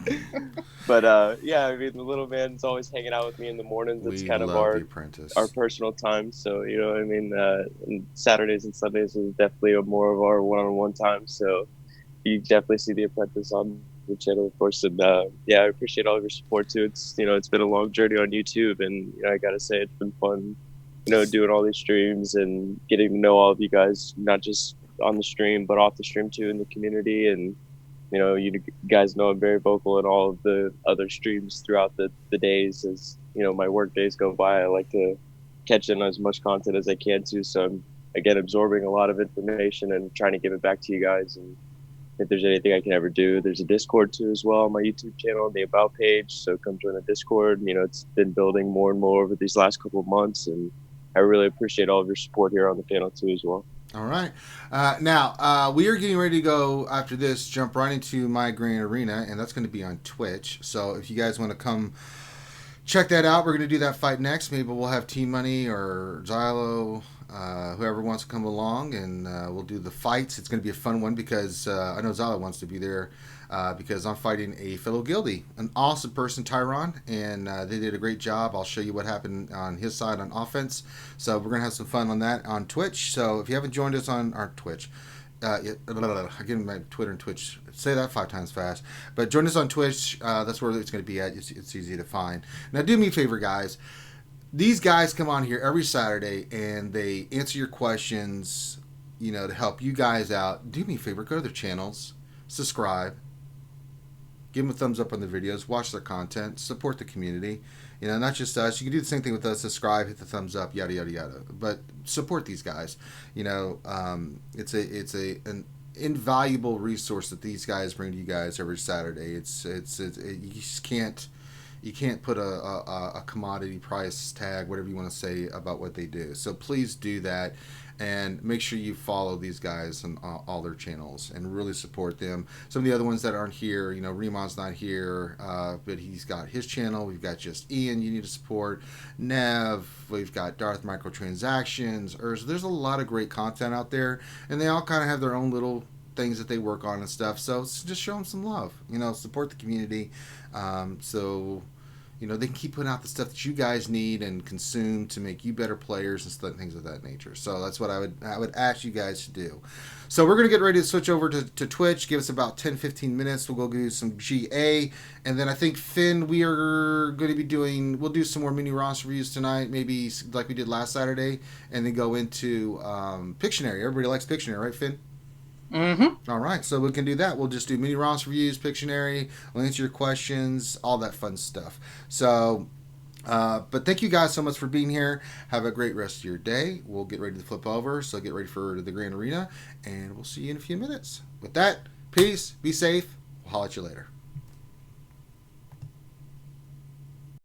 But I mean, the little man's always hanging out with me in the mornings. It's kind of our personal time. So and Saturdays and Sundays is definitely more of our one-on-one time. So you definitely see The Apprentice on the channel, of course. And I appreciate all of your support too. It's it's been a long journey on YouTube, and I gotta say it's been fun, doing all these streams and getting to know all of you guys, not just on the stream but off the stream too, in the community. And you guys know I'm very vocal in all of the other streams throughout the days. As my work days go by, I like to catch in as much content as I can too. So I'm again absorbing a lot of information and trying to give it back to you guys. And if there's anything I can ever do, there's a Discord too as well on my YouTube channel, the About page. So come join the Discord. It's been building more and more over these last couple of months, and I really appreciate all of your support here on the channel too as well. All right. Now, we are getting ready to go after this, jump right into My Green Arena, and that's going to be on Twitch. So if you guys want to come check that out, we're going to do that fight next. Maybe we'll have Team Money or Xylo whoever wants to come along, and we'll do the fights. It's going to be a fun one because I know Zala wants to be there because I'm fighting a fellow guildie, an awesome person, Tyron, and they did a great job. I'll show you what happened on his side on offense. So we're going to have some fun on that on Twitch. So if you haven't joined us on our Twitch, I give my Twitter and Twitch. Say that 5 times fast. But join us on Twitch. That's where it's going to be at. It's easy to find. Now, do me a favor, guys. These guys come on here every Saturday and they answer your questions, to help you guys out. Do me a favor. Go to their channels. Subscribe. Give them a thumbs up on the videos. Watch their content. Support the community. Not just us. You can do the same thing with us. Subscribe, hit the thumbs up, yada yada yada. But support these guys. It's an invaluable resource that these guys bring to you guys every Saturday. You just can't put a commodity price tag, whatever you want to say, about what they do. So please do that. And make sure you follow these guys on all their channels and really support them. Some of the other ones that aren't here, Remon's not here, but he's got his channel. We've got just Ian you need to support. Nev, we've got Darth Microtransactions, Urz. There's a lot of great content out there, and they all kind of have their own little things that they work on and stuff. So just show them some love. Support the community. They can keep putting out the stuff that you guys need and consume to make you better players and things of that nature. So that's what I would ask you guys to do. So we're going to get ready to switch over to Twitch. Give us about 10-15 minutes. We'll go do some GA. And then I think, Finn, we'll do some more mini roster reviews tonight, maybe like we did last Saturday, and then go into Pictionary. Everybody likes Pictionary, right, Finn? Mm-hmm. All right, so we can do that. We'll just do mini roster reviews, Pictionary, we'll answer your questions, all that fun stuff. So, but thank you guys so much for being here. Have a great rest of your day. We'll get ready to flip over, so get ready for the Grand Arena, and we'll see you in a few minutes. With that, peace, be safe. We'll holler at you later.